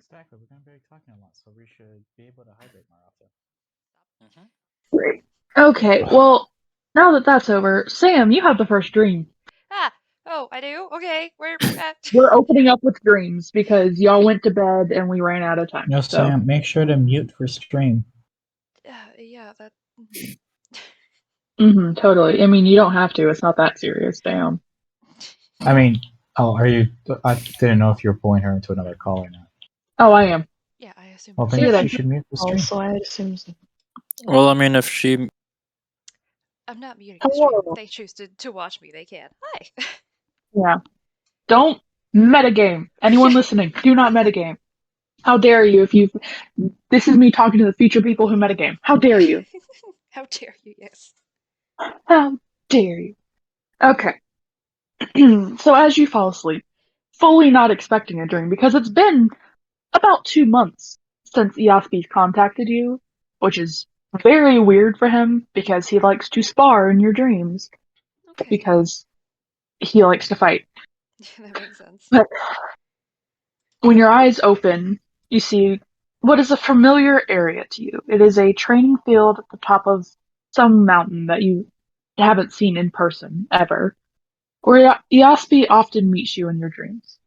Exactly, we're going to be talking a lot, so we should be able to hydrate more often. Hmm. Great. Okay, well, now that that's over, Sam, you have the first dream. Ah, oh, I do? Okay, we're at. We're opening up with dreams because y'all went to bed and we ran out of time. No, So, Sam, make sure to mute for stream. Yeah, that. totally. I mean, you don't have to. It's not that serious. Damn. I mean, oh, are you? I didn't know if you were pulling her into another call or not. Oh, I am. Yeah, I assume. Well, See then you she then. should mute the stream. Also, I assume so. Well, I mean, if she. I'm not muting the stream. Hello. If they choose to watch me, they can. Hi. Yeah. Don't metagame. Anyone listening, do not metagame. How dare you if you. This is me talking to the future people who metagame. How dare you? How dare you? Yes. How dare you? Okay. So as you fall asleep, fully not expecting a dream because it's been about 2 months since Eospes contacted you, which is very weird for him because he likes to spar in your dreams Okay. because he likes to fight. That makes sense. But when your eyes open, you see what is a familiar area to you. It is a training field at the top of some mountain that you haven't seen in person ever, where Eospe often meets you in your dreams.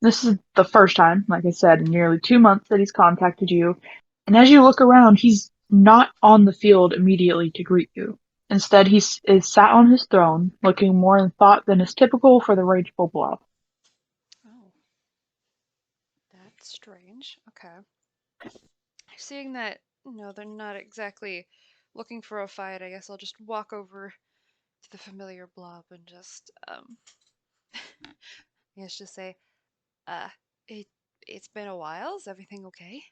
This is the first time, like I said, in nearly 2 months that he's contacted you. And as you look around, he's not on the field immediately to greet you. Instead, he is sat on his throne, looking more in thought than is typical for the Rageful Blob. Oh, that's strange. Okay. Seeing that, they're not exactly looking for a fight, I guess I'll just walk over to the familiar blob and just, yes, just say, uh, it, it's been a while. Is everything okay?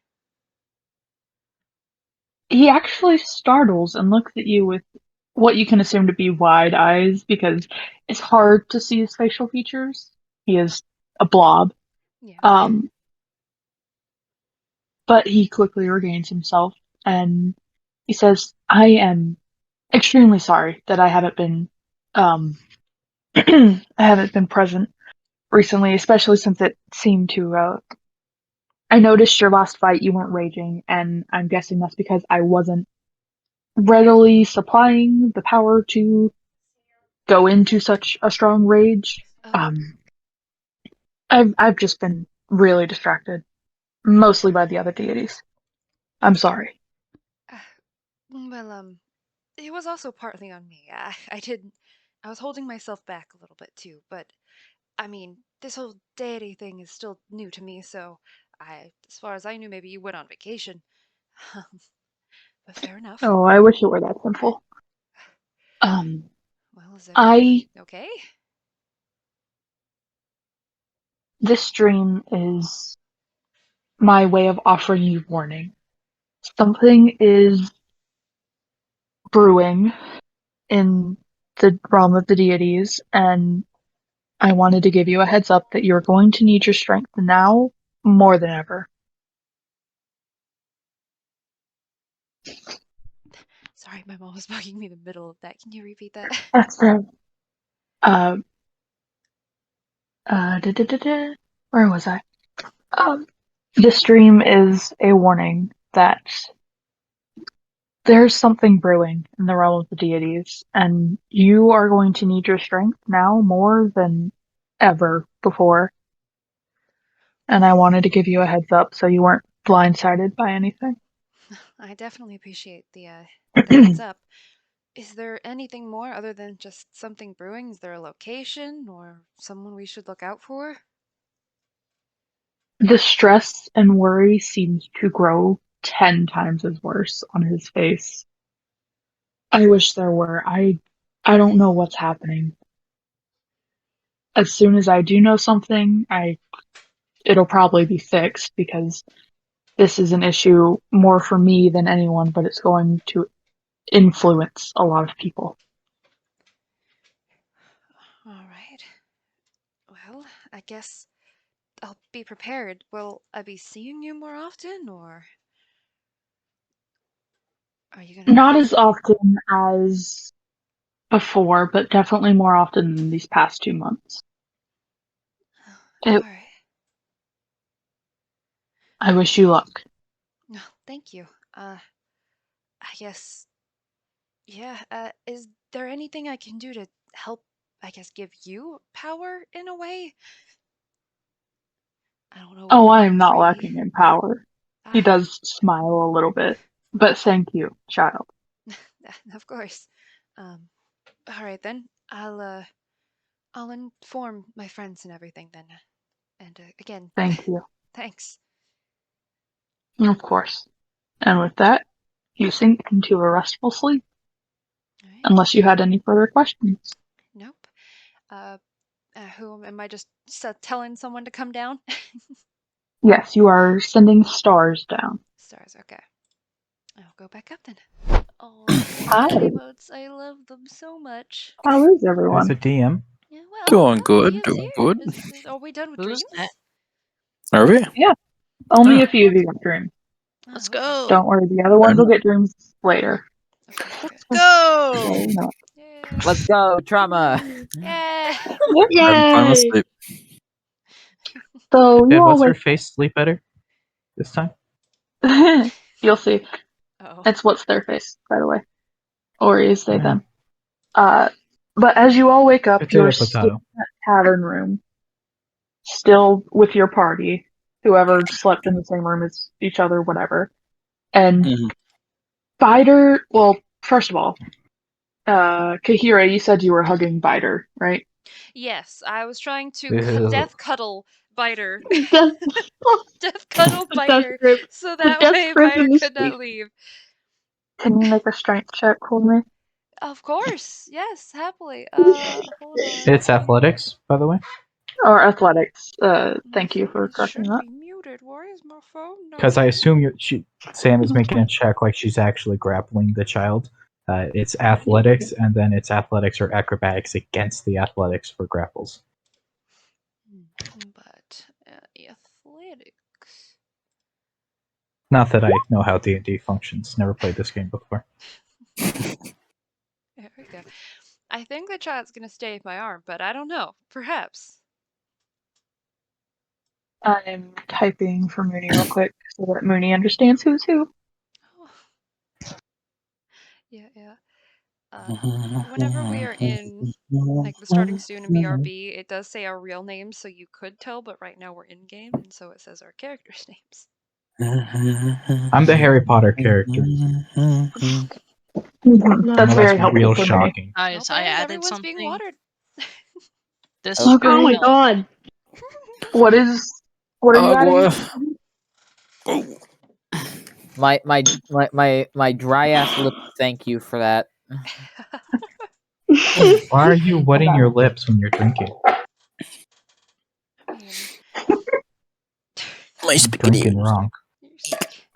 He actually startles and looks at you with what you can assume to be wide eyes because it's hard to see his facial features. He is a blob. Yeah. Um, but he quickly regains himself and he says, I am extremely sorry that I haven't been um I haven't been present recently, especially since it seemed to I noticed your last fight you weren't raging, and I'm guessing that's because I wasn't readily supplying the power to go into such a strong rage. Oh, Um I've just been really distracted, mostly by the other deities. I'm sorry. uh, well, it was also partly on me. I was holding myself back a little bit too, but I mean, this whole deity thing is still new to me, so as far as I knew, maybe you went on vacation. But fair enough. Oh, I wish it were that simple. Um Well, is I everything okay? This dream is my way of offering you warning. Something is brewing in the realm of the deities, and I wanted to give you a heads up that you're going to need your strength now more than ever. Sorry, my mom was bugging me in the middle of that. Can you repeat that? That's uh, da, da, da, da. Where was I? Um, this dream is a warning that there's something brewing in the realm of the deities, and you are going to need your strength now more than ever before. And I wanted to give you a heads up so you weren't blindsided by anything. I definitely appreciate the heads up. Is there anything more other than just something brewing? Is there a location or someone we should look out for? The stress and worry seems to grow 10 times as worse on his face. I wish there were. I don't know what's happening. As soon as I do know something, it'll probably be fixed because this is an issue more for me than anyone, but it's going to influence a lot of people. All right. Well, I guess I'll be prepared. Will I be seeing you more often, or are you gonna Not be? as often as before, but definitely more often than these past 2 months. All It right. I wish you luck. No, thank you. I guess, yeah, is there anything I can do to help, I guess, give you power in a way? I don't know. Oh, what I am not tree- lacking in power. He Ah, does smile a little bit, but thank you, child. of course. All right then. I'll inform my friends and everything then. And again, Thank you. thanks. Of course. And with that, you sink into a restful sleep, All right. unless you had any further questions. Nope. Who am I just telling someone to come down? Yes, you are sending stars down. Stars. Okay. I'll go back up then. Oh, Hi. emotes. I love them so much. How is As everyone? a DM, Yeah, well, Doing no, good, Dia's doing here. good. Are we done with Who's dreams? that? Are we? Only Oh. a few of you got dreams. Oh, Let's okay. go. Don't worry, the other ones will get dreams later. Okay. Let's So, go. no. Yay. Let's go, trauma. Yeah. I'm fine with sleep. So you Dad, all what's her wake. face sleep better this time? You'll see. Oh. It's what's their face, by the way, or you say Yeah. them. But as you all wake up, Potato, you're still potato. in that tavern room, still with your party, whoever slept in the same room as each other, whatever. And Mhm. Biter, well, first of all, Kahira, you said you were hugging Biter, right? Yes, I was trying to Ew. death cuddle Biter. Death, Death cuddle the death Biter, grip, so the that death way grip Biter in the could sleep. not leave. Can you make a strength check for me? Of course, yes, happily. Hold on. It's athletics, by the way, Or athletics. My Thank you phone for correcting should that. be muted. Why is my phone not because I muted? assume Sam is making a check like she's actually grappling the child. It's athletics, and then it's athletics or acrobatics against the athletics for grapples. But athletics. Not that I know how D&D functions. Never played this game before. There we go. I think the child's gonna stay with my arm, but I don't know. Perhaps. I'm typing for Mooney real quick so that Mooney understands who's who. Oh. Yeah. Whenever we are in like the starting student in BRB, it does say our real names, so you could tell, but right now we're in game, and so it says our characters' names. I'm the Harry Potter character. That's Well, very helpful real for me. shocking. Guys, Oh, I boys, added everyone's being something. watered. This Okay. Oh my god! What are you adding? My dry ass lips thank you for that. Why are you wetting your lips when you're drinking? I mean, My You're drinking spaghetti. wrong.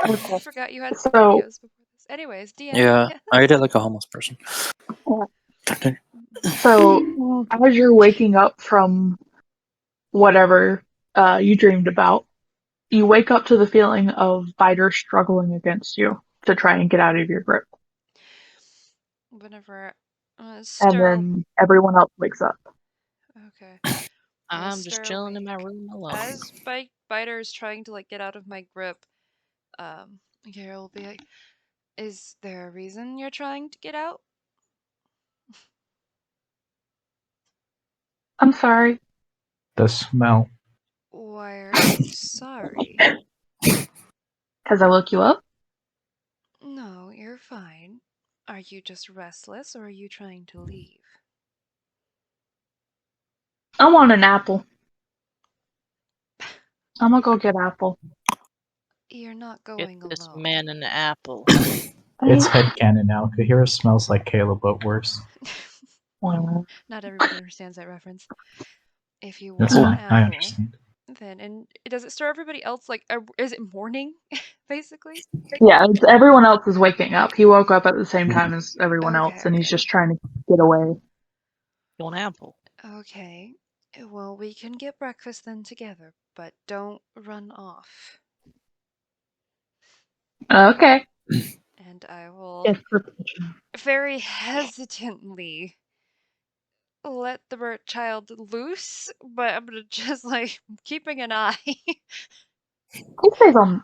I forgot you had So- videos before this. Anyways, DM. Yeah, I did like a homeless person. So, as you're waking up from whatever you dreamed about, you wake up to the feeling of Biter struggling against you to try and get out of your grip. Whenever And stir. then everyone else wakes up. Okay. I'm just stir chilling in awake. my room alone. As Biter is trying to like get out of my grip, Gary will be like, "Is there a reason you're trying to get out?" I'm sorry. The smell. Why are you sorry? Because I woke you up? No, you're fine. Are you just restless, or are you trying to leave? I want an apple. I'm gonna go get apple. You're not Get going this alone. man an apple. It's headcanon now. Kahira smells like Caleb, but worse. Not everybody understands that reference. If you want That's an fine. I apple, understand. then and does it stir everybody else? Like, is it morning, basically? Yeah, everyone else is waking up. He woke up at the same time as everyone else, and he's Okay. just trying to get away. An apple. Okay. Well, we can get breakfast then together, but don't run off. Okay. And I will Yes, very hesitantly let the child loose, but I'm gonna just like keeping an eye.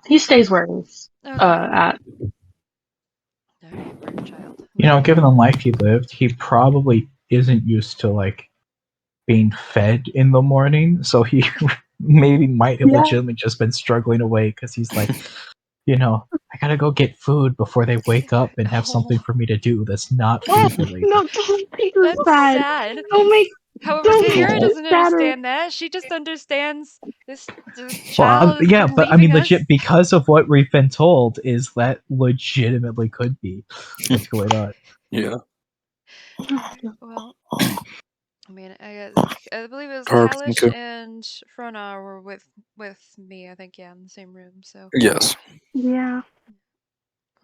He stays where he's Okay. at. Alright, bird child. You know, given the life he lived, he probably isn't used to like being fed in the morning, so he maybe might have Yeah. legitimately just been struggling away because he's like, you know, I gotta go get food before they wake up and have something for me to do that's not food related. No, don't make her That's sad. sad. Don't make. However, Don't make Tahira her doesn't sadder. understand that. She just understands this Well, child is yeah, but I mean, leaving us. legit because of what we've been told is that legitimately could be what's going on. Yeah. Well, I mean, I believe it was Perfect, Kalish thank you. and Frona were with me. I think, yeah, in the same room. So Yes. Yeah.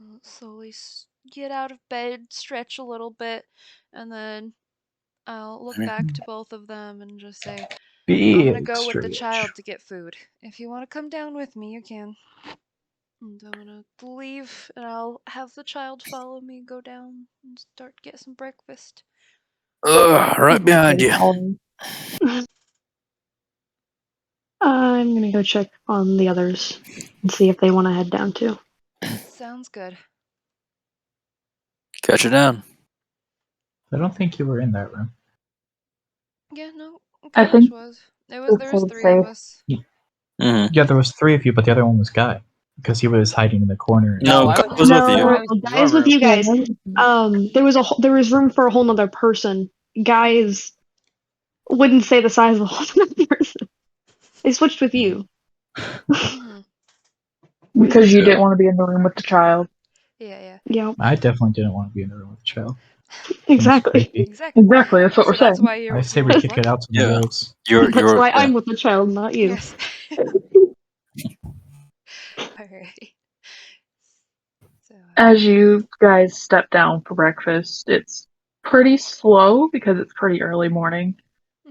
I'll slowly get out of bed, stretch a little bit, and then I'll look back to both of them and just say, I'm gonna go with the child to get food. If you want to come down with me, you can. And I'm gonna leave, and I'll have the child follow me, go down, and start get some breakfast. Right behind you. I'm gonna go check on the others and see if they want to head down too. Sounds good. Catch you down. I don't think you were in that room. Yeah, no, I Kalish think was. There it's was safe. 3 of us. Mm-hmm. Yeah, there was 3 of you, but the other one was Guy because he was hiding in the corner. No, I Guy was- was with No, you. I was in Guy is your with you guys. Yeah, There was room for a whole nother person. Guys wouldn't say the size of a whole nother person. They switched with you. Mhm. because you Yeah. didn't want to be in the room with the child. Yeah, Yeah, I definitely didn't want to be in the room with the child. exactly. Creepy. exactly. Exactly, that's what So we're that's saying. why you're. I say you we were kick it lucky. out to the Yeah. wolves. That's why yeah. I'm with the child, not you. Yes. Alright. So, As you guys step down for breakfast, it's pretty slow because it's pretty early morning.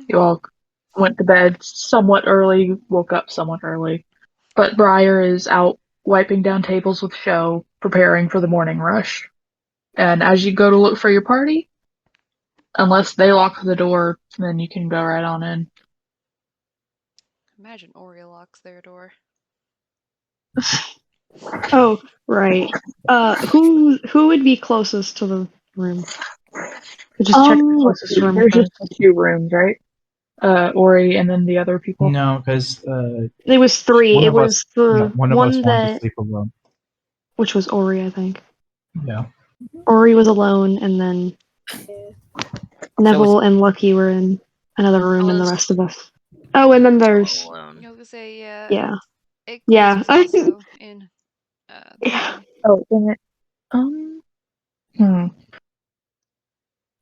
You all went to bed somewhat early, woke up somewhat early. But Briar is out wiping down tables with Show, preparing for the morning rush. And as you go to look for your party, unless they lock the door, then you can go right on in. imagine Ori locks their door. Oh, right. Who would be closest to the room? Just check the closest room There's first. just 2 rooms, right? Ori and then the other people. No, because It was 3. one It of was us, the one of one us wanted to that, sleep alone. which was Ori, I think. Yeah. Ori was alone, and then Neville and Lucky were in another room, and the was rest of us. Oh, and then there's alone. I was gonna say, yeah. Ickles Yeah, was also in the Yeah. room. Oh, and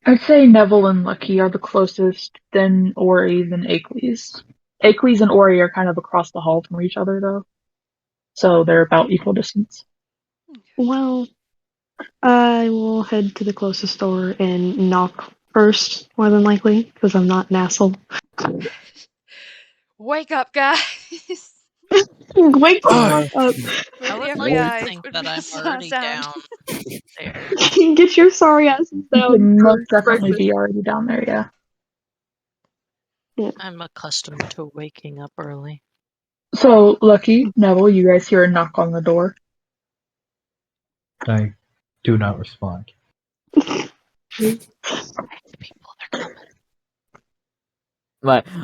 I'd say Neville and Lucky are the closest, then Ori, then Akeley's. Akeley's and Ori are kind of across the hall from each other, though. So they're about equal distance. Well, I will head to the closest door and knock first, more than likely, because I'm not an asshole. Wake up, guys! Wake Uh, up! For I the would like to FBI think would that be I'm the already sound. down there. Get your sorry asses You down. can for most definitely breakfast. be already down there, yeah. I'm accustomed to waking up early. So, Lucky, Neville, you guys hear a knock on the door. I do not respond. People, they're coming.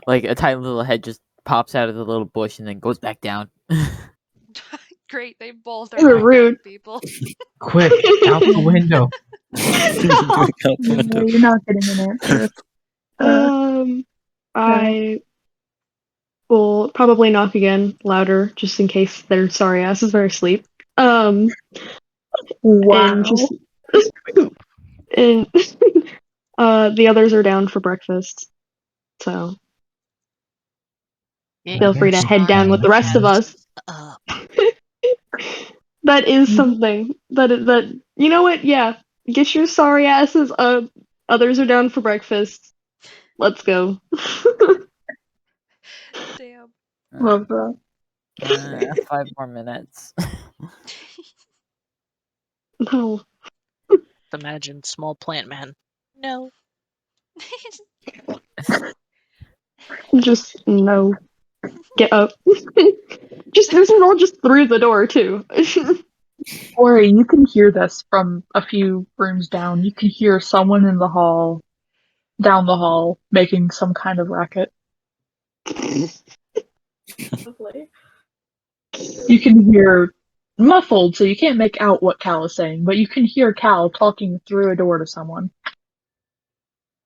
like a tiny little head just pops out of the little bush and then goes back down. Great, they both are You're right rude. back, people. Quick, out the window. No, you're not getting an answer. I will probably knock again, louder, just in case their sorry asses are asleep. Wow. And just and the others are down for breakfast, so feel free to head down with the rest of us. That is something. That you know what? Yeah, get your sorry asses up. Others are down for breakfast. Let's go. Damn. Love that. 5 more minutes. No, Imagine small plant man. No. just no. get up. Just this is all just through the door too. Ori, you can hear this from a few rooms down. You can hear someone in the hall, down the hall, making some kind of racket. Lovely. You can hear muffled, so you can't make out what Cal is saying, but you can hear Cal talking through a door to someone.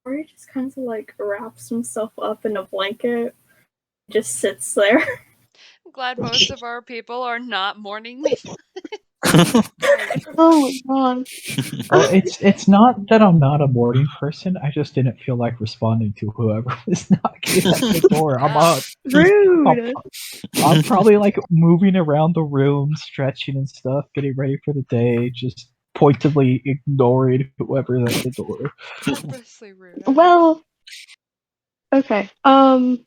Ori just kind of like wraps himself up in a blanket, just sits there. I'm glad most of our people are not mourning me. Oh my god. It's not that I'm not a morning person. I just didn't feel like responding to whoever was knocking at the door. I'm up. Rude. I'm probably like moving around the room, stretching and stuff, getting ready for the day, just pointedly ignoring whoever's at the door. Purposely rude. Well, okay. Petting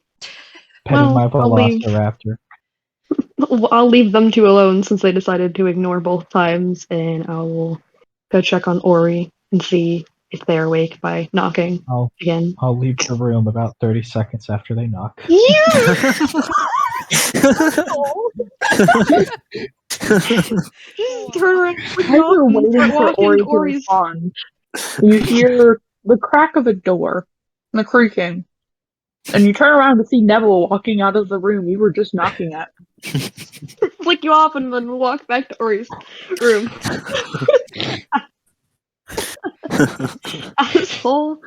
my I'll leave. Velociraptor. I'll leave them two alone since they decided to ignore both times, and I will go check on Ori and see if they're awake by knocking again. I'll leave the room about 30 seconds after they knock. Just turn around, As you're waiting start for walking Ori to Ori's. respond, you hear the crack of a door, and the creaking, and you turn around to see Neville walking out of the room you were just knocking at. Flick you off and then walk back to Ori's room. Asshole.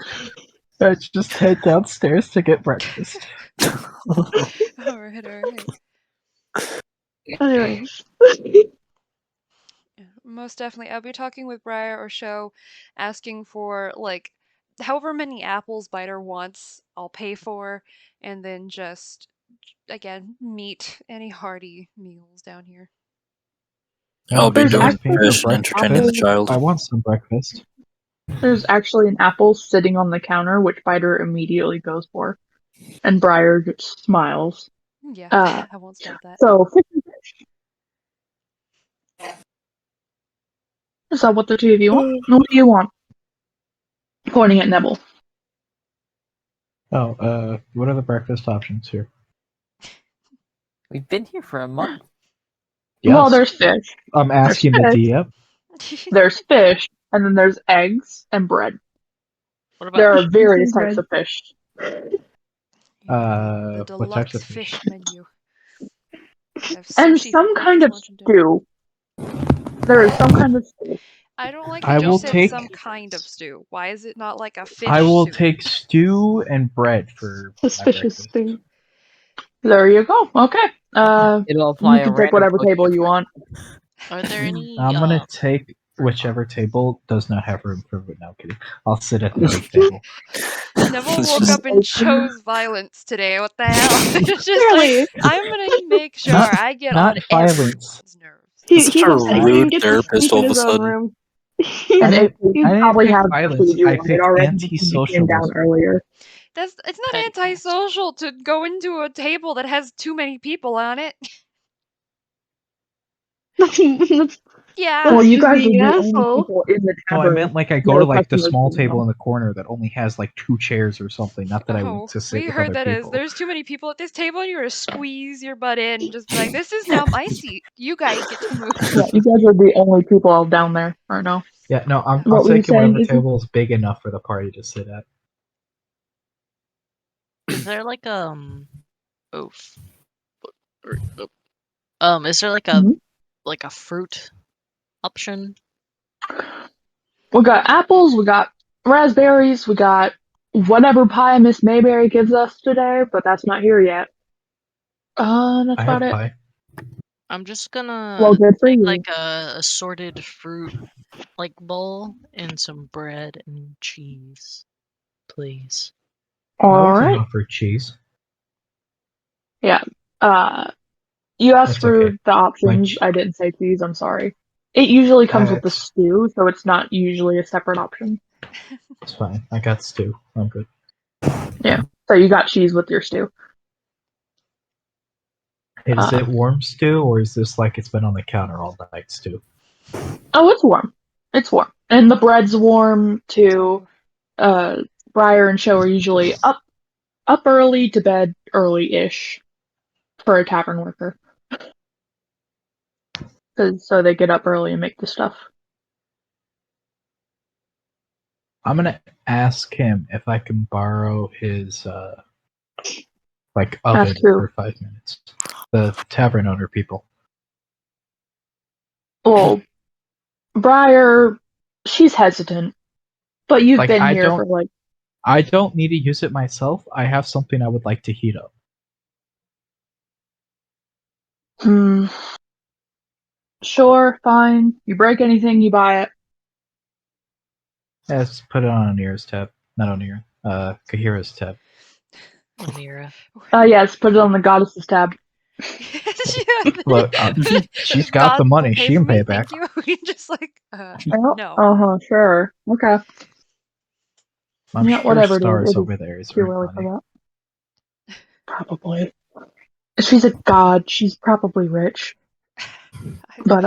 Let's just head downstairs to get breakfast. Alright. Anyways. Yeah, most definitely. I'll be talking with Briar or Show, asking for, like, however many apples Biter wants, I'll pay for, and then just, again, meet any hearty meals down here. I'll be There's doing actually fish and breakfast. entertaining the child. I want some breakfast. There's actually an apple sitting on the counter, which Biter immediately goes for, and Briar just smiles. Yeah, I won't stop that. So, fish and fish. Is that what the two of you want? What do you want? Pointing at Neville. Oh, what are the breakfast options here? We've been here for a month. Well, Yes. there's fish. I'm asking the fish. DM. There's fish, and then there's eggs and bread. What There about are various bread? types of fish. The What types deluxe of fish fish? menu. I have And sushi some for kind of breakfast, lunch, and dinner. stew. There is some kind of stew. I don't like I that you will said take- some kind of stew. Why is it not like a fish I will stew? take stew and bread for my Suspicious breakfast. thing. There you go. Okay. It'll You apply a can take random whatever potion table you for- want. Are there any? I'm gonna take whichever table does not have room for. No, kidding. I'll sit at the big table. Neville It's woke just- up and chose violence today. What the hell? It's just Clearly. like, I'm gonna make sure I get not on violence. everyone's nerves. He Such a was like, rude he didn't get to therapist sleep all in of a his own sudden. room. And He- if you I didn't probably pick have violence, food you I wanted picked already because you came down anti-socialism. earlier. It's not Petty antisocial to go into a table that has too many people on it. That's- Yeah. Well, you just guys are being the an only asshole. people in the No, I tavern. meant like I go No to like the customers small coming table in. in the corner that only has like 2 chairs or something. Not that I Oh, want to sit we with heard other that as people. there's too many people at this table and you're gonna squeeze your butt in and just be like, this is now my seat. You guys get to move. Yeah, you guys are the only people down there right now. Yeah, no, I'm What were you taking saying, whatever Ethan? table is big enough for the party to sit at. Is there like is there like a Mhm. like a fruit option? We got apples, we got raspberries, we got whatever pie Miss Mayberry gives us today, but that's not here yet. That's I have about it. pie. I'm just gonna Well, good for take you. like a assorted fruit like bowl and some bread and cheese, please. All I right. offer cheese. You asked That's for okay. the options. Like- I didn't say please. I'm sorry. It usually comes with the It's- stew, so it's not usually a separate option. It's fine. I got stew. I'm good. So you got cheese with your stew. Is it warm stew or is this like it's been on the counter all night stew? Oh, it's warm. It's warm, and the bread's warm too. Briar and Show are usually up early to bed early-ish. for a tavern worker. So they get up early and make the stuff. I'm gonna ask him if I can borrow his oven Ask who? for 5 minutes. The tavern owner people. Well, Briar, she's hesitant, but you've Like, been I here don't- for like. I don't need to use it myself. I have something I would like to heat up. Sure, fine. You break anything, you buy it. Let's put it on Onira's tab. Not Onira. Kahira's tab. Amira. Yes, put it on the goddess's tab. Look, she's got God the money. will She can for pay me, it back. Thank you. We just like, Oh, no. Uh-huh, sure. Okay. I'm Yeah, sure whatever, dude. Stars It is over there is too very early money. for that. Probably. She's a god. She's probably rich. But,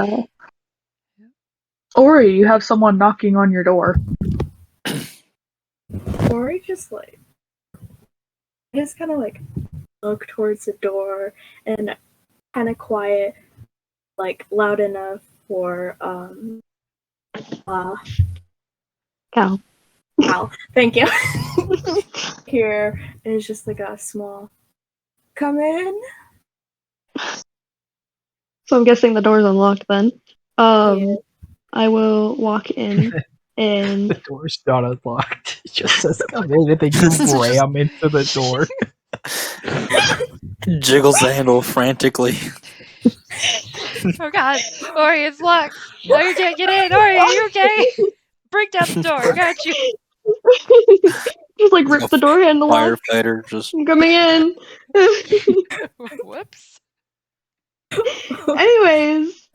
Ori, you have someone knocking on your door. Ori just like kind of like look towards the door and kind of quiet, like loud enough for Cal. Thank you. Here is just like a small come in. So I'm guessing the door's unlocked then. Yeah. I will walk in and The door's not unlocked. It just says come in and then you ram into the door. Jiggles the handle frantically. Oh god, Ori, it's locked. No, you can't get in. Ori, are you okay? Break down the door. Got you. just like rip the door handle off. Firefighter just I'm coming in. Whoops. Anyways,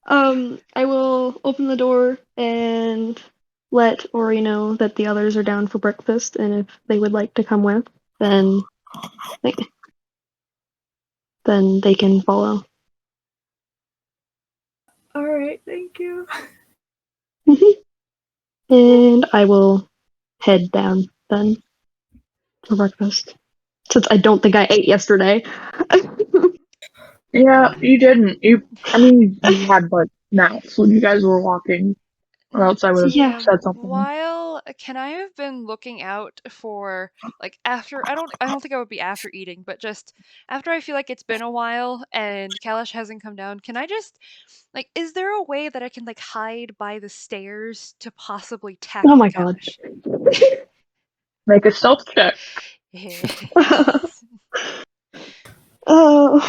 I will open the door and let Ori know that the others are down for breakfast, and if they would like to come with, then they can follow. All right, thank you. And I will head down then for breakfast, since I don't think I ate yesterday. Yeah, you didn't. You had like mouths when you guys were walking, or else I would have Yeah. said something. Can I have been looking out for like after I don't think I would be after eating, but just after I feel like it's been a while and Kalash hasn't come down, can I just like is there a way that I can like hide by the stairs to possibly tackle Oh my god. Kalash? Make a stealth check. Oh.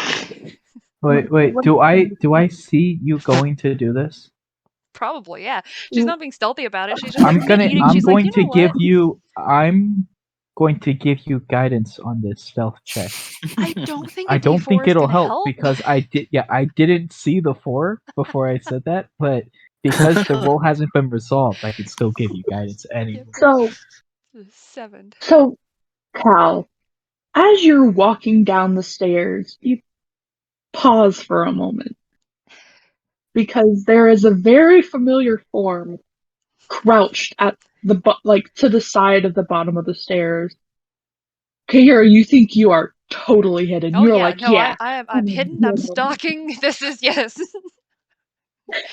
Wait. Do I see you going to do this? Probably, yeah. She's not being stealthy about it. She's just like I'm going eating. She's to like, you know give what? you I'm going to give you guidance on this stealth check. I don't think I a don't think D4 is it'll gonna help because I didn't see the 4 before I said that, but because the roll hasn't been resolved, I can still give you guidance anyway. Yep. 7. So, Cal, as you're walking down the stairs, you pause for a moment. Because there is a very familiar form crouched at the to the side of the bottom of the stairs. Kahira, you think you are totally hidden. Oh You're yeah, like, no, yeah. I'm hidden. I'm stalking. This is yes.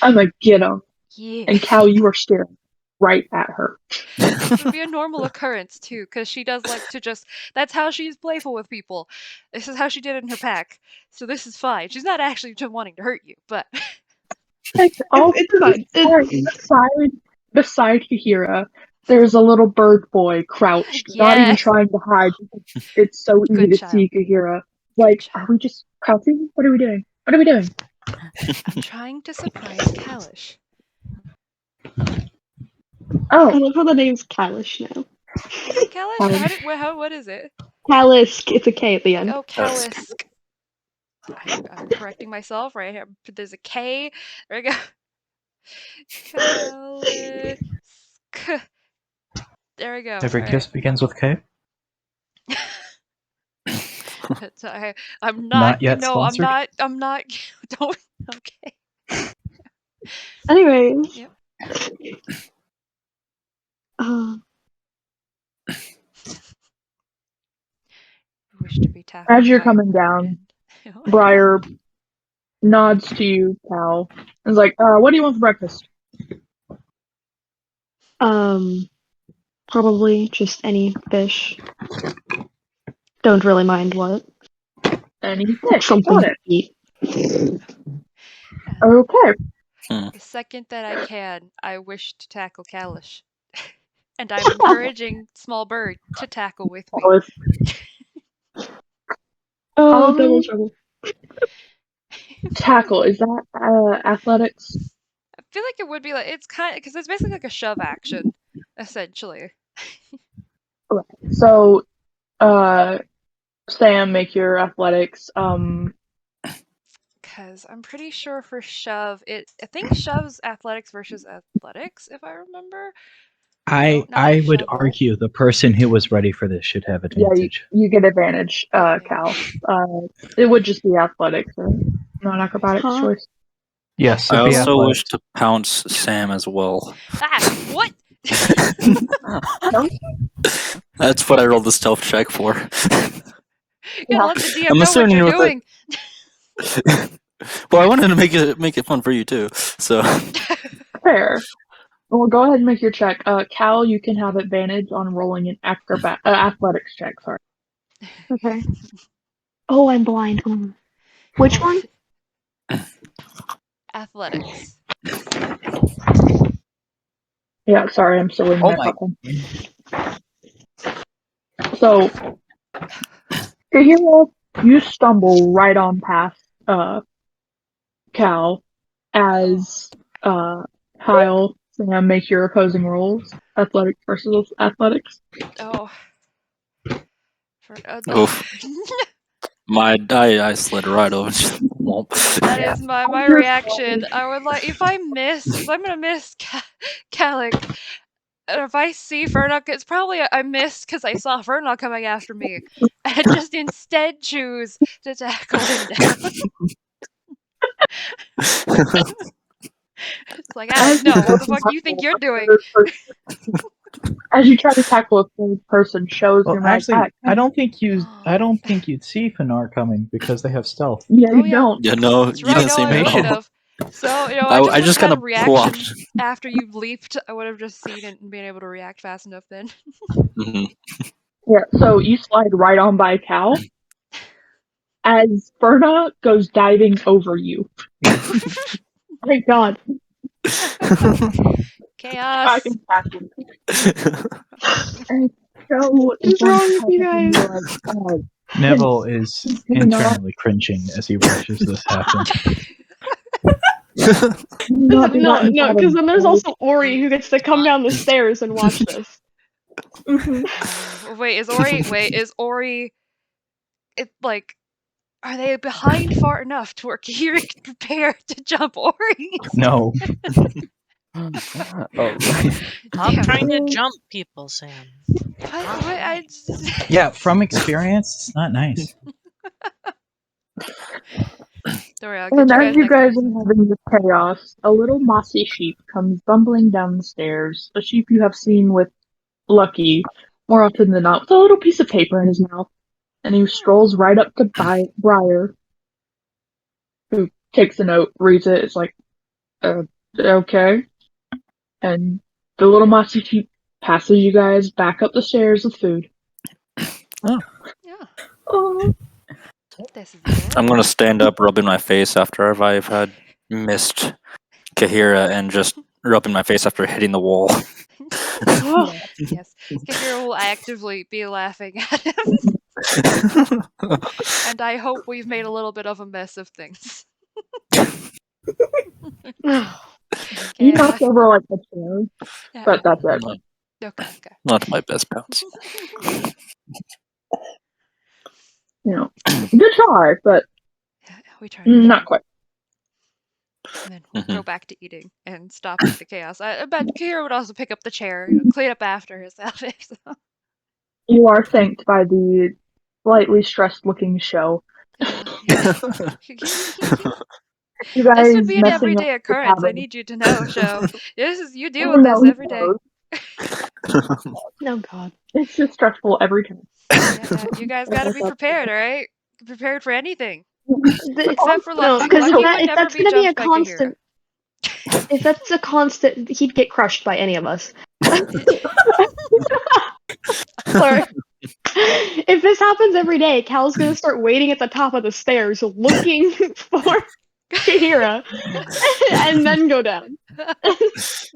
I'm gonna get him. Yeah. And Cal, you are staring right at her. It would be a normal occurrence too, because she does like to just. That's how she's playful with people. This is how she did it in her pack. So this is fine. She's not actually just wanting to hurt you, but. Like, It's fine. Beside Kahira, there's a little bird boy crouched, not even Yeah. trying to hide. It's so easy Good to child. see Kahira. Like, are we just crouching? What are we doing? What are we doing? I'm trying to surprise Kalish. Oh, I love how the name's Kalish now. Is it Kalish? What is it? Kalisk. It's a K at the end. Oh, Kalisk. I'm correcting myself right here. There's a K. There we go. Kalisk. There we go. Every All kiss begins with K. I'm not. Not yet No, sponsored? I'm not. Don't. Okay. Anyways. Yep. Wish to be tackled as you're by a coming down, friend. Briar nods to you, Cal, and is like, what do you want for breakfast? Probably just any fish. Don't really mind what. Any fish. Something Got to it. eat. Okay. The second that I can, I wish to tackle Kalish. And I'm encouraging Small Bird to tackle with me. Oh, double trouble. Tackle, is that athletics? I feel like it would be like, it's kind of, because it's basically like a shove action, essentially. So, Sam, make your athletics. Because I'm pretty sure for shove, I think shove's athletics versus athletics, if I remember. I would argue the person who was ready for this should have advantage. You get advantage, Cal. It would just be athletics, or not acrobatics choice. Yes, I it'd be also wish athletics. to pounce Sam as well. Ah, what? That's what I rolled the stealth check for. You gotta let the DM I'm know what assuming you're with doing. Well, I wanted to make it fun for you too. So Fair. Well, go ahead and make your check. Cal, you can have advantage on rolling an athletics check. Sorry. Okay. Oh, I'm blind. Which one? Athletics. Yeah, sorry, I'm still in Oh that my. one. So, Kahira, you stumble right on past Cal as Kyle, Sam, make your opposing rolls. Athletics versus athletics. Oh. oof. I slid right over. That is my reaction. I would like, if I'm gonna miss Calic, and if I see Fernok, it's probably I missed because I saw Fernok coming after me, and just instead choose to tackle him down. It's like, no, what the fuck do you think you're doing? As you try to tackle a third person, shows Well, your mag actually, pack. I don't think you'd see Finar coming because they have stealth. Yeah, you don't. Yeah, no, That's you right, didn't no, see I me at wouldn't all. have. So, I just had kind a of reaction blocked. after you leaped. I would have just seen it and been able to react fast enough then. Yeah, so you slide right on by Cal as Ferna goes diving over you. Thank God. Chaos. And so What's wrong with you guys? Neville is internally cringing as he watches this happen. No, because then there's also Ori who gets to come down the stairs and watch this. Wait, is Ori? It like, are they behind far enough to where Kira can prepare to jump Ori? No. Oh. Stop trying to jump people, Sam. Yeah, from experience, it's not nice. And as you guys are having this chaos, a little mossy sheep comes bumbling down the stairs. A sheep you have seen with Lucky more often than not, with a little piece of paper in his mouth. And he strolls right up to Briar, who takes a note, reads it, is like, okay. And the little mossy sheep passes you guys back up the stairs with food. Oh. Yeah. Oh. I'm gonna stand up, rubbing my face after I've had missed Kahira, and just rubbing my face after hitting the wall. Yes, Kahira will actively be laughing at him. And I hope we've made a little bit of a mess of things. You knocked over like a chair, but that's it. Okay. Not my best pounce. Good try, but we tried. Not quite. And then we'll go back to eating and stopping the chaos. I bet Kahira would also pick up the chair, clean up after herself. So. You are thanked by the slightly stressed-looking show. You guys this would be an messing everyday up the occurrence. I cabin. need you to know, show. You deal with this every day. No, God. It's just stressful every time. Yeah, you guys got to be prepared, all right? Prepared for anything. Except for No, Lucky. because Lucky would if never that's be gonna be a jumped by constant, if that's a constant, he'd get crushed by any of us. Or if this happens every day, Cal's gonna start waiting at the top of the stairs, looking for Kahira, and then go down.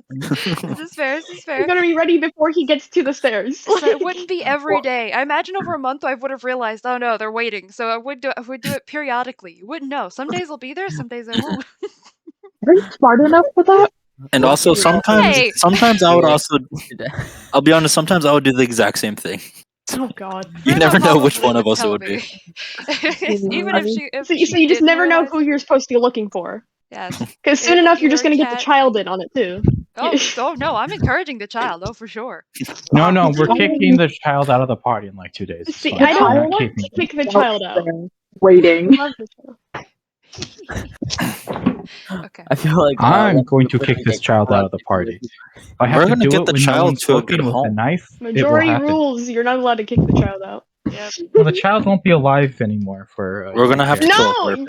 This is fair. This is He's fair. gonna be ready before he gets to the stairs. So it wouldn't be every day. I imagine over a month I would have realized, oh no, they're waiting. So I would do it periodically. You wouldn't know. Some days I'll be there, some days I won't. Are you smart enough for that? And also sometimes Hey! sometimes I would also I'll be honest, sometimes I would do the exact same thing. Oh God. You Grandma never know which probably one of us it tell would be. me. Even if So she you just didn't never know realize- who you're supposed to be looking for. Yes. Because soon If enough, you're just you're gonna a get the cat- child in on it too. Oh no, I'm encouraging the child. Oh, for sure. No, we're kicking the child out of the party in like 2 days. It's See, fine. I don't We're not want keeping to him. kick the child out. Waiting. I love the child. Okay. I feel like I'm Lucky going to would kick this get child out of the crushed. party. If I have We're to gonna do get it the when no child one's to a looking good with a home. knife, it will Majority happen. rules, you're not allowed to kick the child out. Yep. Well, the child won't be alive anymore for. We're gonna have to care. kill No, a therapist.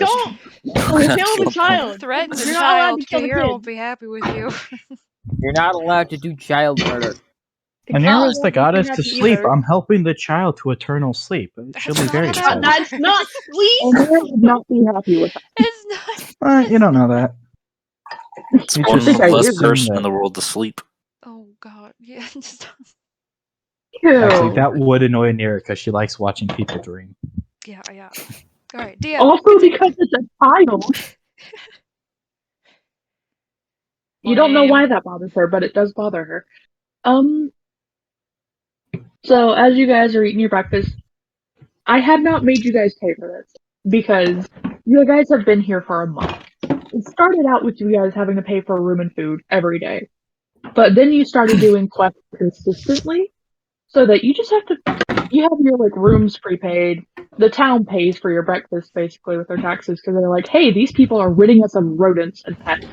don't We're gonna have kill to the kill a child. Threaten the You're not allowed child. to kill the Kahira kid. won't be happy with you. You're not allowed to do child murder. Anira is the won't be goddess to happy sleep. either. I'm helping the child to eternal sleep. She'll be That's very not how excited. that That's not sleep. Anira would not be happy with that. It's not. You don't know that. It's You one just think I less do. person in the world to sleep. Oh god. Yeah. Just... Actually, that would annoy Anira because she likes watching people dream. Yeah. All right, DM. Also continue. because it's a child. You don't know Lame. why that bothers her, but it does bother her. So as you guys are eating your breakfast, I had not made you guys pay for this because you guys have been here for a month. It started out with you guys having to pay for room and food every day, but then you started doing quests consistently, so that you just have to. You have your like rooms prepaid. The town pays for your breakfast basically with their taxes because they're like, hey, these people are ridding us of rodents and pets.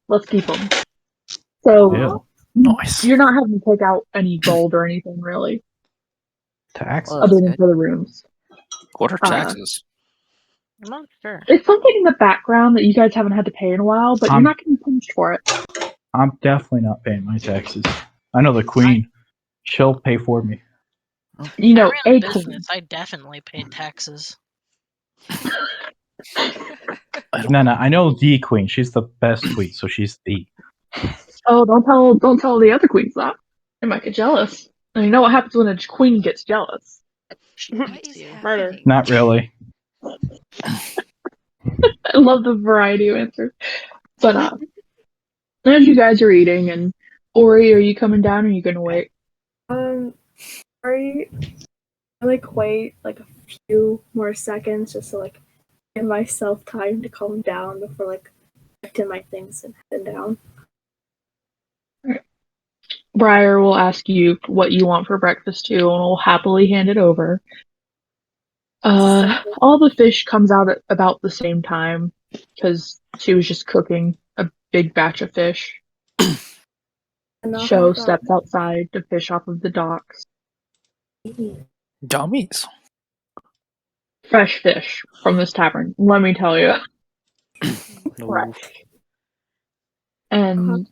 Let's keep them. So Ew. Nice. you're not having to take out any gold or anything really, Tax? Well, other that's than good. for the rooms. What are taxes? I'm not sure. It's something in the background that you guys haven't had to pay in a while, but you're not getting punished for it. I'm definitely not paying my taxes. I know the queen. She'll pay for me. You know, I ran a a queen. business. I definitely paid taxes. No, I know the queen. She's the best queen, so she's the. Oh, don't tell the other queens that. They might get jealous. And you know what happens when a queen gets jealous? What is Murder. happening? Not really. I love the variety of answers. But as you guys are eating, and Ori, are you coming down or are you gonna wait? I like wait like a few more seconds just to like give myself time to calm down before like collecting my things and heading down. Briar will ask you what you want for breakfast too, and will happily hand it over. All the fish comes out at about the same time because she was just cooking a big batch of fish. And I'll Show have, steps outside to fish off of the docks. Dummies. Fresh fish from this tavern, let me tell you. No. And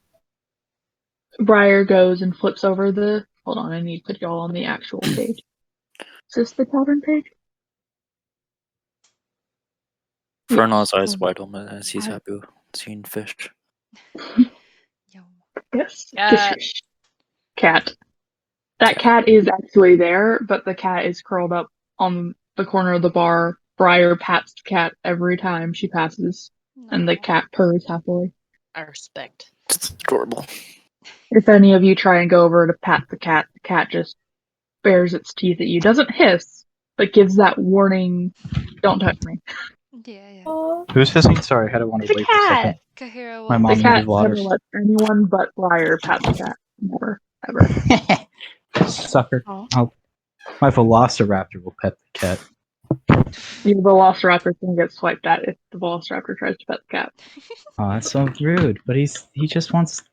Briar goes and flips over the. Hold on, I need to put y'all on the actual page. Is this the tavern page? Fernald's eyes wide open as he's happy with seeing fish. Yo. Yes. Cat. Fish. Cat. That cat is actually there, but the cat is curled up on the corner of the bar. Briar pats the cat every time she passes, and the No. cat purrs happily. I respect. It's adorable. If any of you try and go over to pat the cat just bares its teeth at you. Doesn't hiss, but gives that warning, don't touch me. Yeah. Oh, Who's hissing? Sorry, I had to want It's to a wait for a second. cat. Kahira will. My The mom cat needed water. never lets anyone but Briar pat the cat. Never. Ever. Sucker. Aw. My velociraptor will pet the cat. The Velociraptor can get swiped at if the Velociraptor tries to pet the cat. Oh, that's so rude. But he just wants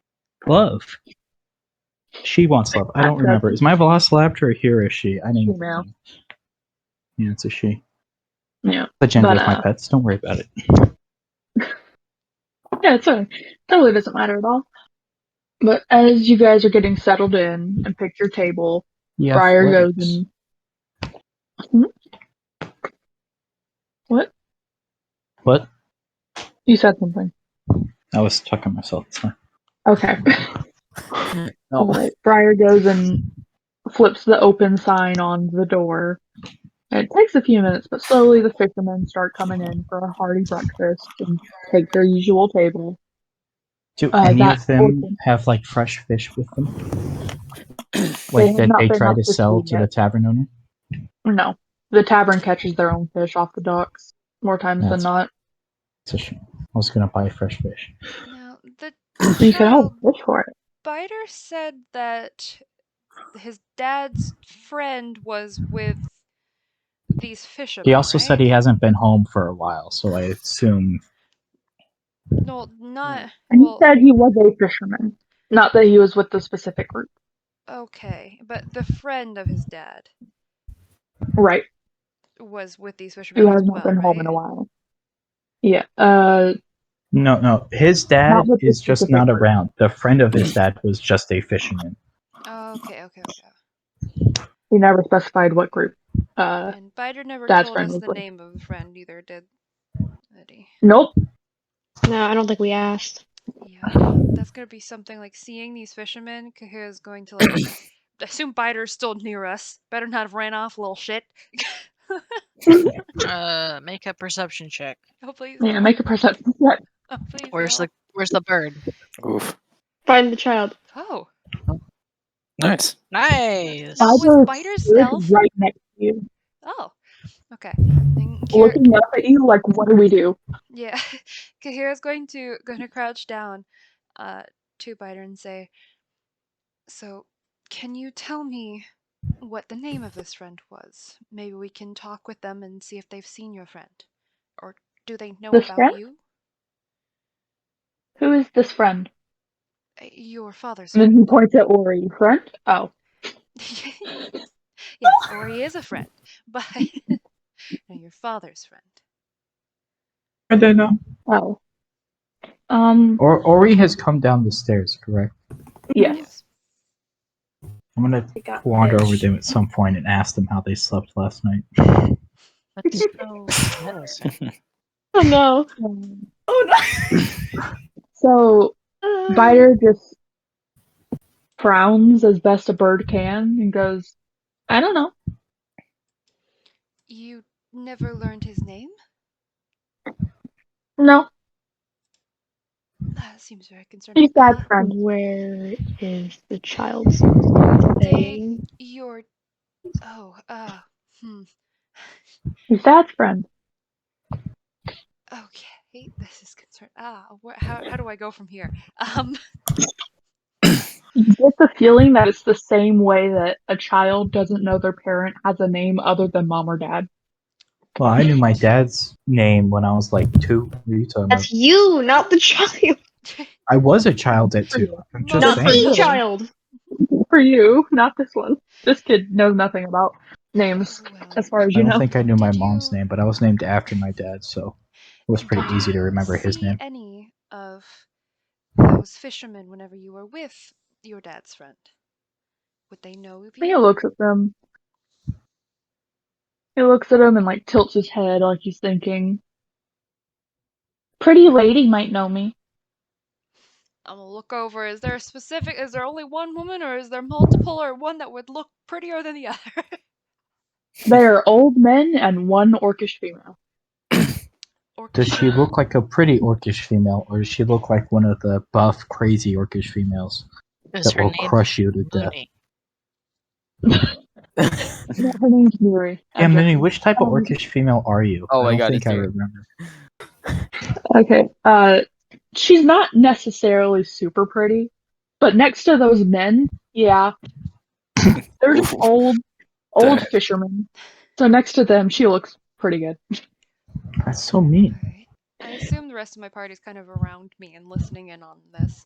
love. She wants love. I don't remember. Is my velociraptor a he or a she? I didn't. Female. Yeah, it's a she. Yeah. The gender But, of my pets. Don't worry about it. Yeah, it's totally doesn't matter at all. But as you guys are getting settled in and pick your table, Yeah, Briar goes athletics. and what? What? You said something. I was talking to myself. It's fine. Okay. No. Alright. Briar goes and flips the open sign on the door. It takes a few minutes, but slowly the fishermen start coming in for a hearty breakfast and take their usual table. Do any That of them open- have like fresh fish with them? They Like have that not they been try up to to sell sea to the yet. tavern owner? No. The tavern catches their own fish off the docks more times than That's- not. It's a shame. I was gonna buy fresh fish. Now, the You can have child fish for it. Biter said that his dad's friend was with these fishermen. He also said right? he hasn't been home for a while, so I assume No, not He well. said he was a fisherman, not that he was with the specific group. Okay, but the friend of his dad Right. was with these fishermen Who as has not well, been right? home in a while. Yeah. no. His dad Not with the is just specific not group. around. The friend of his dad was just a fisherman. Okay. He never specified what group. And Biter never Dad's told friend us was the with. name of the friend either, did he? Nope. No, I don't think we asked. Yeah, that's gonna be something like seeing these fishermen. Kahira's going to like assume Biter's still near us. Better not have ran off, little shit. Make a perception check. Oh please. Yeah, no. make a perception check. Oh please. Where's no. the bird? Oof. Find the child. Oh, Nice. Nice. Not with Biter Biter's stood stealth. right next to you, Oh, okay. Then Kira, looking up at you like, "What do we do?" yeah, Kahira's going to crouch down, to Biter and say, "So, can you tell me what the name of this friend was? Maybe we can talk with them and see if they've seen your friend, or do they know This about friend? you? Who is this friend? Your father's And then friend." he points at Ori. Friend? Oh. Yes, Ori is a friend, but no, your father's friend. I don't know. Oh. Ori has come down the stairs, correct? Yes. Yes. I'm gonna I got wander over fish. them at some point and ask them how they slept last night. That's so menacing. Oh no. Oh So Biter just frowns as best a bird can and goes, "I don't know." You never learned his name? No. That seems very concerning. He's Dad's friend. Where is the child Did staying? your hmm. He's Dad's friend. Okay, this is concern. How do I go from here? You get the feeling that it's the same way that a child doesn't know their parent has a name other than mom or dad. Well, I knew my dad's name when I was like 2. What are you talking about? That's you, not the child. I was a child at 2. I'm just Not saying. the child. For you, not this one. This kid knows nothing about names, Well, as far as I you don't know. think I knew my Did mom's you- name, but I was named after my dad, so it was pretty did easy to you remember his see name. any of those fishermen whenever you were with your dad's friend? Would they know of He you? looks at them. He looks at him and like tilts his head like he's thinking, "Pretty lady might know me." I'm gonna look over. Is there only one woman, or is there multiple, or one that would look prettier than the other? They are old men and one orcish female. Does she look like a pretty orcish female, or does she look like one of the buff, crazy orcish females Is that her will name crush you to death? Mooney? Yeah, her name's Miri. Yeah, Minnie, which type of Um, orcish female are you? Oh I my don't God, think it's I here. remember. Okay. She's not necessarily super pretty, but next to those men, yeah, they're just old Dang. fishermen. So next to them, she looks pretty good. That's so mean. Alright. I assume the rest of my party's kind of around me and listening in on this.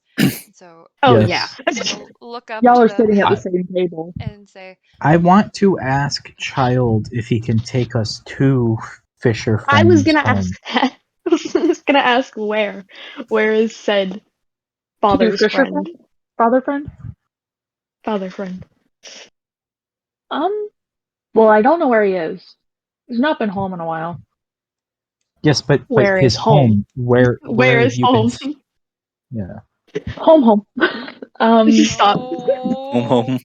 So Oh Yes. yeah. I'll look up Y'all to are them sitting at the I- same table. and say, I want to ask Child if he can take us to Fisher friend's I was gonna home. ask that. I was gonna ask where. Where is said father's Fisher friend? Father friend? Father friend. Well, I don't know where he is. He's not been home in a while. Yes, but Where his is home? Where Where have is you been? home? Yeah. Home. Stop. Home.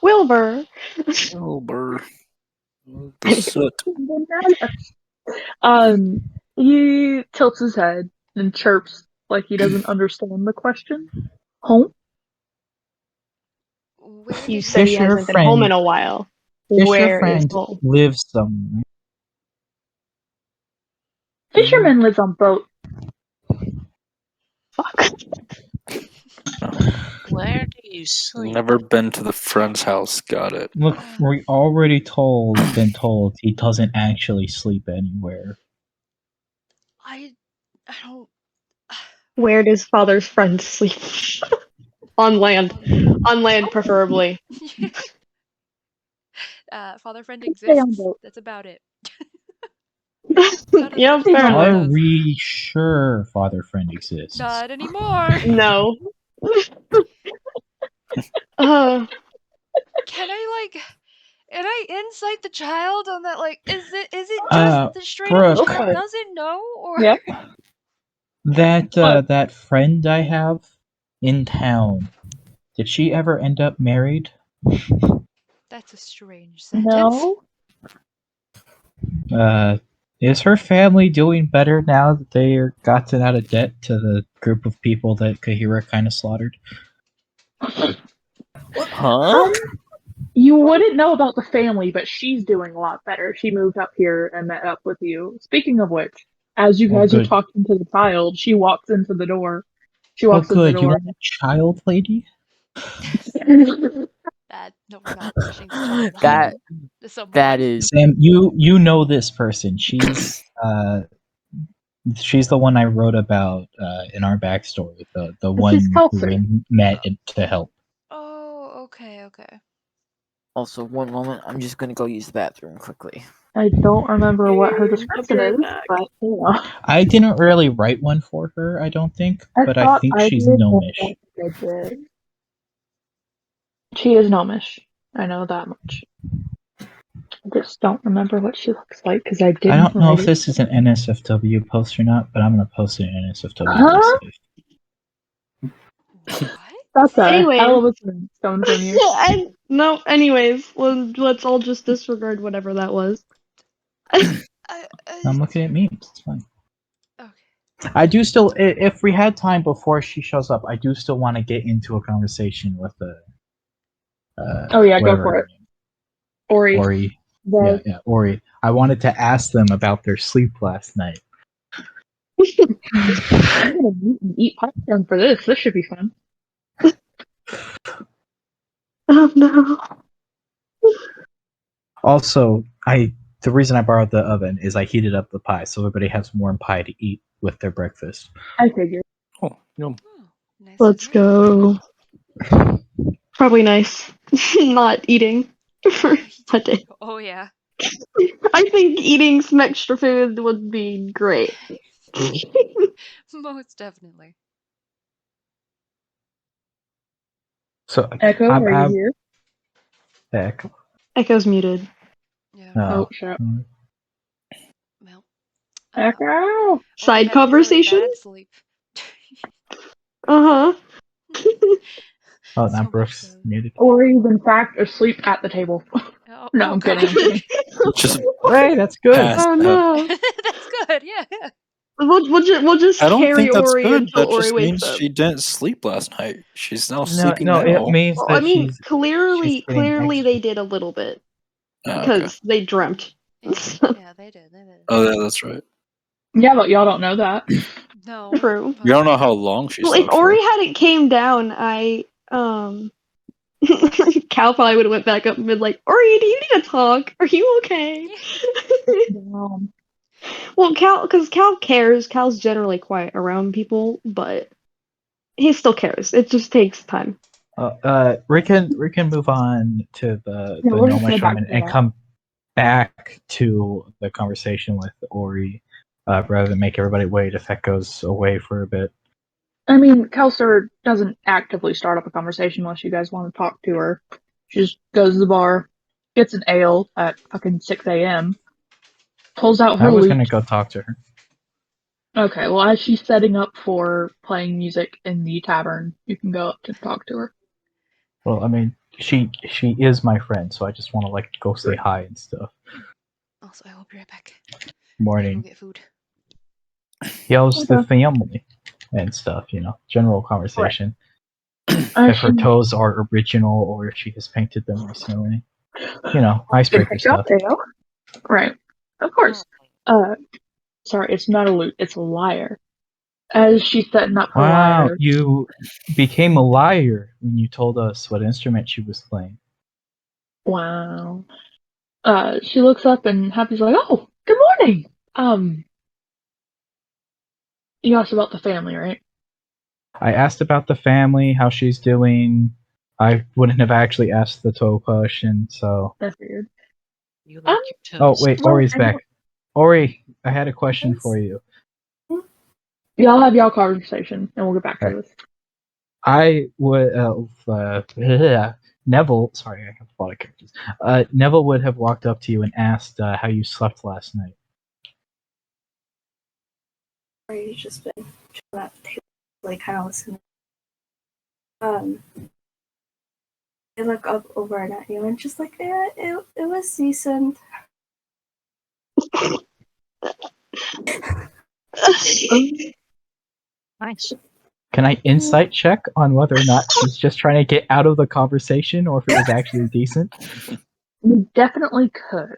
Wilbur. Wilbur. The soot. He tilts his head and chirps like he doesn't understand the question. Home? Where You did said he Fisher hasn't been home in friend- a while. Fisher Where is friend home? lives somewhere. Fisherman lives on boat. Fuck. Where do you sleep? Never been to the friend's house. Got it. Look, we already been told he doesn't actually sleep anywhere. I don't. Where does father's friend sleep? On land. On land, preferably. Father friend Stay on exists. boat. That's about it. Yeah, fair Are enough. Are we sure Father Friend exists? Not anymore. No. Can I insight the child on that? Like, is it Uh, just the straight up the Brooke. child Okay. doesn't know, or Yep. That friend I have in town, did she ever end up married? that's a strange sentence. No. Is her family doing better now that they are gotten out of debt to the group of people that Kahira kind of slaughtered? Huh? You wouldn't know about the family, but she's doing a lot better. She moved up here and met up with you. Speaking of which, as you Oh, guys are good. talking to the child, she walks into the door. She Oh, walks in the good. You door. want a child lady? No, we're not pushing the child That to someone. that is Sam, you know this person. She's she's the one I wrote about in our backstory. The This one is who Kelsey. we met to help. Oh, okay. also one moment. I'm just gonna go use the bathroom quickly. I don't remember what her I'll be description right is, back. but you know. I didn't really write one for her, I don't think, but I thought think I she's did, but gnomish. I think I did. She is gnomish. I know that much. I just don't remember what she looks like because I didn't I don't know write if it. this is an NSFW post or not, but I'm gonna post it in NSFW. Huh? What? That's a Anyway. hell of a sentence coming from you. No, anyways, let's all just disregard whatever that was. I'm looking at memes. It's fine. Okay. I do still, if we had time before she shows up, I do still want to get into a conversation with the. Oh yeah, go whatever for her it. Ori. Ori. The- Yeah, Ori. I wanted to ask them about their sleep last night. I'm gonna eat popcorn for this. This should be fun. Oh no. Also, the reason I borrowed the oven is I heated up the pie, so everybody has warm pie to eat with their breakfast. I figured. Oh, no. Oh, nice Let's of you. go. Probably nice. Not eating for a day. Oh yeah. I think eating some extra food would be great. Most definitely. So Echo, are you here? Echo. Echo's muted. Yeah. Oh, shut. Well. Echo. Ori Side had a really conversation? bad sleep. Uh-huh. Oh, So now much Brooks so. muted. Ori's in fact asleep at the table. Oh, No, I'm kidding. I'm kidding. Just Hey, that's good. passed Oh out. no. That's good. Yeah. We'll just I don't carry think that's Ori good. until That Ori just wakes means up. she didn't sleep last night. She's now No, sleeping no, now. it means Well, that I mean, she's clearly getting they extra. did a little bit Oh, okay. because they dreamt. Yeah, they did. Oh, yeah, that's right. Yeah, but y'all don't know that. No. True. We don't know how long she Well, if slept for. Ori hadn't came down, Cal probably would have went back up and been like, Ori, do you need to talk? Are you okay? Well, because Cal cares. Cal's generally quiet around people, but he still cares. It just takes time. We can move on to the Yeah, we're just Gnome gonna Shaman back to and that. come back to the conversation with Ori rather than make everybody wait if that goes away for a bit. I mean, Kelser doesn't actively start up a conversation unless you guys want to talk to her. She just goes to the bar, gets an ale at fucking 6 a.m., pulls out her I was lute. going to go talk to her. Okay, well, as she's setting up for playing music in the tavern, you can go up to talk to her. Well, I mean, she is my friend, so I just want to like go say hi and stuff. Also, I will be right back. Morning. Go get food. How's the family and stuff? You know, general conversation. Right. If her toes are original or if she has painted them recently. You know, icebreaker stuff. Right. Of course. Sorry, it's not a lute, it's a lyre. As she's setting up her Wow, lyre. you became a liar when you told us what instrument she was playing. Wow. She looks up and Happy's like, "Oh, good morning. You asked about the family, right?" I asked about the family, how she's doing. I wouldn't have actually asked the toe question, so. That's weird. You like your Oh, toes. wait, Ori's back. Ori, I had a question for you. Y'all have y'all conversation, and we'll get back to this. I would, Neville, sorry, I have a lot of characters. Neville would have walked up to you and asked how you slept last night. Or you just been chilling at the table, like kind of listening. I look up over at you and just like, yeah, it was decent. Nice. Can I insight check on whether or not she's just trying to get out of the conversation or if it was actually decent? You definitely could.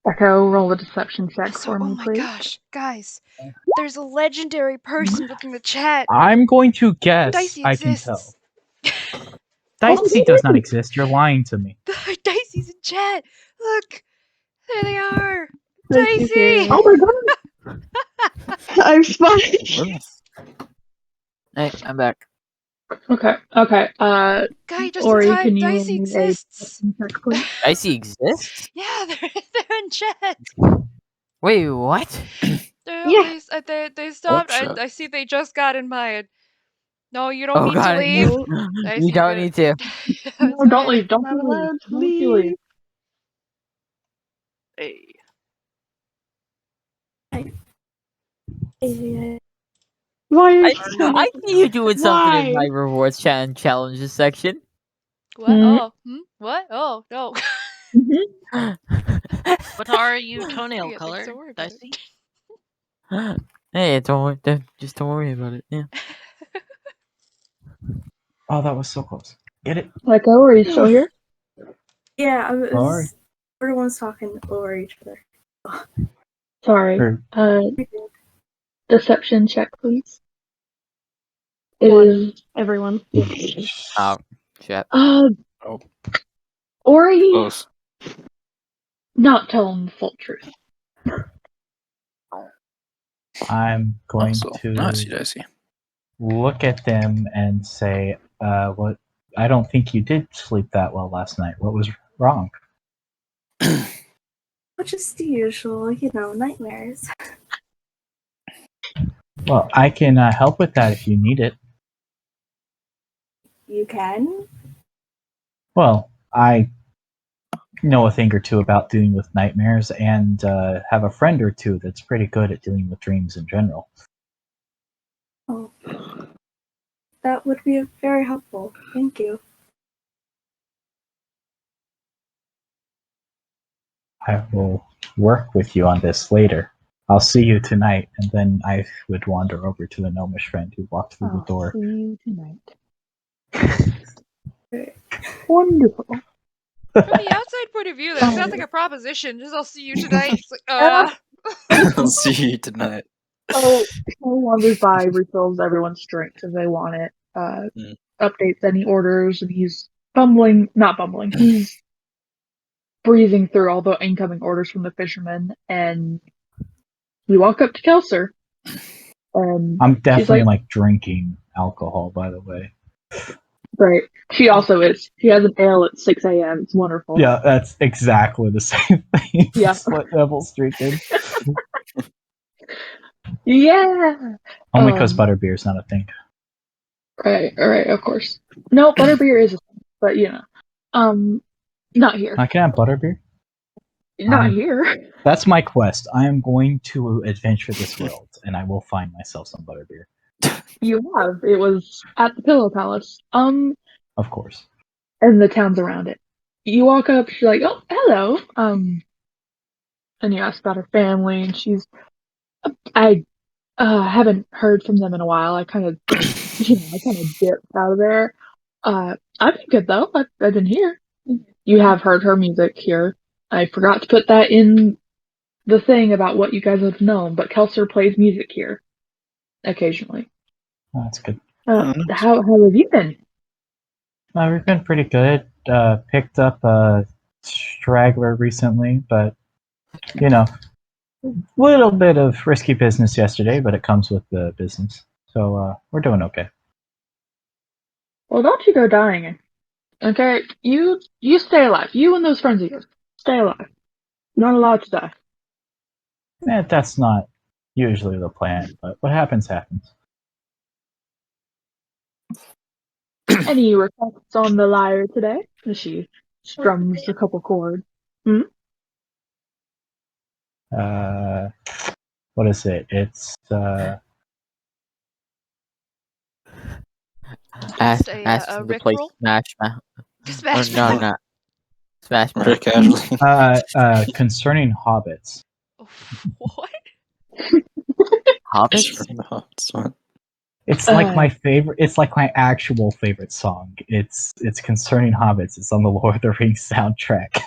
Echo, roll a deception check for me, Oh my please. gosh, guys. There's a legendary person within the chat. I'm going to guess Dicey I can exists. tell. Dicey does not exist. You're lying to me. Dicey's in chat. Look. There they are. Thank you, Dicey! Karen. Oh my god! I'm fine. Hey, I'm back. Okay. Guy, just Ori, in time. can you Dicey roll a exists. deception check, please? Dicey exists? Yeah, they're in chat. Wait, what? Yeah. They stopped. Watch out. I see they just got in mine. No, you don't Oh need god, to leave. you, you don't need to. No, don't leave. Don't Not leave. allowed to Don't you leave. Hey. Why are I, you I see you doing something in Why? my rewards chat and challenges section. What? Oh, what? Oh, no. What are you I toenail guess I color, don't worry about Dicey? Hey, just don't worry about it. Yeah. Oh, that was so close. Get it? Echo, are you still here? Yeah, Sorry. everyone's talking over each other. Sorry. Sure. Deception check, please. It One. is Everyone. Oh, shit. Oh. Ori Close. not telling the full truth. I'm going Also, to I see, Dicey. look at them and say, what? I don't think you did sleep that well last night. What was wrong? Which is the usual, nightmares. Well, I can help with that if you need it. You can? Well, I know a thing or two about dealing with nightmares and have a friend or two that's pretty good at dealing with dreams in general. Oh. That would be very helpful. Thank you. I will work with you on this later. I'll see you tonight, and then I would wander over to the gnomish friend who walked through the door. See you tonight. Wonderful. From the outside point of view, that sounds like a proposition. Just I'll see you tonight. It's like, I'll see you tonight. So he wanders by, refills everyone's drinks if they want it, updates any orders, and he's not bumbling, he's breezing through all the incoming orders from the fishermen, and you walk up to Kelser, and I'm definitely like drinking alcohol, by the way. Right. She also is. She has an ale at 6 a.m. It's wonderful. Yeah, that's exactly the same thing. Yeah. That's what Devil's drinking. Yeah. Only because butterbeer's not a thing. Right. All right. Of course. No, butterbeer is a thing, but not here. I can have butterbeer. Not here. That's my quest. I am going to adventure this world, and I will find myself some butterbeer. You have. It was at the Pillow Palace. Of course. And the towns around it. You walk up, she's like, "Oh, hello." And you ask about her family, and she's, I haven't heard from them in a while. I kind of dipped out of there. I've been good though. I've been here. You have heard her music here. I forgot to put that in the thing about what you guys have known, but Kelser plays music here occasionally. Oh, that's good. How have you been? We've been pretty good. Picked up a straggler recently, but little bit of risky business yesterday, but it comes with the business. So we're doing okay. Well, don't you go dying. Okay? You stay alive. You and those friends of yours. Stay alive. You're not allowed to die. That's not usually the plan, but what happens, happens. Any requests on the lyre today? She strums a couple chords. What is it? It's Ask a them to play Rickroll? Smash Mouth. Smash No, Mouth. not Smash Very Mouth. casually. concerning hobbits. What? Hobbits? It's like my favorite. It's like my actual favorite song. It's concerning hobbits. It's on the Lord of the Rings soundtrack.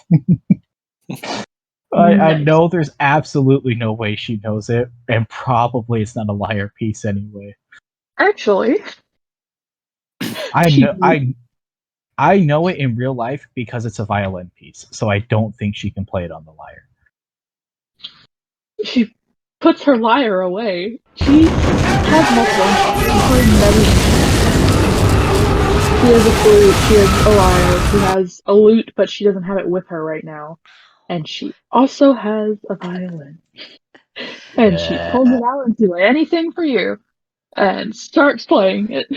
I know there's absolutely no way she knows it, and probably it's not a lyre piece anyway. Actually, I know it in real life because it's a violin piece, so I don't think she can play it on the lyre. she puts her lyre away. She has multiple instruments, including She has a flute, she has a lyre, she has a lute, but she doesn't have it with her right now. And she also has a violin. And she pulls it out and do anything for you. And starts playing it.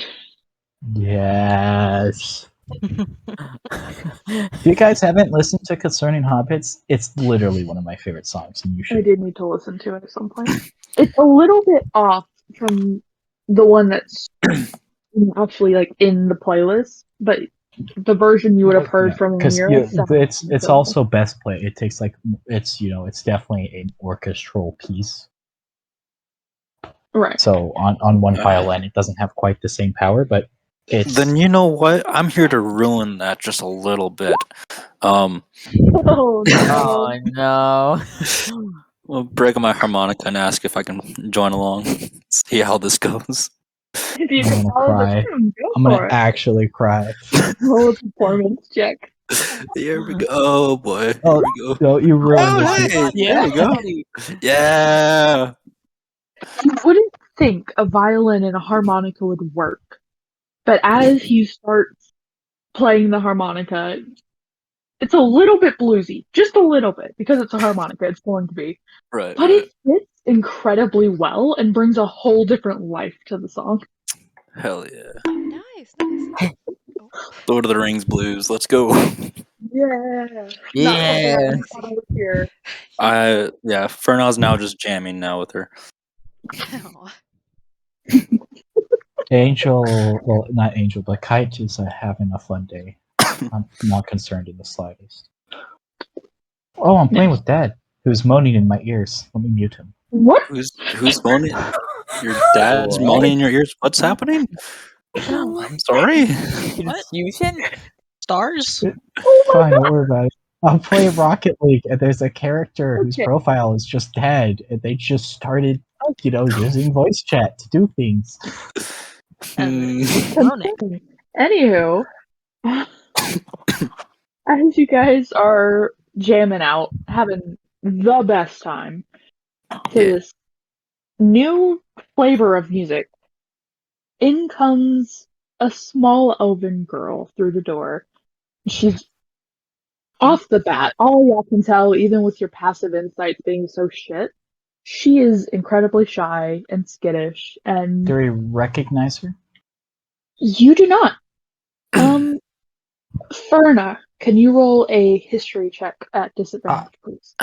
Yes. If you guys haven't listened to Concerning Hobbits, it's literally one of my favorite songs, and you I should. did need to listen to it at some point. It's a little bit off from the one that's actually like in the playlist, but the version you would have heard from Because Amira. it's also best play. It takes it's definitely an orchestral piece. Right. So on one violin, it doesn't have quite the same power, but it's. Then you know what? I'm here to ruin that just a little bit. Oh no. Oh no. I'll break my harmonica and ask if I can join along. See how this goes. If you I'm can gonna follow the cry. tune, go I'm for gonna it. actually cry. Roll a performance check. Here we go. Oh boy. Here Oh, we go. no, you ruined Oh, it. hey, Yeah. there you go. Yeah. You wouldn't think a violin and a harmonica would work, but as you start playing the harmonica, it's a little bit bluesy, just a little bit, because it's a harmonica. It's going to be, Right. but right. it fits incredibly well and brings a whole different life to the song. Hell yeah. Nice, nice. Oh. Lord of the Rings blues. Let's go. Yeah. Yeah. Here. Fernald's now just jamming now with her. Oh. Angel, well, not Angel, but Kite is having a fun day. I'm not concerned in the slightest. Oh, I'm playing with Dad, who's moaning in my ears. Let me mute him. What? Who's moaning? Your dad's moaning in your ears? What's happening? I'm sorry. Confusion? Stars? Fine, don't worry about it. I'm playing Rocket League, and there's a character whose profile is just Dad, and they just started, using voice chat to do things. Anywho, as you guys are jamming out, having the best time to this new flavor of music, in comes a small elven girl through the door. She's off the bat, all y'all can tell, even with your passive insights being so shit, she is incredibly shy and skittish, and Do we recognize her? you do not. Ferna, can you roll a history check at disadvantage, please?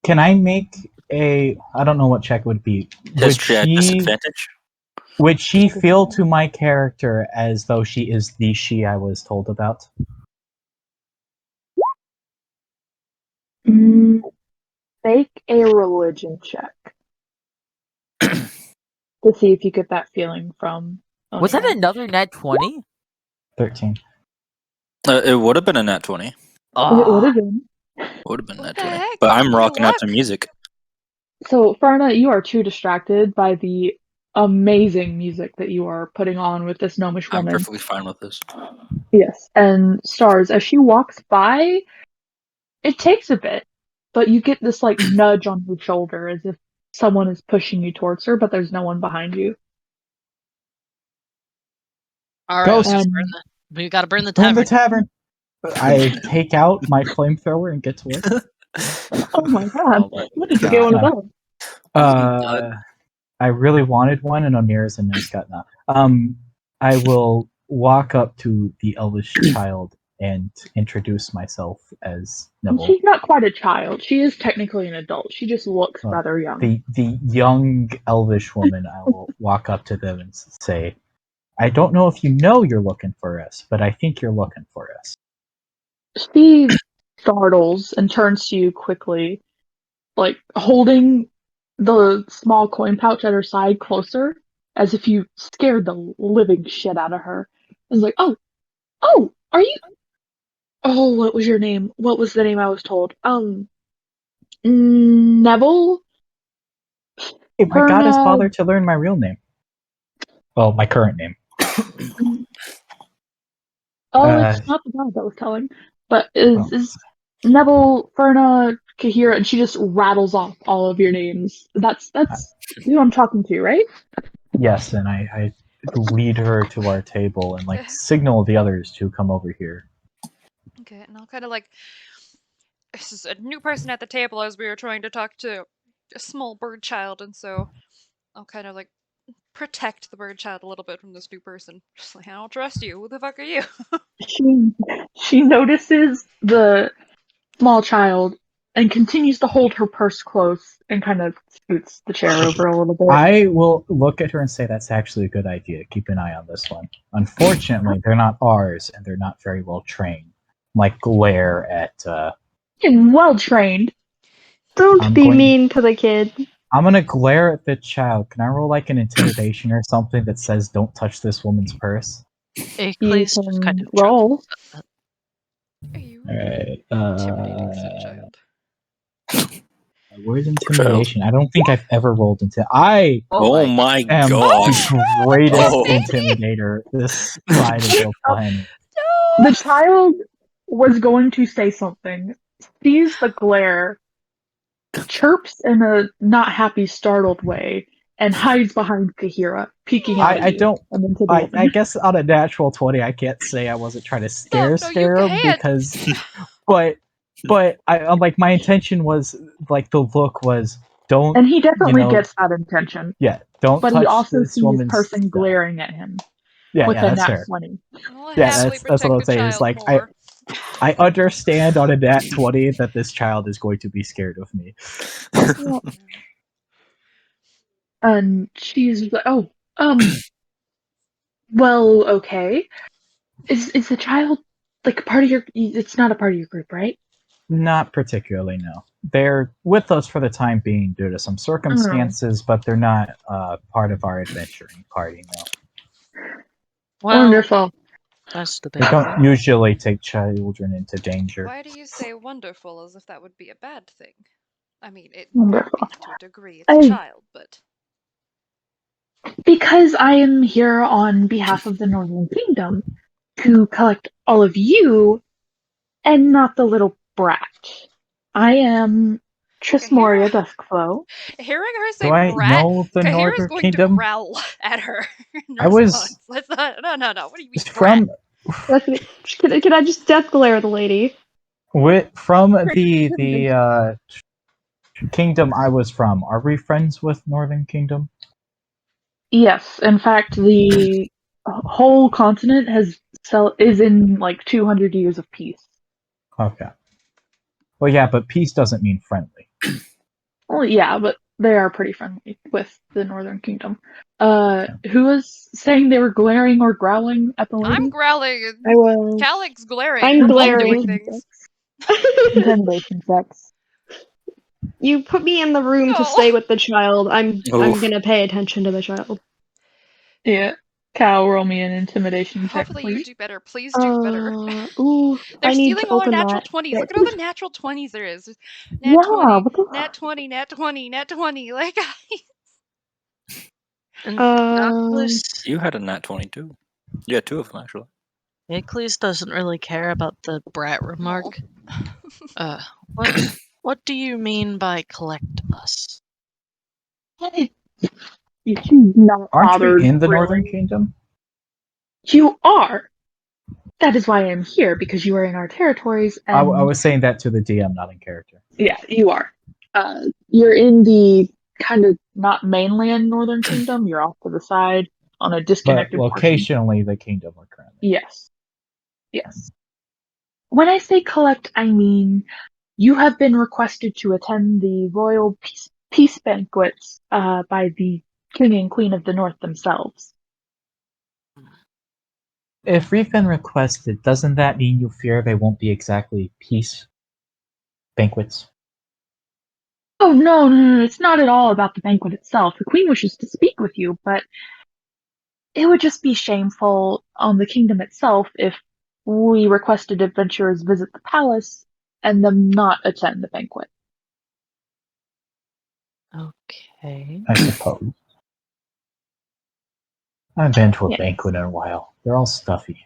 Can I make a? I don't know what check would be. History at disadvantage? Would she feel to my character as though she is the she I was told about? Make a religion check to see if you get that feeling from. Was that another nat 20? 13. It would have been a nat 20. It would have been. Would have been What nat the 20. heck? But I'm Good rocking out luck. to music. So, Farna, you are too distracted by the amazing music that you are putting on with this gnomish I'm woman. perfectly fine with this. Yes, and Stars, as she walks by, it takes a bit, but you get this like nudge on your shoulder as if someone is pushing you towards her, but there's no one behind you. All right, Go, let's just and- burn we gotta burn the Burn tavern. the tavern. I take out my flamethrower and get to work. Oh my god, Oh my when did you get one of God. those? I really wanted one, and Onira's a nice guy now. I will walk up to the elvish child and introduce myself as Neville. She's not quite a child. She is technically an adult. She just looks Well, rather young. The young elvish woman, I will walk up to them and say, I don't know if you know you're looking for us, but I think you're looking for us. She startles and turns to you quickly, like holding the small coin pouch at her side closer, as if you scared the living shit out of her. And is like, oh, are you? Oh, what was your name? What was the name I was told? Neville? Hey, my goddess Perna- bothered to learn my real name. Well, my current name. It's not the god that was telling, but is Neville, Ferna, Kahira, and she just rattles off all of your names. That's who I'm talking to, right? Yes, and I lead her to our table and signal the others to come over here. Okay, and I'll kind of this is a new person at the table as we were trying to talk to a small bird child, and so I'll kind of protect the bird child a little bit from this new person. Just I don't trust you. Who the fuck are you? She notices the small child and continues to hold her purse close and kind of scoots the chair over a little bit. I will look at her and say that's actually a good idea. Keep an eye on this one. Unfortunately, they're not ours, and they're not very well trained. Glare at. You're well trained. Don't be mean to the kid. I'm gonna glare at the child. Can I roll an intimidation or something that says "Don't touch this woman's purse"? Aklis just kind of roll. Are you Alright. intimidating said child? Where's intimidation? I don't think I've ever rolled into. I Oh my am gosh. the greatest Oh. intimidator this side of the planet. The child was going to say something, sees the glare, chirps in a not happy, startled way, and hides behind Kahira, peeking out at I you. don't. And into the I guess on a natural 20, I can't say I wasn't trying to scare him because, but I'm my intention was the look was don't. And he definitely gets that intention. Yeah, don't. But touch he also this sees woman's person glaring at him. Yeah, with yeah, a that's nat fair. 20. Yeah, that's what I'm saying. It's I understand on a nat 20 that this child is going to be scared of me. And she's like, well, okay. Is the child part of your? It's not a part of your group, right? Not particularly, no. They're with us for the time being due to some circumstances, but they're not part of our adventuring party, no. Well, wonderful. That's They don't usually take children into danger. Why do you say wonderful as if that would be a bad thing? I mean, it Wonderful. would be to a degree. It's a child, but Because I am here on behalf of the Northern Kingdom to collect all of you and not the little brat. I am Trismoria Duskflow. Hearing her say Do I brat, know the Kahira's Northern going Kingdom? to growl at her in I was- response. Let's not, no. What do you mean, From Can I just death glare the lady? from the kingdom I was from, are we friends with Northern Kingdom? Yes, in fact, the whole continent is in like 200 years of peace. Okay. Well, yeah, but peace doesn't mean friendly. Well, yeah, but they are pretty friendly with the Northern Kingdom. Who was saying they were glaring or growling at the lady? I'm growling. I was. Calyx glaring. I'm We're both glaring. doing things. Intimidation checks. You put me in the room No. to stay with the child. I'm Oof. gonna pay attention to the child. Yeah. Cal, roll me an intimidation check, Hopefully you please. do better. Please do better. Ooh, They're I need stealing to all our open natural that. 20s. Look at all the natural 20s there is. Nat Yeah, 20, what the nat 20, nat 20, nat 20. Like, And Um, Nicholas, You had a nat 22. Yeah, 2 of them actually. Nicholas doesn't really care about the brat remark. What do you mean by collect us? She's not Aren't bothered. we in the really. Northern Kingdom? You are. That is why I'm here, because you are in our territories. And I was saying that to the DM, not in character. yeah, you are. You're in the kind of not mainland Northern Kingdom. You're off to the side on a But disconnected portion. locationally, the kingdom we're currently. Yes. Yes. When I say collect, I mean you have been requested to attend the royal peace banquets by the king and queen of the north themselves. If we've been requested, doesn't that mean you fear they won't be exactly peace banquets? Oh, no, it's not at all about the banquet itself. The queen wishes to speak with you, but it would just be shameful on the kingdom itself if we requested adventurers visit the palace and them not attend the banquet. Okay. I suppose. I haven't been to a Yes. banquet in a while. They're all stuffy.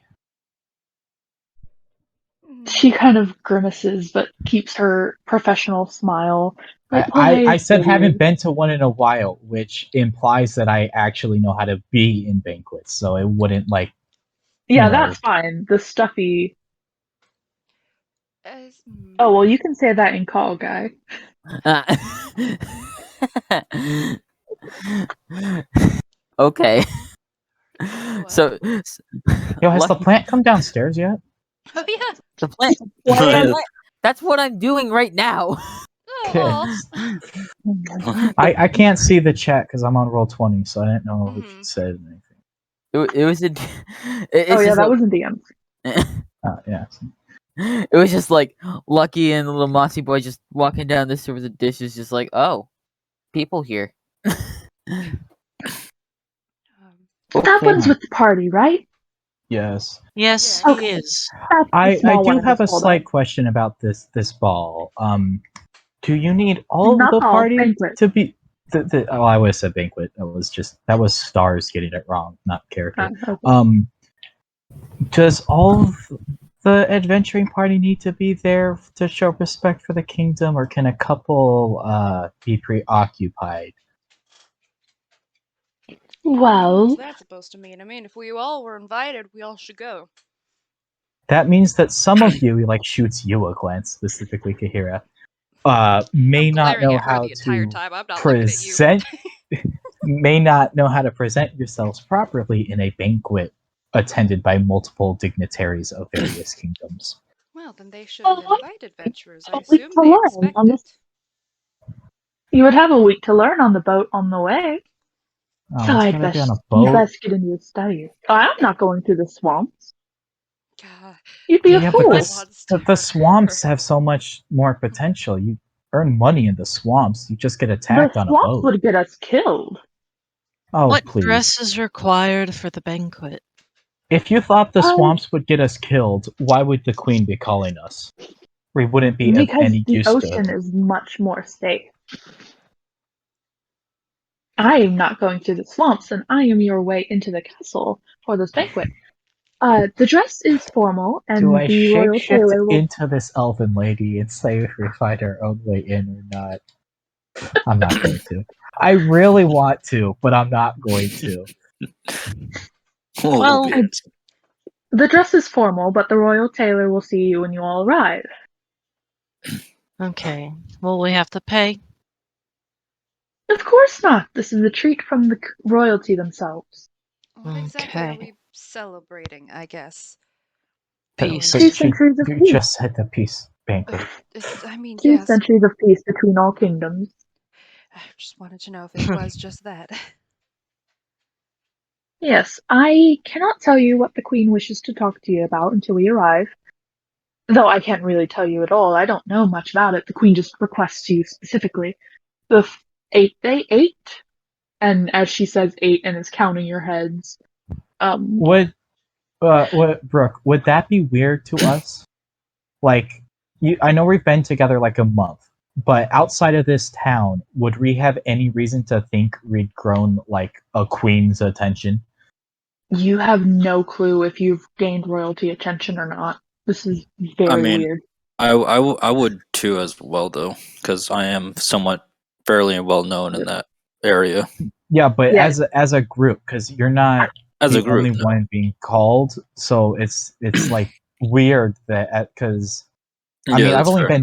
She kind of grimaces, but keeps her professional smile. I said haven't been to one in a while, which implies that I actually know how to be in banquets, so it wouldn't like. Yeah, you know. that's fine. The stuffy. Oh well, you can say that in Call Guy. Okay. So, Yo, has the plant come downstairs yet? Oh yeah. the plant. Yeah. That's what I'm doing right now. Oh, I can't see the chat because I'm on Roll20, so I didn't know if you said anything. It was a. Oh yeah, that was in DM. Yeah. It was just like Lucky and the little Mossy boy just walking down this with the dishes, just like, oh, people here. That one's with the party, right? Yes. Yes, Okay. he is. That's the I small one do have a just pulled slight up. question about this ball. Do you need all Not of the ball, party banquet. to be? Oh, I would have said banquet. That was Stars getting it wrong, not character. Okay. Does all of the adventuring party need to be there to show respect for the kingdom, or can a couple be preoccupied? Well, what's that supposed to mean? I mean, if we all were invited, we all should go. That means that some of you, like shoots you a glance, specifically Kahira, may I'm not glaring know at her how the entire to time. I'm not looking at you. present. May not know how to present yourselves properly in a banquet attended by multiple dignitaries of various kingdoms. Well, then they should invite adventurers. I a week assume to they learn expect on it. this. You would have a week to learn on the boat on the way. Oh, So it's I'd gonna be on a you boat. best get into your studies. I'm not going through the swamps. God, You'd be a Yeah, fool. but the swamps have so much more potential. You earn money in the swamps. You just get attacked The on a swamps boat. would get us killed. Oh, What please. dress is required for the banquet? If you thought the swamps would get us killed, why would the queen be calling us? We wouldn't be of Because any the use ocean to. is much more safe. I am not going through the swamps, and I am your way into the castle for this banquet. The dress is formal, and Do I the royal shapeshift tailor will. into this elven lady and say if we find our own way in or not? I'm not going to. I really want to, but I'm not going to. Well, The dress is formal, but the royal tailor will see you when you all arrive. okay. Will we have to pay? Of course not. This is a treat from the royalty themselves. What exactly are Okay. we celebrating, I guess? Peace. Two centuries of You peace. just said the peace banquet. I mean, 2 yes. centuries of peace between all kingdoms. I just wanted to know if it was just that. Yes, I cannot tell you what the queen wishes to talk to you about until we arrive. Though I can't really tell you at all. I don't know much about it. The queen just requests you specifically. The 8th day, 8? And as she says 8 and is counting your heads, Would Brooke, would that be weird to us? Like, I know we've been together like a month, but outside of this town, would we have any reason to think we'd grown like a queen's attention? you have no clue if you've gained royalty attention or not. This is very weird. I would too as well though, because I am somewhat fairly well known in that area. Yeah, but Yeah. as a group, because you're not As the a group, only no. one being called, so it's like weird that because I Yeah, mean that's fair.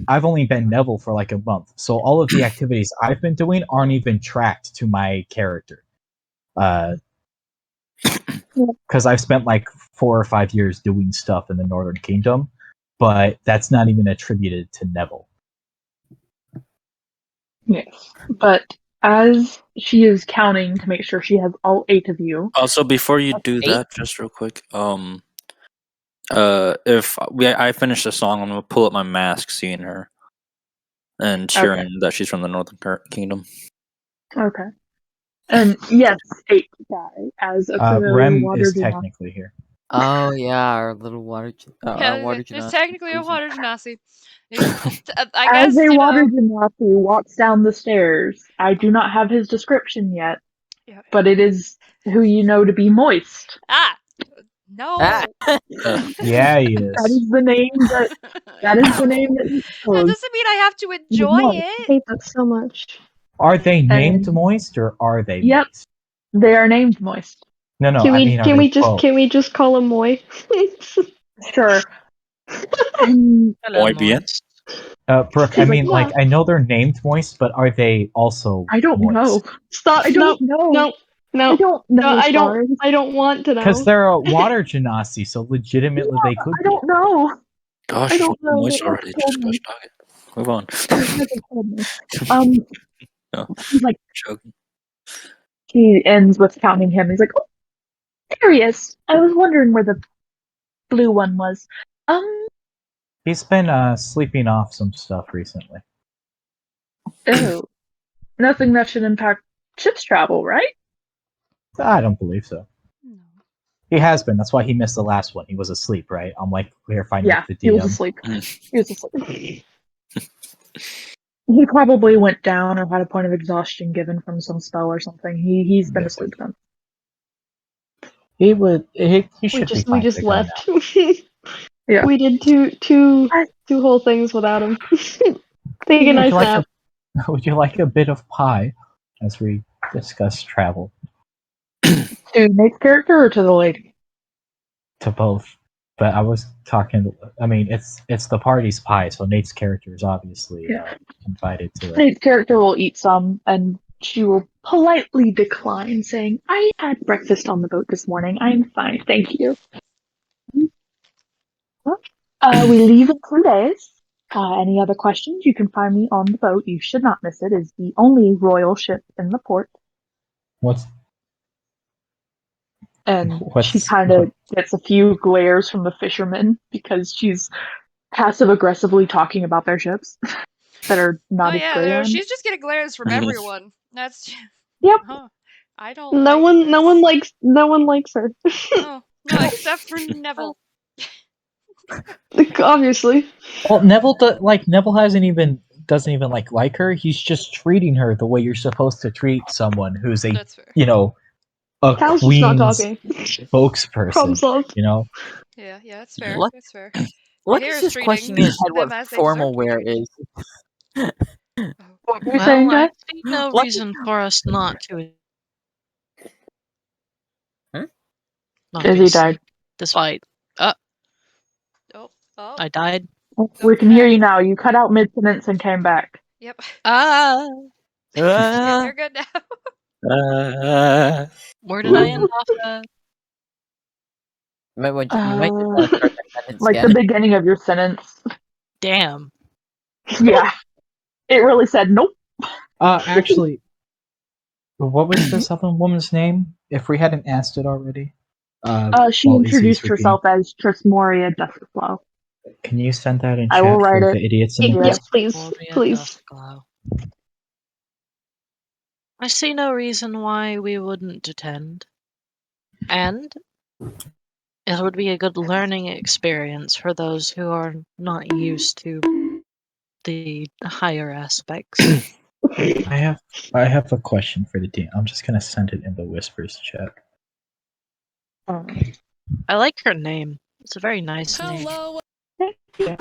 I've only been Neville for like a month, so all of the activities I've been doing aren't even tracked to my character. Because I've spent like 4 or 5 years doing stuff in the Northern Kingdom, but that's not even attributed to Neville. Yes, but as she is counting to make sure she has all 8 of you. Also, before you do that, just real quick, if I finish the song, I'm gonna pull up my mask, seeing her, and cheering that she's from the Northern Kingdom. Okay. And yes, 8 die as a familiar Rem water is genasi. technically here. Oh yeah, our little water. Yeah, Water it's genasi. technically a water genasi. I As guess, a you water know. genasi walks down the stairs, I do not have his description yet, Yeah. but it is who you know to be Moist. Ah! No! Yeah, he That is. is the name that is the name that he That chose. doesn't mean I have to enjoy I it. hate that so much. Are they named And- Moist or are they Yep. Moist? They are named Moist. No, Can I we mean, are can they we just both? can we just call him Moy? Sure. And Hello, Muy bien. Moist. Brooke, I mean, like, I know they're named Moist, but are they also I don't moist? know. Stop! I don't know. No, I don't know. I don't. Stars. I don't want to know. Because they're a water genasi, so legitimately they could I don't know. Gosh, I don't know. Moist They already. haven't told Just me. gosh dog it. Move on. They haven't told me. No, He's like, joking. he ends with counting him. He's like, oh, there he is. I was wondering where the blue one was. He's been sleeping off some stuff recently. Oh. Nothing that should impact ship's travel, right? I don't believe so. No. He has been. That's why he missed the last one. He was asleep, right? I'm like, we're finding Yeah, the DM. he was asleep. He was asleep. He probably went down or had a point of exhaustion given from some spell or something. He's been asleep then. He would. He should be fine we just to go left. Yeah. We did two whole things without him. Take a nice nap. Would you like a bit of pie as we discuss travel? To Nate's character or to the lady? To both. But I was talking. I mean, it's the party's pie, so Nate's character is obviously invited to it. Nate's character will eat some, and she will politely decline, saying, I had breakfast on the boat this morning. I'm fine, thank you. We leave in 2 days. Any other questions? You can find me on the boat. You should not miss it. It's the only royal ship in the port. And she kind of gets a few glares from the fishermen because she's passive-aggressively talking about their ships that are not as great on. She's just getting glares from everyone. That's. Yep. I don't. No one likes her. No, except for Neville. Obviously. Well, Neville doesn't even like her. He's just treating her the way you're supposed to treat someone who's a a Cal's just not queen's talking. Problem spokesperson. solved. You know, Yeah, that's fair. Luck- That's fair. Lucky's Kahira's just treating questioning in his head them what as they formal deserve to wear be treated. is. What were you Well, saying, I Jay? see no Lucky- reason for us not to. Hmm? Not Izzy to died. despite. Oh, oh. I died. We can hear you now. You cut out mid-sentence and came back. Yep. Ah, Yeah, you're good now. where did I end off at? You might start that sentence Like again. the beginning of your sentence. Damn. Yeah. It really said nope. actually, what was this other woman's name? If we hadn't asked it already. She while Izzy's introduced repeating. herself as Trismoria Duskflow. Can you send that in I chat will write for it. the idiots in the Yeah. Yes, group? please, Gloria please. Duskglow. I see no reason why we wouldn't attend. And it would be a good learning experience for those who are not used to the higher aspects. I have a question for the team. I'm just gonna send it in the whispers chat. I like her name. It's a very nice name. Lucky's I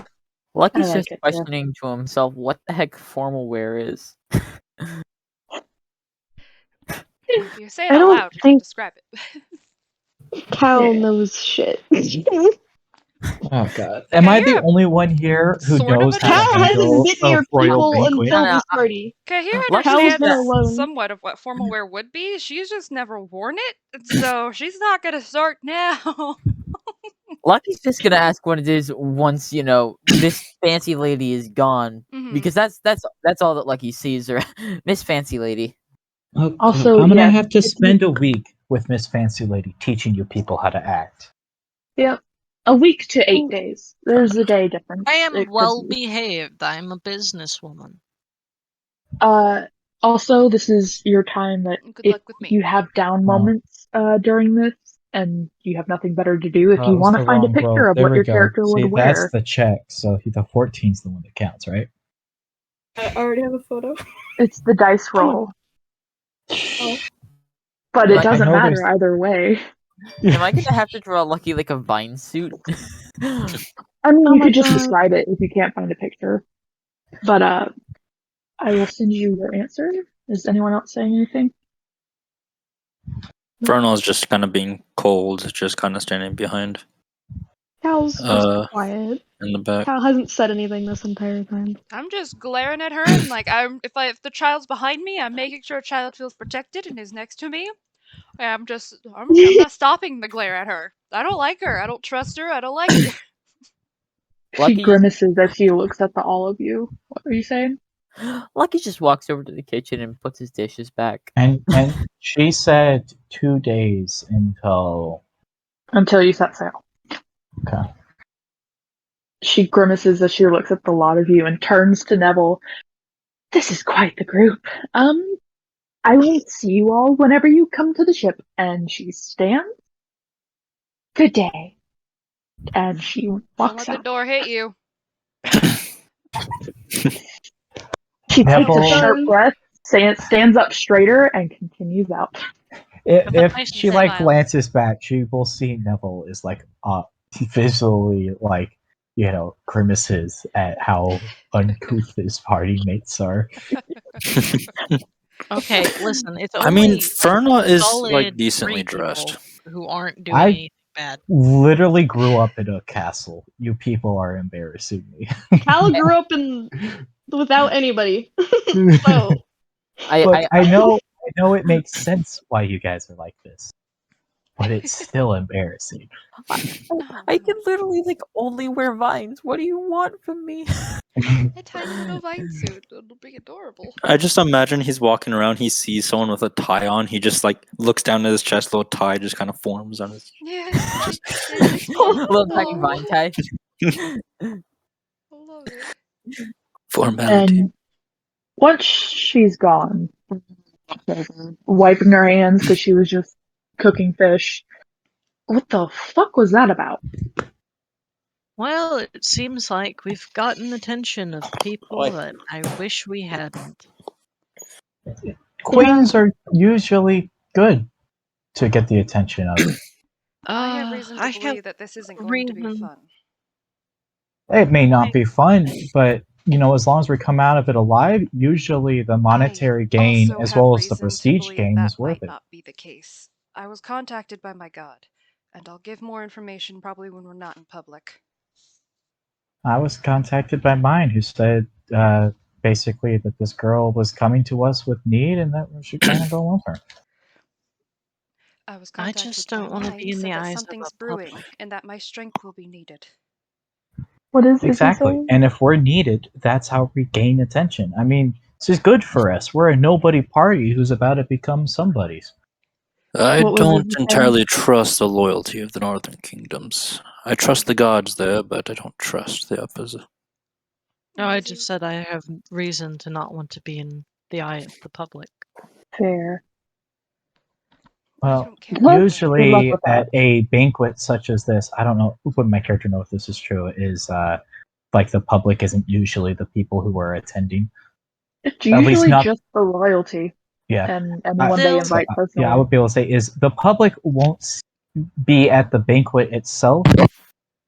like just it, too. questioning to himself what the heck formal wear is. If you say it I out don't loud, you can think- describe it. Cal Yeah. knows shit. Oh god. Am I the Kahira only one here who sort of knows how Cal to hasn't handle been a near royal people banquet? until No, this party. Kahira Lucky's Cal's been understands alone. somewhat of what formal wear would be. She's just never worn it, so she's not gonna start now. Lucky's just gonna ask what it is once this fancy lady is gone, Mhm. because that's all that Lucky sees her. Miss Fancy Lady. Also, I'm gonna yes, have to it's- spend a week with Miss Fancy Lady teaching you people how to act. Yep. A week to 8 days. There's a day difference. I am It could well be. behaved. I'm a businesswoman. Also, this is your time that Good if luck with me. you have down Oh. moments during this and you have nothing better to do, if That you was want the to find a wrong picture roll. of There what we your go. character See, would that's wear, the check. So the 14's the one that counts, right? I already have a photo. it's the dice roll. Oh. But Am it I- doesn't I know matter there's- either way. Am I gonna have to draw Lucky like a vine suit? I mean, Oh you my could just God. describe it if you can't find a picture. But I will send you your answer. Is anyone else saying anything? Vernal's just kind of being cold, just kind of standing behind Cal's just quiet. in the back. Cal hasn't said anything this entire time. I'm just glaring at her and like if the child's behind me, I'm making sure a child feels protected and is next to me. I'm not stopping the glare at her. I don't like her. I don't trust her. I don't like her. Lucky She just- grimaces as she looks at all of you. What are you saying? Lucky just walks over to the kitchen and puts his dishes back. And she said 2 days until. Until you set sail. Okay. She grimaces as she looks at the lot of you and turns to Neville. This is quite the group. I will see you all whenever you come to the ship. And she stands. Good day. And she Don't walks let the out. door hit you. She takes a Neville- sharp breath, stands up straighter, and continues out. If Nice she and like smile. glances back, she will see Neville is like visually like grimaces at how uncouth his party mates are. Okay, listen, it's only I mean, like, Ferna is solid like decently 3 people dressed. who aren't doing I- anything bad. Literally grew up in a castle. You people are embarrassing me. Cal grew up without anybody. So Look, I know it makes sense why you guys are like this, but it's still embarrassing. I can literally only wear vines. What do you want from me? A tiny little vine suit. It'll be adorable. I just imagine he's walking around, he sees someone with a tie on, he just looks down at his chest, little tie just kind of forms on his. Yeah. Just- It's cute. Little tiny vine tie. I love it. Formality. And once she's gone, wiping her hands because she was just cooking fish. What the fuck was that about? Well, it seems like we've gotten attention of people that I wish we hadn't. Queens are usually good to get the attention of. I have reason to I believe have that this isn't going to be reason- fun. It may not be fun, but as long as we come out of it alive, usually the monetary gain Also as have well as the reason to prestige believe gain that is worth might it. not be the case. I was contacted by my god, and I'll give more information probably when we're not in public. I was contacted by mine who said basically that this girl was coming to us with need and that we should kind of go with her. I was I contacted just by don't want to mine, be in said the that eyes something's of a brewing public. and that my strength will be needed. What is he Exactly. saying? And if we're needed, that's how we gain attention. I mean, this is good for us. We're a nobody party who's about to become somebodies. I What was don't it you said? entirely trust the loyalty of the Northern Kingdoms. I trust the gods there, but I don't trust the uppers. No, I As just you- said I have reason to not want to be in the eye of the public. Fair. I Well, don't care. Good luck usually with that. at a banquet such as this, I don't know, would my character know if this is true, is like the public isn't usually the people who are attending. It's At least usually not- just the royalty Yeah. and anyone they Still- invite personally. Yeah, I would be able to say is the public won't be at the banquet itself,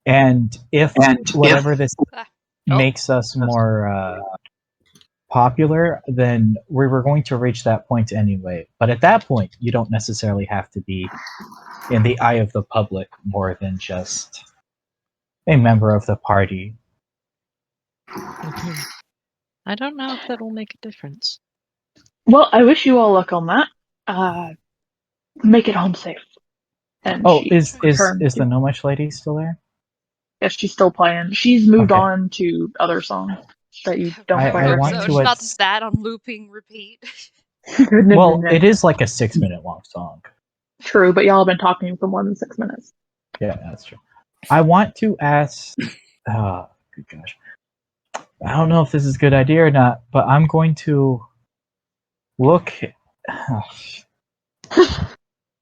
and if whatever this Ah. makes us more popular, then we were going to reach that point anyway. But at that point, you don't necessarily have to be in the eye of the public more than just a member of the party. I don't know if that'll make a difference. Well, I wish you all luck on that. Make it home safe. And Oh, she is turned the Gnomish lady still there? Yes, she's still playing. She's moved Okay. on to other songs that you don't I quite want recognize. to Not that on looping repeat. No, Well, no, no. it is like a 6-minute long song. True, but y'all have been talking for more than 6 minutes. Yeah, that's true. I want to ask. Good gosh. I don't know if this is a good idea or not, but I'm going to look.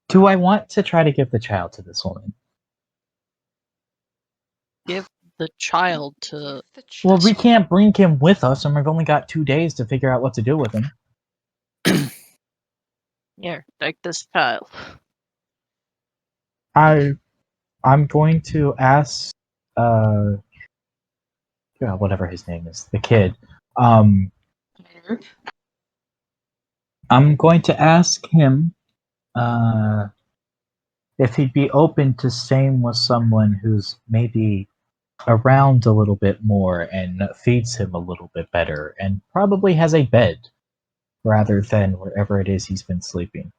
Do I want to try to give the child to this woman? Give the child to. The Well, we child. can't bring him with us, and we've only got 2 days to figure out what to do with him. Here, take this child. I'm going to ask, whatever his name is, the kid. I'm going to ask him if he'd be open to staying with someone who's maybe around a little bit more and feeds him a little bit better and probably has a bed rather than wherever it is he's been sleeping.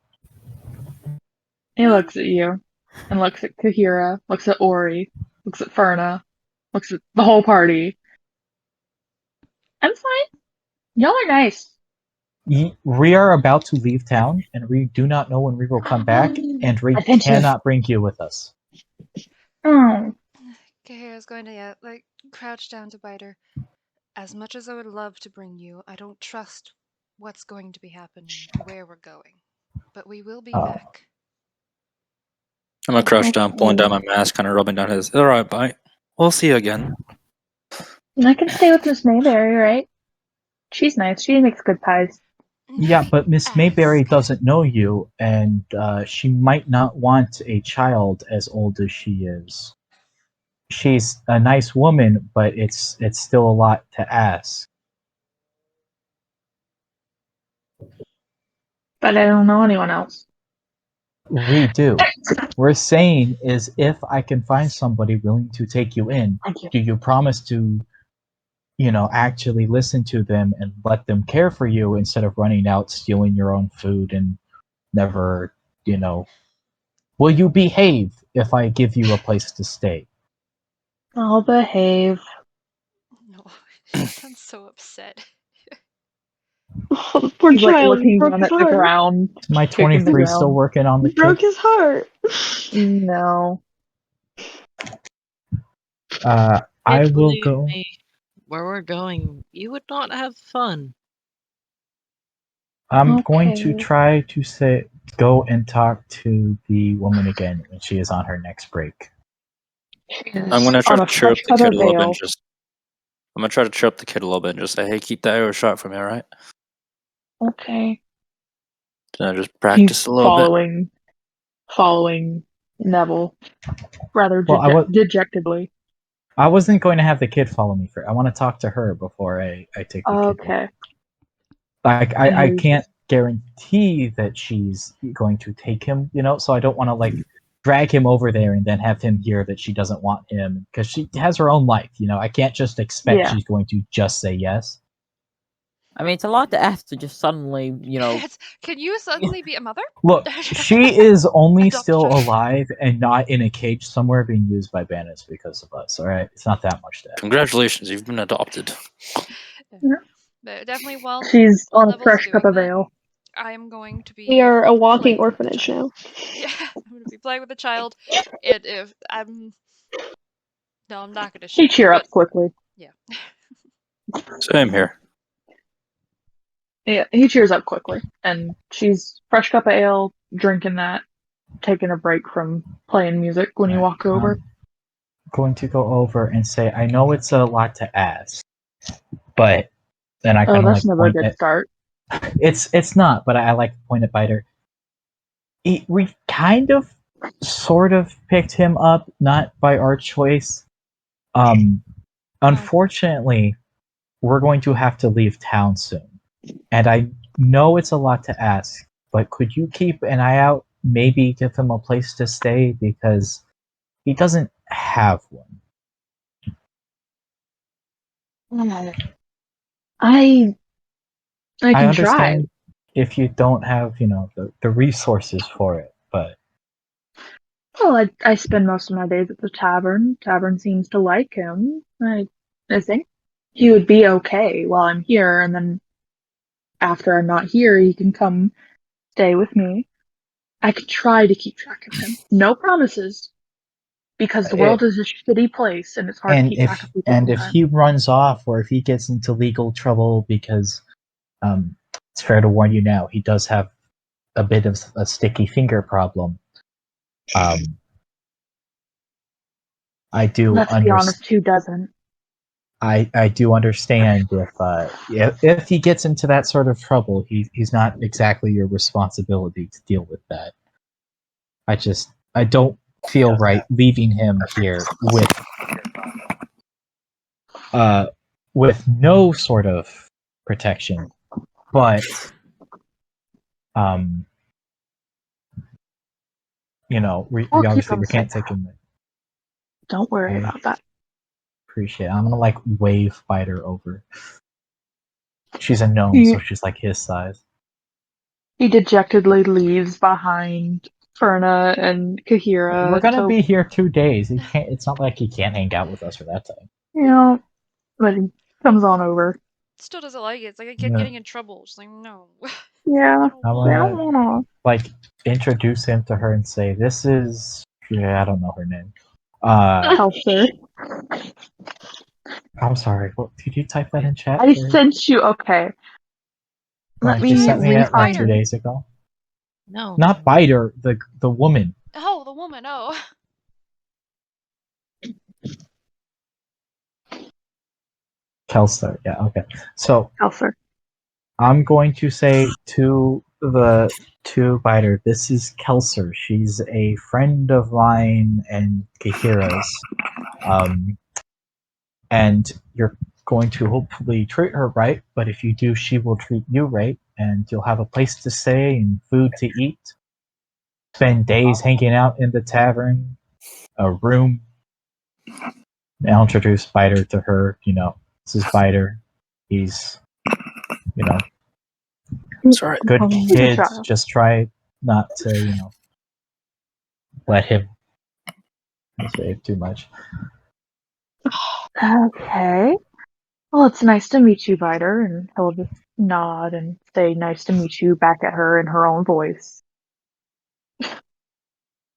He looks at you, and looks at Kahira, looks at Ori, looks at Ferna, looks at the whole party. I'm fine. Y'all are nice. We are about to leave town, and we do not know when we will come back, and we Attention. cannot bring you with us. Oh, Kahira's going to crouch down to bite her. As much as I would love to bring you, I don't trust what's going to be happening, where we're going. But we will be back. I'm gonna crouch down, pulling down my mask, kind of rubbing down his. Alright, bye. We'll see you again. I can stay with Miss Mayberry, right? She's nice. She makes good pies. Yeah, but Miss Mayberry doesn't know you, and she might not want a child as old as she is. She's a nice woman, but it's still a lot to ask. But I don't know anyone else. We do. We're saying is if I can find somebody willing to take you in, Thank you. do you promise to, actually listen to them and let them care for you instead of running out, stealing your own food and never, will you behave if I give you a place to stay? I'll behave. No, she sounds so upset. Oh, poor He's like child. looking broke down his at the heart. ground. My kicking the 23 still ground. working on the He broke kid? his heart. No. I If, will believe go. me, where we're going, you would not have fun. I'm going to Okay. try to go and talk to the woman again when she is on her next break. I'm gonna try On to a cheer up fresh the cut kid of a little bit ale. and just. I'm gonna try to cheer up the kid a little bit and just say, "Hey, keep that arrow sharp for me, alright?" Okay. Then I just He's practice a little bit. following following Neville rather Well, dejectedly. I wasn't going to have the kid follow me first. I want to talk to her before I take the kid. Okay. Like I can't guarantee that she's going to take him, so I don't want to like drag him over there and then have him hear that she doesn't want him because she has her own life. I can't just expect she's going to just say yes. I mean, it's a lot to ask to just suddenly, Can you suddenly be a mother? Look, she is only Adopt still child. alive and not in a cage somewhere being used by bandits because of us. All right, it's not that much to ask. Congratulations, you've been adopted. But definitely, while She's on a Neville's fresh cup doing of that, ale. I am going to be. We are a walking playing with the orphanage child. now. Yeah, I'm going to be playing with the child. And if I'm. No, I'm not going to shoot. He cheer up but- quickly. Yeah. Same here. Yeah, he cheers up quickly, and she's fresh cup of ale, drinking that, taking a break from playing music when you walk over. Going to go over and say, I know it's a lot to ask, but then I kind of that's never a good start. It's not, but I like to point at Biter. We kind of, sort of picked him up, not by our choice. Unfortunately, we're going to have to leave town soon. And I know it's a lot to ask, but could you keep an eye out, maybe give him a place to stay, because he doesn't have one. I can try. understand if you don't have, the resources for it, but Well, I spend most of my days at the tavern. Tavern seems to like him. I think he would be okay while I'm here, and then after I'm not here, he can come stay with me. I could try to keep track of him. No promises, because the world is a shitty place, and it's hard to keep track of people. And if he runs off or if he gets into legal trouble, because it's fair to warn you now, he does have a bit of a sticky finger problem. I do. Let's be honest, who doesn't? I do understand if he gets into that sort of trouble, he's not exactly your responsibility to deal with that. I don't feel right leaving him here with no sort of protection, but we obviously we can't take him. Don't worry about that. Appreciate it. I'm gonna like wave Biter over. She's a gnome, so she's like his size. He dejectedly leaves behind Ferna and Kahira. We're gonna be here 2 days. It's not like he can't hang out with us for that time. But he comes on over. Still doesn't like it. It's like a kid getting in trouble. Just like, no. Yeah, I don't wanna like introduce him to her and say, "This is." I don't know her name. Helser. I'm sorry. What, did you type that in chat? I sent you. Okay. Let me sent me that like refind 2 days ago. No. Not Biter, the woman. Oh, the woman. Oh. Kelser. Yeah. Okay. So Kelser. I'm going to say to Biter, this is Kelser. She's a friend of mine and Kahira's. And you're going to hopefully treat her right, but if you do, she will treat you right, and you'll have a place to stay and food to eat. Spend days hanging out in the tavern, a room. I'll introduce Biter to her. This is Biter. He's, Sorry. good kid. Just try not to, let him misbehave too much. Okay. Well, it's nice to meet you, Biter, and he'll just nod and say nice to meet you back at her in her own voice.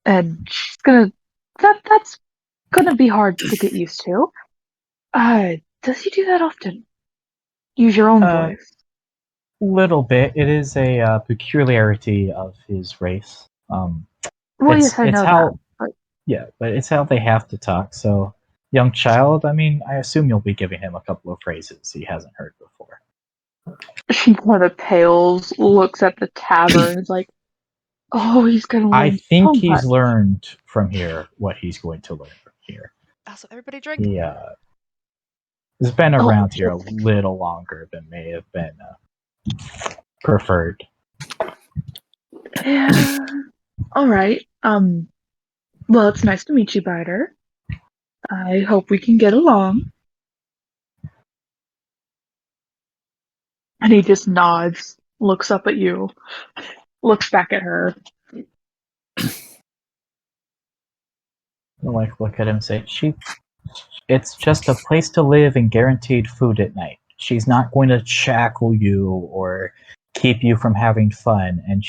And she's that's gonna be hard to get used to. Does he do that often? Use your own voice? Little bit. It is a peculiarity of his race. Well, yes, I know that. But... Yeah, but it's how they have to talk, so... Young child, I assume you'll be giving him a couple of phrases he hasn't heard before. She kind of pales, looks at the tavern, is like, Oh, he's gonna learn. I think so he's much. learned from here what he's going to learn from here. Also, everybody drink. He has been Oh, around here a little longer than may have been preferred. Yeah. All right. Well, it's nice to meet you, Biter. I hope we can get along. And he just nods, looks up at you, looks back at her. Like, look at him and say, it's just a place to live and guaranteed food at night. She's not going to shackle you or keep you from having fun, and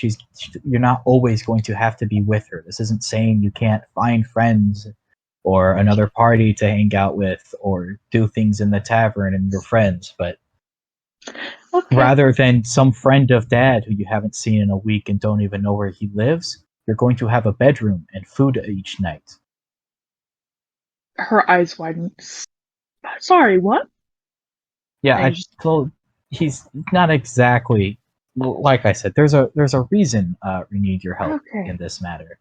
you're not always going to have to be with her. This isn't saying you can't find friends or another party to hang out with or do things in the tavern and your friends, but Okay. rather than some friend of dad who you haven't seen in a week and don't even know where he lives, you're going to have a bedroom and food each night. Her eyes widen. Sorry, what? Yeah, I I just- told he's not exactly like I said. There's a reason we need your help Okay. in this matter.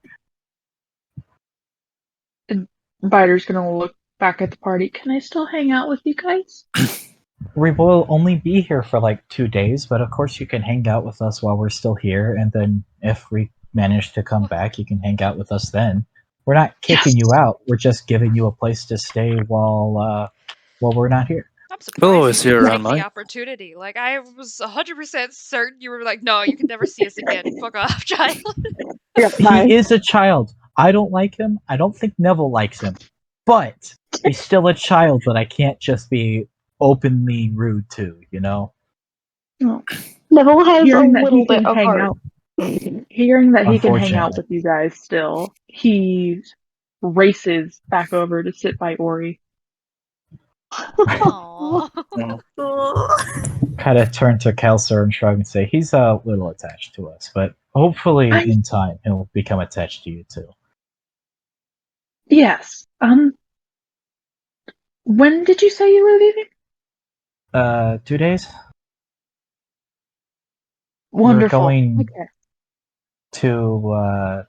Biter's gonna look back at the party. Can I still hang out with you guys? We will only be here for like 2 days, but of course you can hang out with us while we're still here, and then if we manage to come back, you can hang out with us then. We're not kicking you out. We're just giving you a place to stay while we're not here. I'm Oh, surprised is you he didn't around take the mine? opportunity. Like, I was 100% certain you were like, no, you can never see us again. Fuck off, child. Yep, bye. He is a child. I don't like him. I don't think Neville likes him. But he's still a child that I can't just be openly rude to, you know? Neville has a Hearing that little he can bit of hang heart. out. Hearing that he can hang out Unfortunately. with you guys still, he races back over to sit by Ori. Aww. Kind of turn to Kelser and shrug and say, he's a little attached to us, but hopefully in time he'll become attached to you too. Yes. When did you say you were leaving? 2 days? Wonderful. We're going Okay. to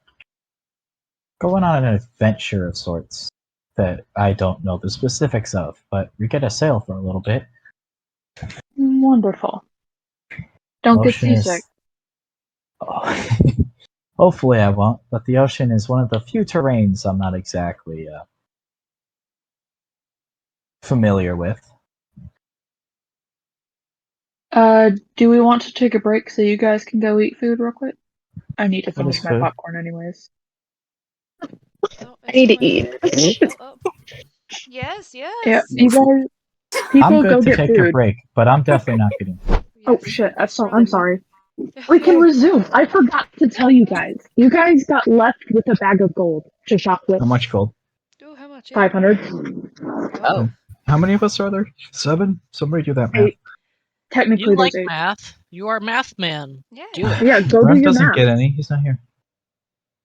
going on an adventure of sorts that I don't know the specifics of, but we get to sail for a little bit. Wonderful. Don't get Ocean is- seasick. Oh. Hopefully I won't, but the ocean is one of the few terrains I'm not exactly familiar with. Do we want to take a break so you guys can go eat food real quick? I need to What is finish my food? popcorn anyways. Oh, I need to it's eat. oh. Yes, yes. Yeah, you guys, I'm people good go to get take a food. break, but I'm definitely not getting food. Oh Yes, shit, yes, I'm brother. sorry. We can resume. I forgot to tell you guys. You guys got left with a bag of gold to shop with. How much gold? Oh, how much? 500. Oh, How many of us are there? 7? Somebody do that math. 8. Technically, You like there's 8. math. You are math man. Yeah. Do it. Yeah, go do Ren your doesn't math. get any. He's not here.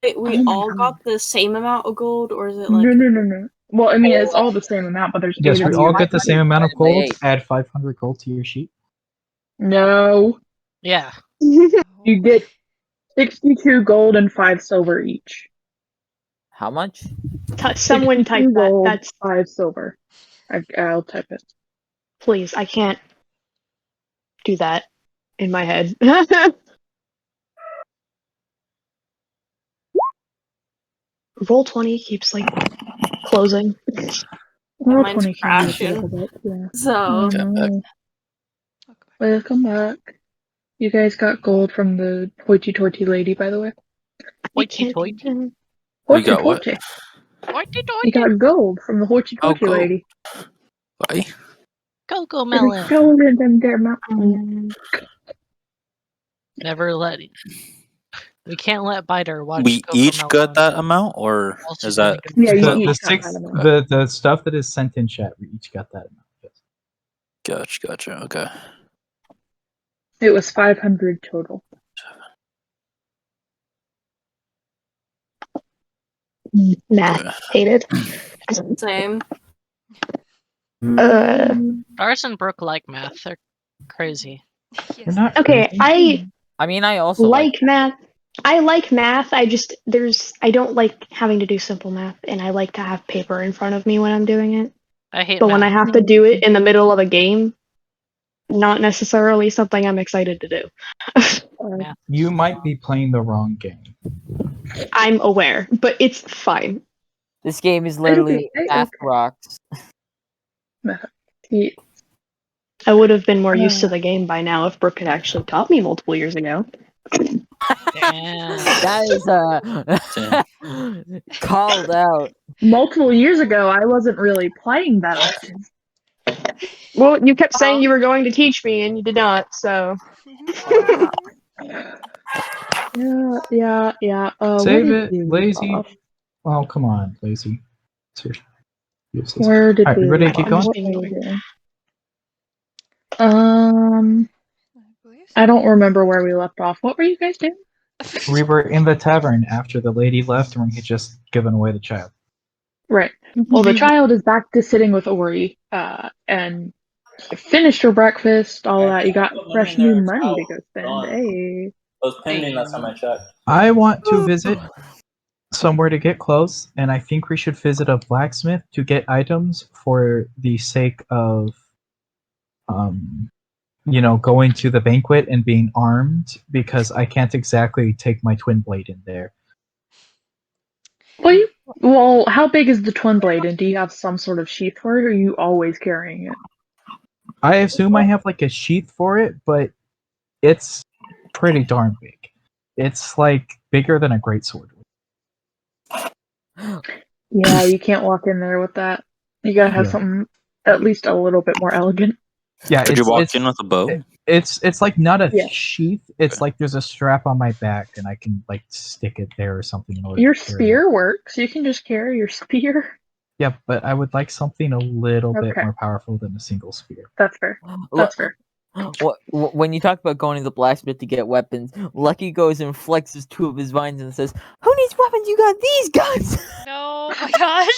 Wait, we Oh my all God. got the same amount of gold, or is it like No. Well, I mean, it's all the same amount, but there's 8 Yes, of we you. all get the same amount of divided by gold. 8. Add 500 gold to your sheet. No. Yeah. You get 62 gold and 5 silver each. How much? Someone type 62 that. gold, That's 5 silver. I'll type it. please. I can't do that in my head. Roll20 keeps like closing. Roll mine's 20 can be a crashing. little bit, yeah. So Oh, no. Welcome back. You guys got gold from the hoity-toity lady, by the way. Hoity-toity? We got what? Hoity-toity. You Hoity-toity. got gold from the hoity-toity gold. lady. Why? Cocoa There's melon. gold in them there mountains. Never let. We can't let Biter watch. We Cocoa each Melon. got that amount, or Else is he's gonna that get Yeah, you upset. each The got six, that amount. the stuff that is sent in chat, we each got that amount. Yes. Gotcha. Okay. It was 500 total. Math. Okay. Hated. same. Stars and Brooke like math. They're crazy. Yes. not Okay, crazy. I I mean, I also like math. I like math. I don't like having to do simple math, and I like to have paper in front of me when I'm doing it. I hate But when I math. have to do it in the middle of a game, not necessarily something I'm excited to do. Math. You might be playing the wrong game. I'm aware, but it's fine. This game is literally math rocks. I would have been more used to the game by now if Brooke had actually taught me multiple years ago. Damn. That is called out. Multiple years ago, I wasn't really playing that often. Well, you kept saying you were going to teach me, and you did not, so. Yeah. Save it, Lazy. Oh, come on, Lazy. Seriously. Where did Alright, we ready to leave keep off? going? What were we doing? I don't remember where we left off. What were you guys doing? We were in the tavern after the lady left and we had just given away the child. Right. Well, the child is back to sitting with Ori, and you finished your breakfast, all that. You got fresh new money to go spend. Hey. It was pending last time I checked. I want to visit somewhere to get clothes, and I think we should visit a blacksmith to get items for the sake of, going to the banquet and being armed, because I can't exactly take my twin blade in there. Well, how big is the twin blade, and do you have some sort of sheath for it, or are you always carrying it? I assume I have like a sheath for it, but it's pretty darn big. It's like bigger than a greatsword. Yeah, you can't walk in there with that. You gotta have something at least a little bit more elegant. Yeah, Could you walk in with a bow? It's like not a sheath. It's like there's a strap on my back, and I can like stick it there or something. In order Your to carry spear works. You can just carry your spear. Yeah, but I would like something a little bit more powerful than a single spear. That's fair. That's fair. When you talk about going to the blacksmith to get weapons, Lucky goes and flexes two of his vines and says, "Who needs weapons? You got these guns!" No, my gosh.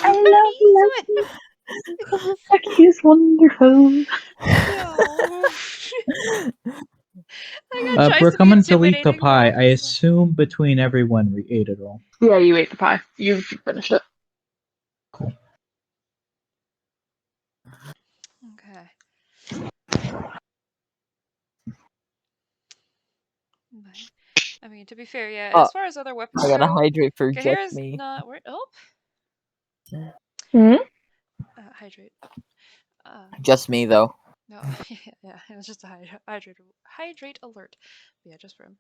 I love Lucky's wonderful. No. We're coming to delete the pie. I assume between everyone we ate it all. Yeah, you ate the pie. You finished it. Cool. Okay. I mean, to be fair, yeah. As far as other weapons I gotta go, hydrate for Kahira's just me. not. Hydrate. Just me though. No, yeah, it was just a hydrate alert. But yeah, just for him.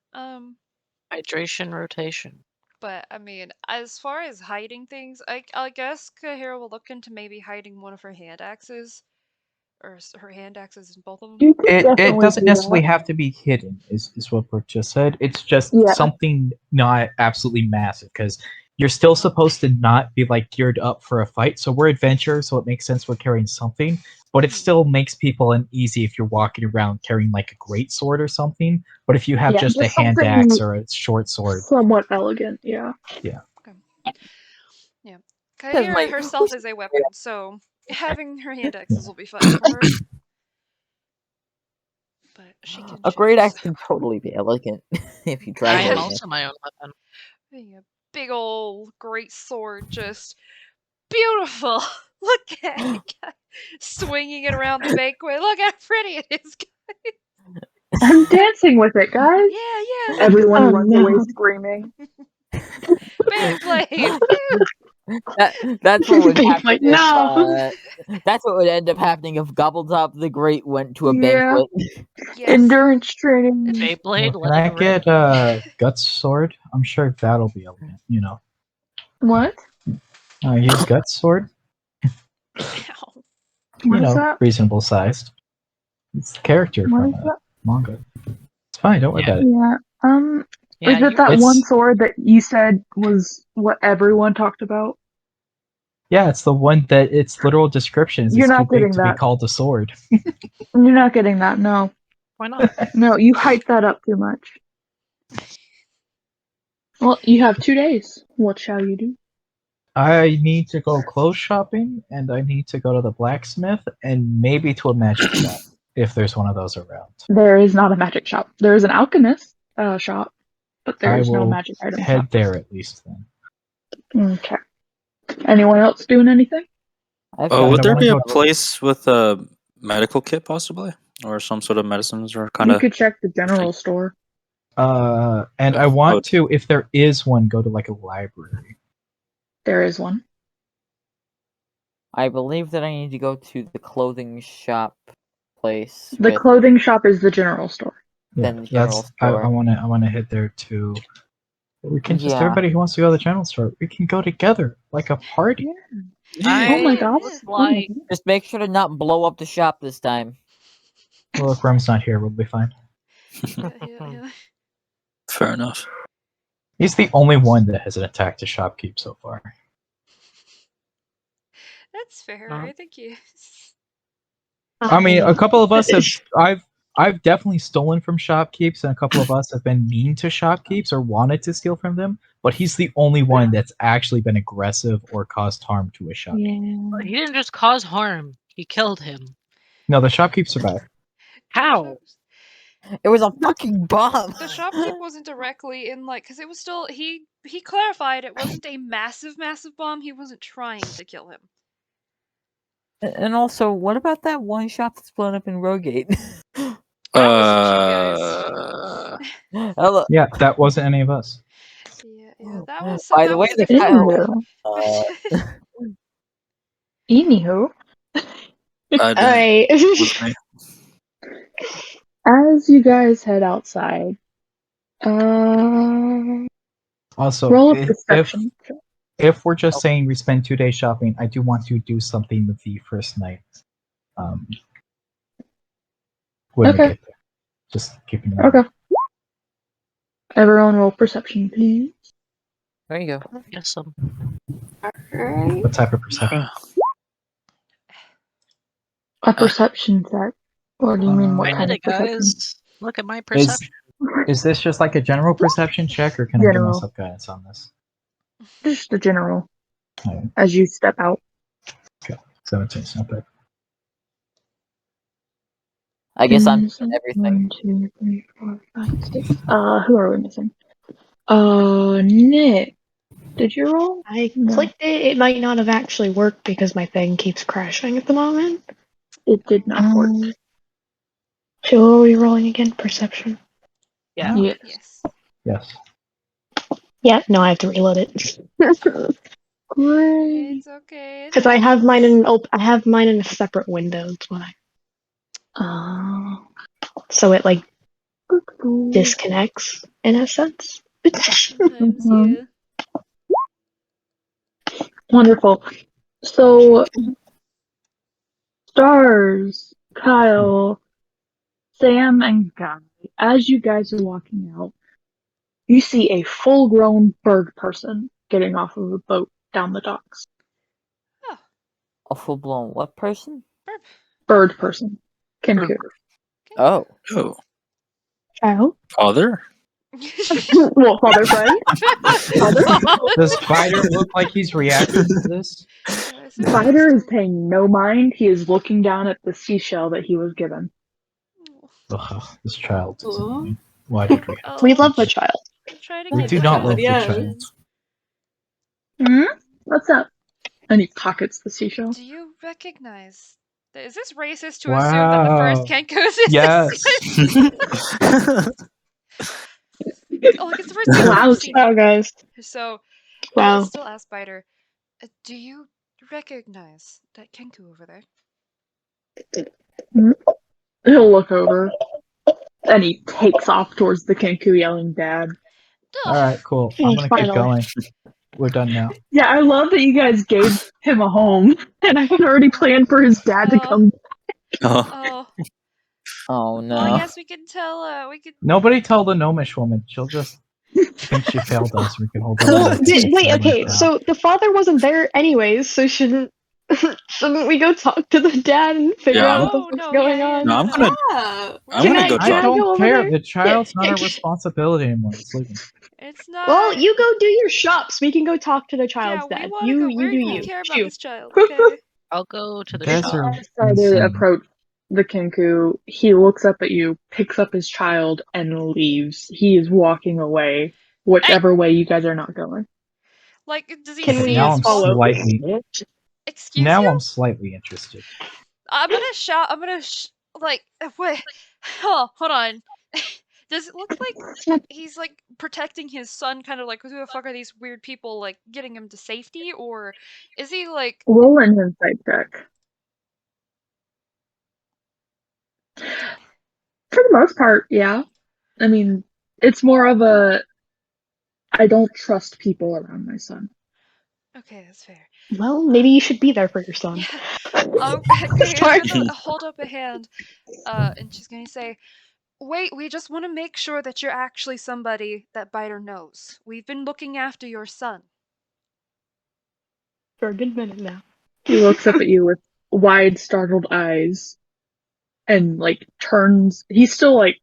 Hydration rotation. But I mean, as far as hiding things, I guess Kahira will look into maybe hiding one of her hand axes, or her hand axes in both of them. It doesn't necessarily have to be hidden, is what Brooke just said. It's just something not absolutely massive, because you're still supposed to not be like geared up for a fight. So we're adventurers, so it makes sense we're carrying something, but it still makes people uneasy if you're walking around carrying like a great sword or something. But if you have just a hand axe or a short sword, somewhat elegant, yeah. Yeah. Kahira herself is a weapon, so having her hand axes will be fine for her. But she can a great axe can totally be elegant if you try. I am also my own weapon. Being a big old great sword, just beautiful. Look at it, swinging it around the banquet. Look how pretty it is, guys. I'm dancing with it, guys. Yeah. Everyone runs away screaming. Beyblade. That's what would happen. No. That's what would end up happening if Gobbletop the Great went to a banquet. Yes. Endurance training. Beyblade. Can I get a Guts sword? I'm sure that'll be elegant. What? Use Guts sword. Reasonable sized. It's the character from a manga. It's fine. Don't worry about it. Yeah. Is it that one sword that you said was what everyone talked about? Yeah, it's the one that its literal description is You're not too big getting to that. be called a sword. You're not getting that, no. Why not? No, you hyped that up too much. Well, you have 2 days. What shall you do? I need to go clothes shopping, and I need to go to the blacksmith, and maybe to a magic shop, if there's one of those around. There is not a magic shop. There is an alchemist, shop, but I there's no will magic item head shop. there at least then. Okay. Anyone else doing anything? Oh, would I there wanna be a go- place with a medical kit possibly, or some sort of medicines, or kind You of? could check the general store. And I want to, if there is one, go to like a library. There is one. I believe that I need to go to the clothing shop place. The with- clothing shop is the general store. Yeah, Then the general that's store. I wanna head there too. We can just Yeah. everybody who wants to go to the general store, we can go together like a party. Oh my god. Like, Just make sure to not blow up the shop this time. Well, if Rum's not here, we'll be fine. Yeah. Fair enough. He's the only one that hasn't attacked a shopkeep so far. That's fair. Uh-huh. I think you. I mean, a couple of us have. I've definitely stolen from shopkeeps, and a couple of us have been mean to shopkeeps or wanted to steal from them. But he's the only one that's actually been aggressive or caused harm to a shopkeep. Yeah. he didn't just cause harm; he killed him. No, the shopkeep survived. How? It was a fucking bomb. The shopkeep wasn't directly in because it was still he clarified it wasn't a massive bomb. He wasn't trying to kill him. And also, what about that one shop that's blown up in Rogate? Hello. Yeah, that wasn't any of us. Yeah, that was. By the way, the child. Anywho. Alright. As you guys head outside, Also, roll a perception. if we're just saying we spend 2 days shopping, I do want to do something with the first night. When we Okay. get there. Just keeping in mind. Okay. Everyone roll perception, please. There you go. Yes, What type of perception? A perception check. Or do you mean what I kind did of it, perception? guys. Look at my perception. Is this just like a general perception check, or can I give General. myself guidance on this? Just the general. Alright. As you step out. 17 is not bad. I guess I'm missing everything. 1, 2, 3, 4, 5, 6. Who are we missing? Nick. Did you roll? I clicked it. It might not have actually worked because my thing keeps crashing at the moment. It did not work. So what are we rolling again? Perception. Yeah. Yes. Yes. Yeah, no, I have to reload it. Great. It's okay. Because I have mine in I have mine in a separate window. That's why. So it like disconnects in a sense. Sometimes, yeah. Wonderful. So, Stars, Kyle, Sam, and Guy, as you guys are walking out, you see a full-grown bird person getting off of a boat down the docks. A full blown what person? Bird person. Kenku. Oh. Oh, Child? father? Well, father friend. Does Spider look like he's reacting to this? Spider is paying no mind. He is looking down at the seashell that he was given. Ugh, this child. Why did we? We love the child. We do not love the child. What's up? And he pockets the seashell. Do you recognize? Is this racist to assume that the first Wow. Kenko is Yes. Oh, like it's the first time I've Wow, seen Wow, it. guys. So, Wow. I'll still ask Spider, do you recognize that Kenku over there? He'll look over. And he takes off towards the Kenku yelling, Dad. All right, cool. I'm gonna keep going. We're done now. Yeah, I love that you guys gave him a home. And I had already planned for his dad to come. Oh. Oh no. Well, I guess we can tell. We could. Nobody tell the gnomish woman. She'll just think she failed us. We can hold on. Well, wait, okay, so the father wasn't there anyways, so shouldn't we go talk to the dad and figure Yeah. out what the fuck's going on? No, I'm gonna go I talk. don't over care. there? The child's not our responsibility anymore. It's leaving. It's not. Well, you go do your shops. We can go talk to the child's yeah, dad. we want to You go. do We you. care about Shoo. this child. Okay. I'll go to the Guys shop. are Started to insane. approach the Kenku, he looks up at you, picks up his child, and leaves. He is walking away, whichever way you guys are not going. Like, does he Can see we Now us I'm follow? slightly. Excuse Now you? I'm slightly interested. I'm gonna shout. Wait. Oh, hold on. Does it look like he's like protecting his son? Kind of like, who the fuck are these weird people? Like getting him to safety, or is he like? Roll an insight check. For the most part, yeah. I mean, it's more of a I don't trust people around my son. Okay, that's fair. Well, maybe you should be there for your son. Yeah. Kahira's gonna hold up a hand, and she's gonna say, "Wait, we just want to make sure that you're actually somebody that Biter knows. We've been looking after your son." For a good minute now. He looks up at you with wide, startled eyes and, like, turns. He's still, like,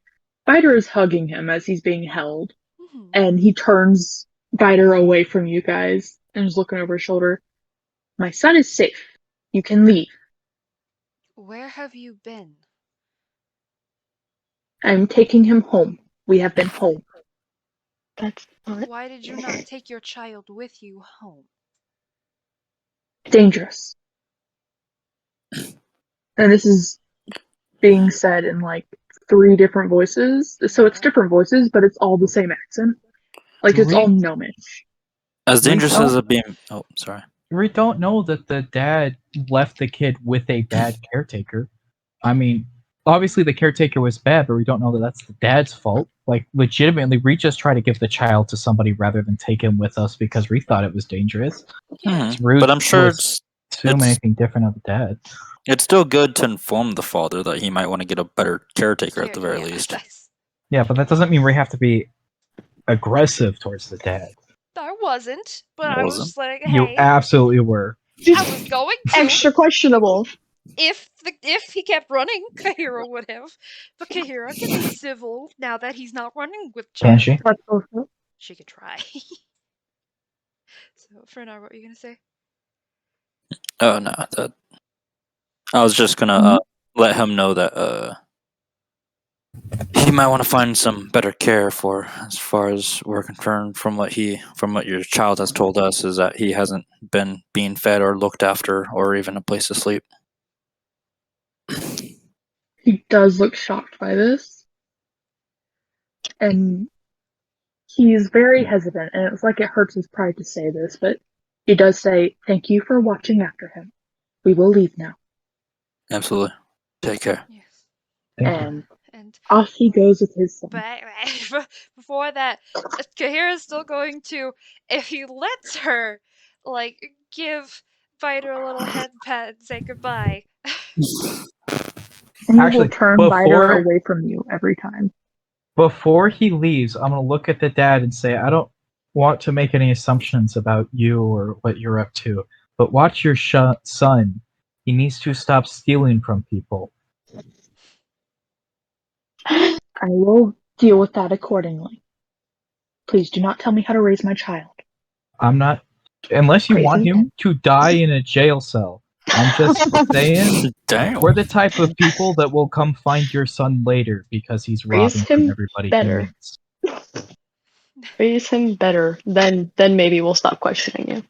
Biter is hugging him as he's being held. Mhm. And he turns Biter away from you guys and is looking over his shoulder. My son is safe. You can leave. Where have you been? I'm taking him home. We have been home. That's not Why did you not take your child with you home? Dangerous. And this is being said in like 3 different voices. So it's different voices, but it's all the same accent. Like it's all gnomish. As dangerous as don't- it being. Oh, sorry. We don't know that the dad left the kid with a bad caretaker. I mean, obviously the caretaker was bad, but we don't know that that's the dad's fault. Like, legitimately, we just try to give the child to somebody rather than take him with us because we thought it was dangerous. It's rude But I'm sure to assume anything different of the dad. It's still good to inform the father that he might want to get a better caretaker at the very least. Yeah, but that doesn't mean we have to be aggressive towards the dad. I wasn't, but I was just like, You hey, absolutely were. I was going to. extra questionable. If he kept running, Kahira would have. But Kahira can be civil now that he's not running with Can child. she? She could try. So, Fernar, what were you gonna say? Oh no, that I was just gonna let him know that he might want to find some better care for, as far as we're concerned. From what your child has told us, is that he hasn't been being fed or looked after, or even a place to sleep. He does look shocked by this. And he's very hesitant, and it's like it hurts his pride to say this, but he does say, "Thank you for watching after him. We will leave now." Absolutely. Take care. Yes. And And off he goes with his son. but before that, Kahira's still going to, if he lets her, like, give Biter a little head pat and say goodbye. And he Actually, will turn Biter before- away from you every time. Before he leaves, I'm going to look at the dad and say, I don't want to make any assumptions about you or what you're up to, but watch your son. He needs to stop stealing from people. I will deal with that accordingly. Please do not tell me how to raise my child. I'm not... Unless you Raise want him him to die in a jail cell. I'm just saying, Damn. we're the type of people that will come find your son later because he's Raise robbing from him everybody better. he meets. Raise him better, then maybe we'll stop questioning you.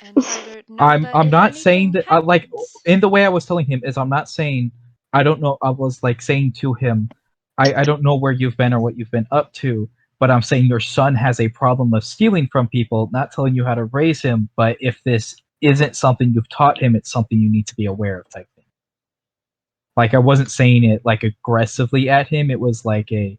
And Biter, know I'm that I'm if not saying anything that like happens- in the way I was telling him is I'm not saying I don't know. I was like saying to him, I don't know where you've been or what you've been up to, but I'm saying your son has a problem of stealing from people, not telling you how to raise him, but if this isn't something you've taught him, it's something you need to be aware of type thing. Like I wasn't saying it like aggressively at him, it was like a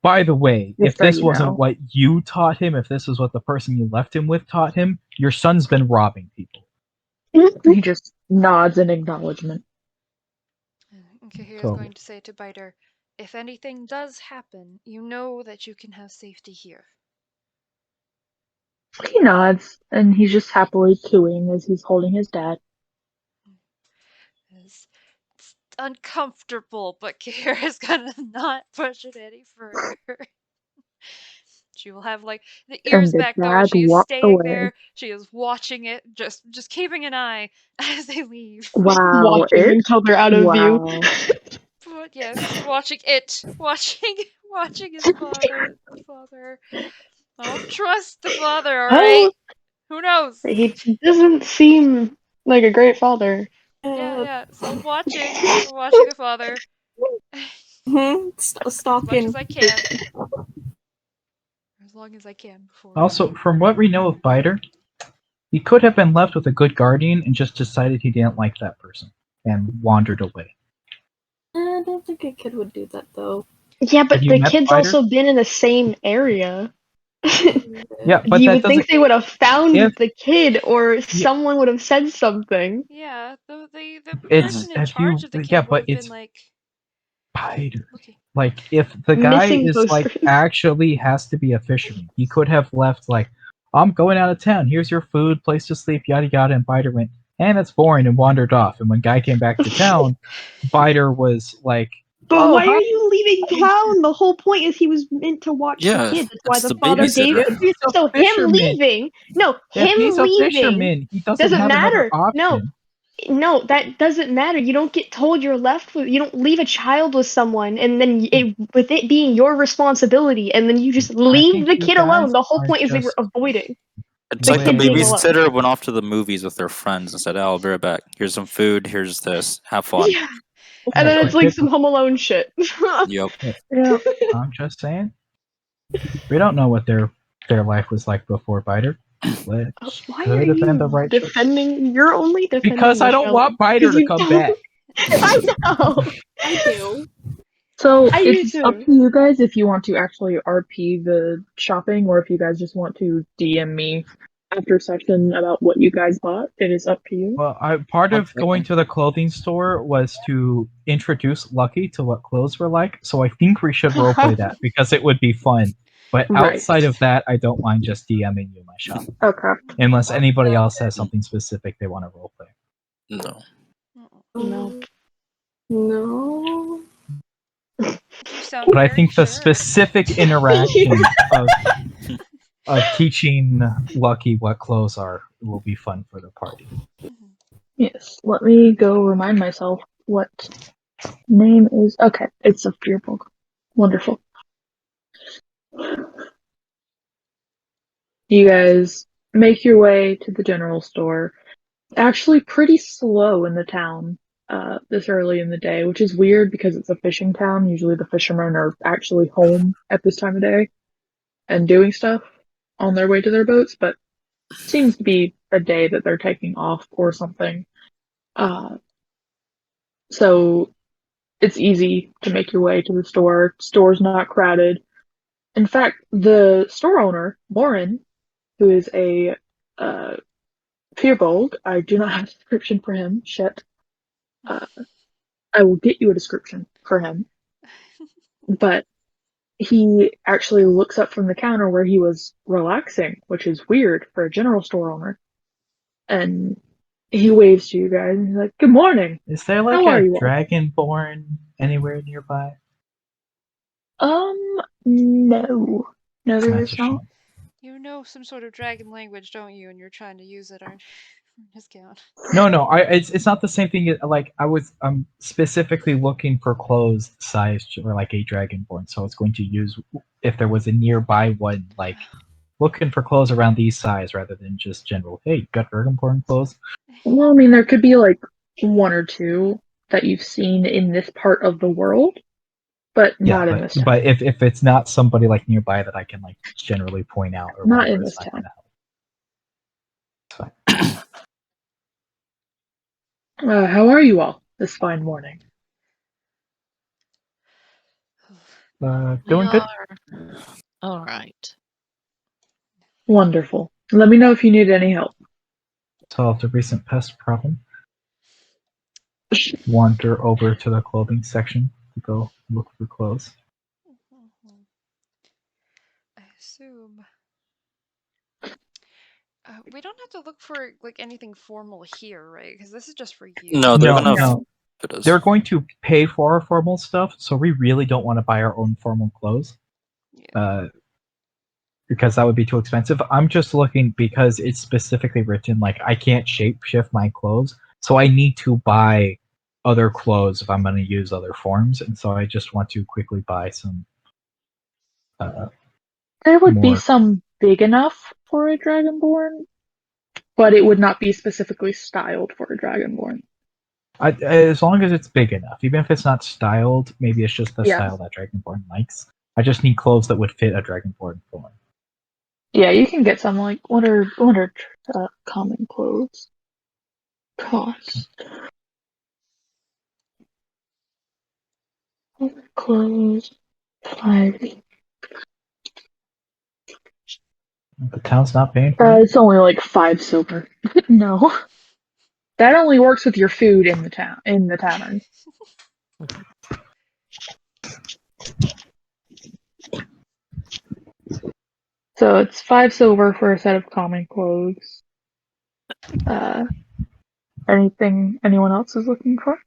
by the way, Just if so this you wasn't know. what you taught him, if this is what the person you left him with taught him, your son's been robbing people. He just nods in acknowledgement. And Kahira's So- going to say to Biter, if anything does happen, you know that you can have safety here. He nods, and he's just happily cooing as he's holding his dad. It's uncomfortable, but Kahira's gonna not push it any further. She will have like the And ears the back though. dad She is walked staying away. there. She is watching it, just keeping an eye as they leave. Wow, Watching until they're out of view. Wow. But yes, watching his father. I don't trust the father, alright? Oh, Who knows? he doesn't seem like a great father. Yeah, so I'm watching the father. Stalking. As much as I can. As long as I can before. Also, from what we know of Biter, he could have been left with a good guardian and just decided he didn't like that person and wandered away. I don't think a kid would do that though. Yeah, but Have you the met kid's Biter? also been in the same area. Yeah, but you that would think doesn't. they would have found If- the kid, or someone would have said something. Yeah, the It's person in have charge you? of the kid Yeah, would but have been it's like Biter. looking. Like, if the guy Missing is like posters. actually has to be a fisherman, he could have left like, I'm going out of town. Here's your food, place to sleep, yada yada. And Biter went, and it's boring, and wandered off. And when guy came back to town, Biter was like, But "Oh, why hi." are you leaving town? The whole point is he was meant to watch Yeah, the kid. That's why it's the the father gave babysitter. him. If he's a So fisherman, him leaving, no, if him he's a leaving fisherman, he doesn't doesn't have another matter. option. No, that doesn't matter. You don't get told you're left with. You don't leave a child with someone, and then with it being your responsibility, and then you just leave think the you kid guys alone. The whole are point is they were just- avoiding. It's The like the kid being alone. babysitter went off to the movies with their friends and said, "Oh, I'll be right back. Here's some food. Here's this. Have fun." Yeah. And then it's like some Home Alone shit. Yep. Yeah. I'm just saying. We don't know what their life was like before Biter. Which Why could are have been the you right choice. defending? You're only defending Because I don't Michelle. want Biter 'Cause to you come don't- back. I know. I do. So I do it's up too. to you guys if you want to actually RP the shopping or if you guys just want to DM me after session about what you guys bought. It is up to you. Well, part of Okay. going to the clothing store was to introduce Lucky to what clothes were like. So I think we should roleplay that because it would be fun. But Right. outside of that, I don't mind just DMing you my shop, Okay. unless anybody else has something specific they want to roleplay. No. No. No. You sound But I very think the sure. specific interaction of teaching Lucky what clothes are will be fun for the party. Yes. Let me go remind myself what name is. Okay, it's a Fearbulk. Wonderful. You guys make your way to the general store. Actually, pretty slow in the town this early in the day, which is weird because it's a fishing town. Usually the fishermen are actually home at this time of day and doing stuff on their way to their boats, but seems to be a day that they're taking off or something. So it's easy to make your way to the store. Store's not crowded. In fact, the store owner, Lauren, who is a Fearbold, I do not have a description for him. Shit. I will get you a description for him. But he actually looks up from the counter where he was relaxing, which is weird for a general store owner. And he waves to you guys and he's like, "Good morning. Is there How like are a you all?" dragonborn anywhere nearby? No. No, there That's is a not. shame. You know some sort of dragon language, don't you? And you're trying to use it, aren't you? Discount. No. It's not the same thing. Like I'm specifically looking for clothes sized or like a dragonborn, so it's going to use if there was a nearby one, like looking for clothes around these size rather than just general. Hey, you got dragonborn clothes? Well, I mean, there could be like one or two that you've seen in this part of the world, but not in this town. But if it's not somebody like nearby that I can like generally point out or Not whatever, in it's this not town. gonna help. It's fine. How are you all this fine morning? Doing good. All right. Wonderful. Let me know if you need any help. Solved a recent pest problem. Wander over to the clothing section to go look for clothes. I assume. We don't have to look for like anything formal here, right? Because this is just for you. No, they're No, gonna. no. It is. They're going to pay for our formal stuff, so we really don't want to buy our own formal clothes. Yeah. because that would be too expensive. I'm just looking because it's specifically written like I can't shape shift my clothes, so I need to buy other clothes if I'm going to use other forms, and so I just want to quickly buy some. There would be More. some big enough for a Dragonborn, but it would not be specifically styled for a Dragonborn. As long as it's big enough, even if it's not styled, maybe it's just the Yeah. style that Dragonborn likes. I just need clothes that would fit a Dragonborn form. Yeah, you can get some like what are common clothes cost? Clothes 5. The town's not paying for it. It's only like 5 silver. No, that only works with your food in the tavern. So it's 5 silver for a set of common clothes. Anything anyone else is looking for?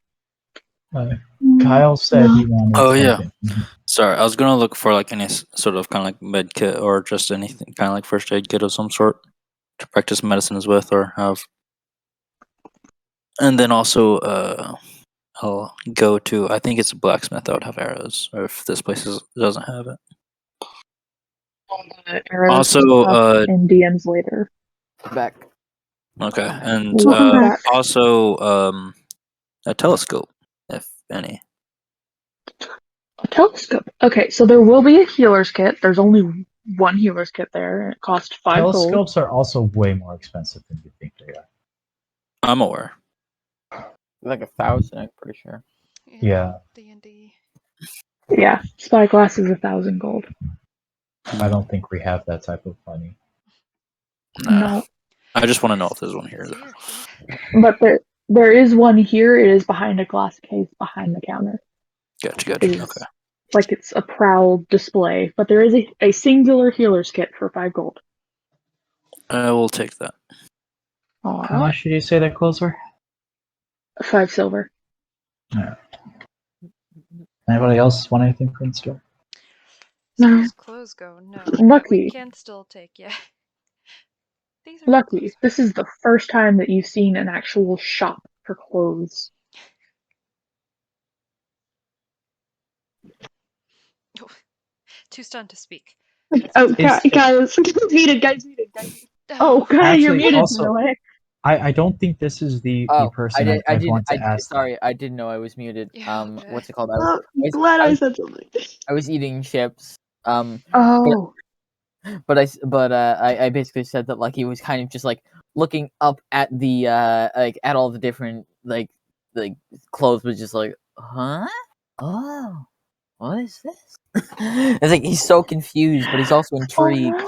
Kyle said he wanted. Oh, yeah. something. Sorry, I was gonna look for like any sort of kind of like med kit or just anything kind of like first aid kit of some sort to practice medicines with or have. And then also, I'll go to, I think it's a blacksmith that would have arrows, or if this place doesn't have it. Arrows Also, in DMs later. Back. okay, and Welcome back. also a telescope, if any. A telescope. Okay, so there will be a healer's kit. There's only one healer's kit there, and it costs 5 gold. Telescopes are also way more expensive than you think they are. I'm aware. Like 1,000, I'm pretty sure. Yeah. D&D. Yeah, spyglass is 1,000 gold. I don't think we have that type of money. Nah. No, I just want to know if there's one here. but there is one here. It is behind a glass case behind the counter. Gotcha. It is Okay. like it's a proud display, but there is a singular healer's kit for 5 gold. I will take that. How Alright, much did you say that clothes were? 5 silver. Anybody else want anything from the store? As far No. as clothes go, no. Lucky. We can still take, yeah. These are Lucky, clothes. this is the first time that you've seen an actual shop for clothes. Too stunned to speak. Oh, Is- guys, muted, guys. Oh, God, you're Actually, muted, also- Melee. I don't think this is the person I want to ask. Sorry, I didn't know I was muted. Yeah, okay. What's it called? Oh, glad I said something. I was eating chips. Oh, But I basically said that like he was kind of just like looking up at the like at all the different like clothes, was just like, huh? Oh, what is this? It's like he's so confused, but he's also intrigued.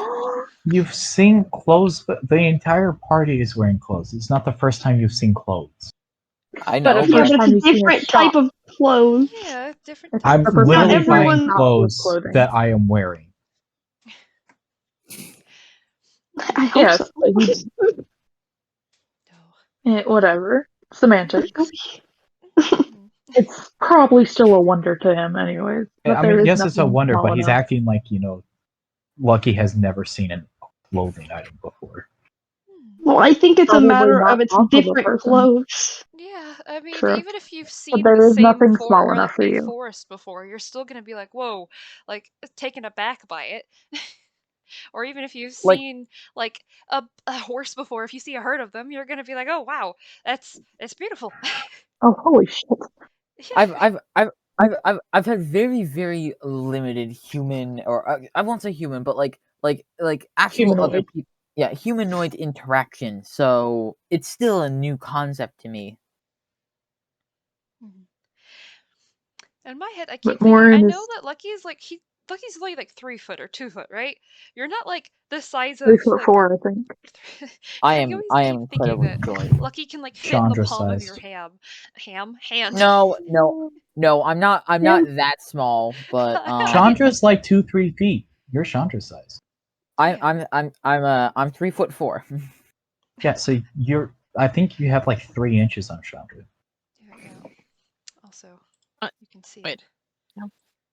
You've seen clothes, but the entire party is wearing clothes. It's not the first time you've seen clothes. I But know. if Yeah, First but time it's you've a seen a different type shop. of clothes. Yeah, different. It's I'm a person literally not wearing everyone- clothes clothing. that I am wearing. I hope Yes, so. but he's- whatever. Semantics. It's probably still a wonder to him, anyways. But I there mean, is yes, it's a nothing wonder, small but he's enough. acting like, Lucky has never seen a clothing item before. Well, I think it's a Probably matter not of it's off of a different person. clothes. Yeah, I mean, True. even if you've seen there the is same nothing small or enough like for the you. forest before, you're still gonna be like, whoa, like taken aback by it. Or even if you've Like- seen like a horse before, if you see a herd of them, you're gonna be like, oh wow, it's beautiful. Oh, holy shit. Yeah. I've had very, very limited human, or I won't say human, but like actual other Humanoid. people. Yeah, humanoid interaction. So it's still a new concept to me. In my head, I But keep more thinking, I in know his- that Lucky's only like 3 foot or 2 foot, right? You're not like the size of 3'4", I think. I I am always I keep am thinking incredibly that short. Lucky can like fit in the Chandra palm of sized. your hand. No, I'm not that small, but Chandra's like 2-3 feet. You're Chandra size. I'm 3'4". Yeah, so I think you have like 3 inches on Chandra. There we go. Also, Uh, you can see wait. it.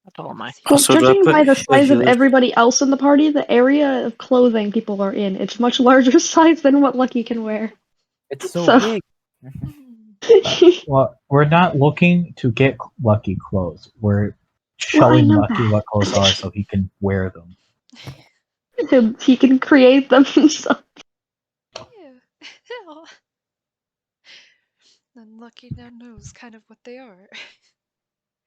What am I? Well, Also, do I judging put by the size of healers- everybody else in the party, the area of clothing people are in, it's much larger size than what Lucky can wear. It's so So- big. Well, we're not looking to get Lucky clothes. We're I showing know Lucky that. what clothes are so he can wear them. So he can create them himself. Yeah. Hell. And Lucky now knows kind of what they are.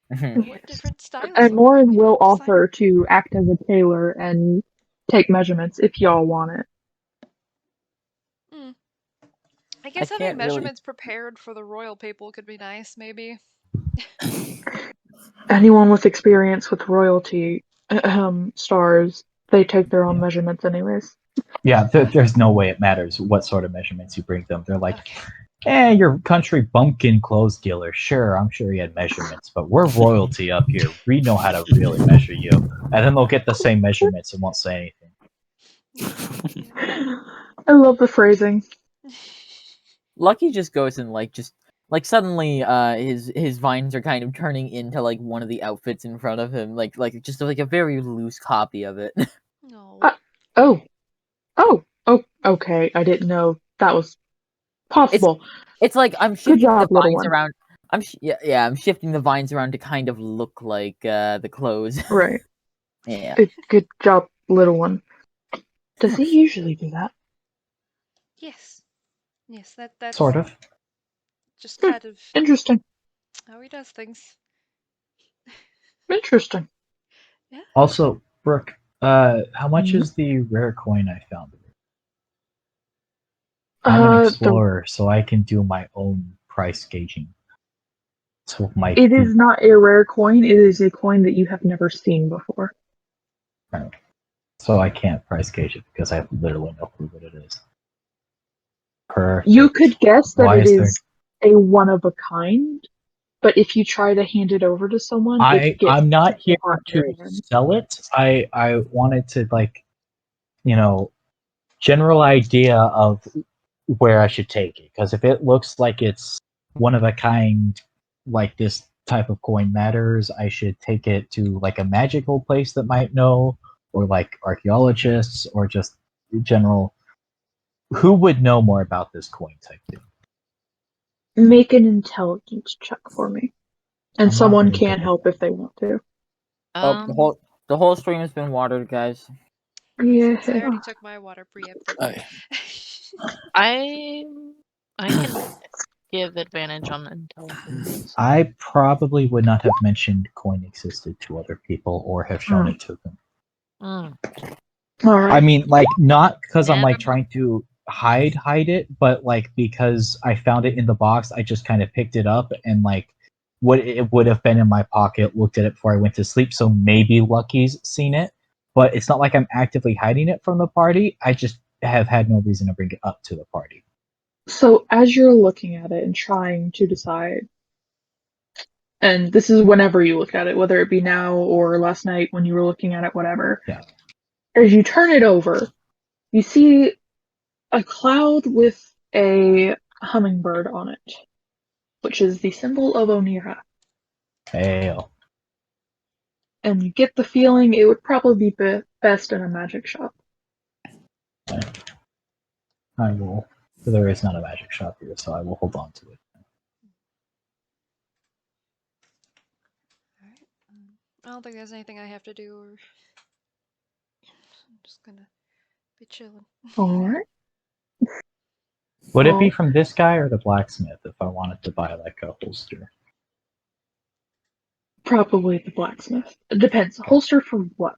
What different styles And are. Lauren Maybe will we'll decide. offer to act as a tailor and take measurements if y'all want it. I guess having can't really- measurements prepared for the royal people could be nice, maybe. Anyone with experience with royalty stars, they take their own measurements anyways. Yeah, there's no way it matters what sort of measurements you bring them. They're like, Okay. your country bumpkin clothes dealer. Sure, I'm sure he had measurements, but we're royalty up here. We know how to really measure you. And then they'll get the same measurements and won't say anything. I love the phrasing. Lucky just goes and suddenly his vines are kind of turning into like one of the outfits in front of him, like just like a very loose copy of it. No. Oh, okay. I didn't know that was possible. It's like I'm shifting job, the little vines one. around. I'm shifting the vines around to kind of look like the clothes. Right. Yeah. Good job, little one. Does he usually do that? Yes. Yes, that's Sort of. just kind of Interesting. how he does things. Interesting. Also, Brooke, how much Mhm. is the rare coin I found? I'm an The explorer, so I can do my own price gauging. So it is not a rare coin. It is a coin that you have never seen before. So I can't price gauge it because I have literally no clue what it is. Perfect. You could guess that Why it is there- is a one of a kind, but if you try to hand it over to someone, it gets I'm not here on to your end. sell it. I wanted to general idea of where I should take it. Because if it looks like it's one of a kind, like this type of coin matters, I should take it to like a magical place that might know, or like archaeologists, or just general. Who would know more about this coin type thing? Make an intelligence check for me, and I'm not someone very can good. help if they want to. The whole stream has been watered, guys. Yeah. I already took my water preemptively. I can give advantage on intelligence. I probably would not have mentioned coin existed to other people or have shown it to them. All right. I mean, like, not because I'm Never like trying to hide it, but like because I found it in the box, I just kind of picked it up and like it would have been in my pocket, looked at it before I went to sleep, so maybe Lucky's seen it, but it's not like I'm actively hiding it from the party. I just have had no reason to bring it up to the party. So as you're looking at it and trying to decide, and this is whenever you look at it, whether it be now or last night when you were looking at it, whatever. Yeah. As you turn it over, you see a cloud with a hummingbird on it, which is the symbol of Onira. Fail. And you get the feeling it would probably be best in a magic shop. I will. There is not a magic shop here, so I will hold on to it. Alright. I don't think there's anything I have to do, or I'm just gonna be chilling. Alright. Would it be Well- from this guy or the blacksmith if I wanted to buy like a holster? Probably the blacksmith. It depends. Holster for what?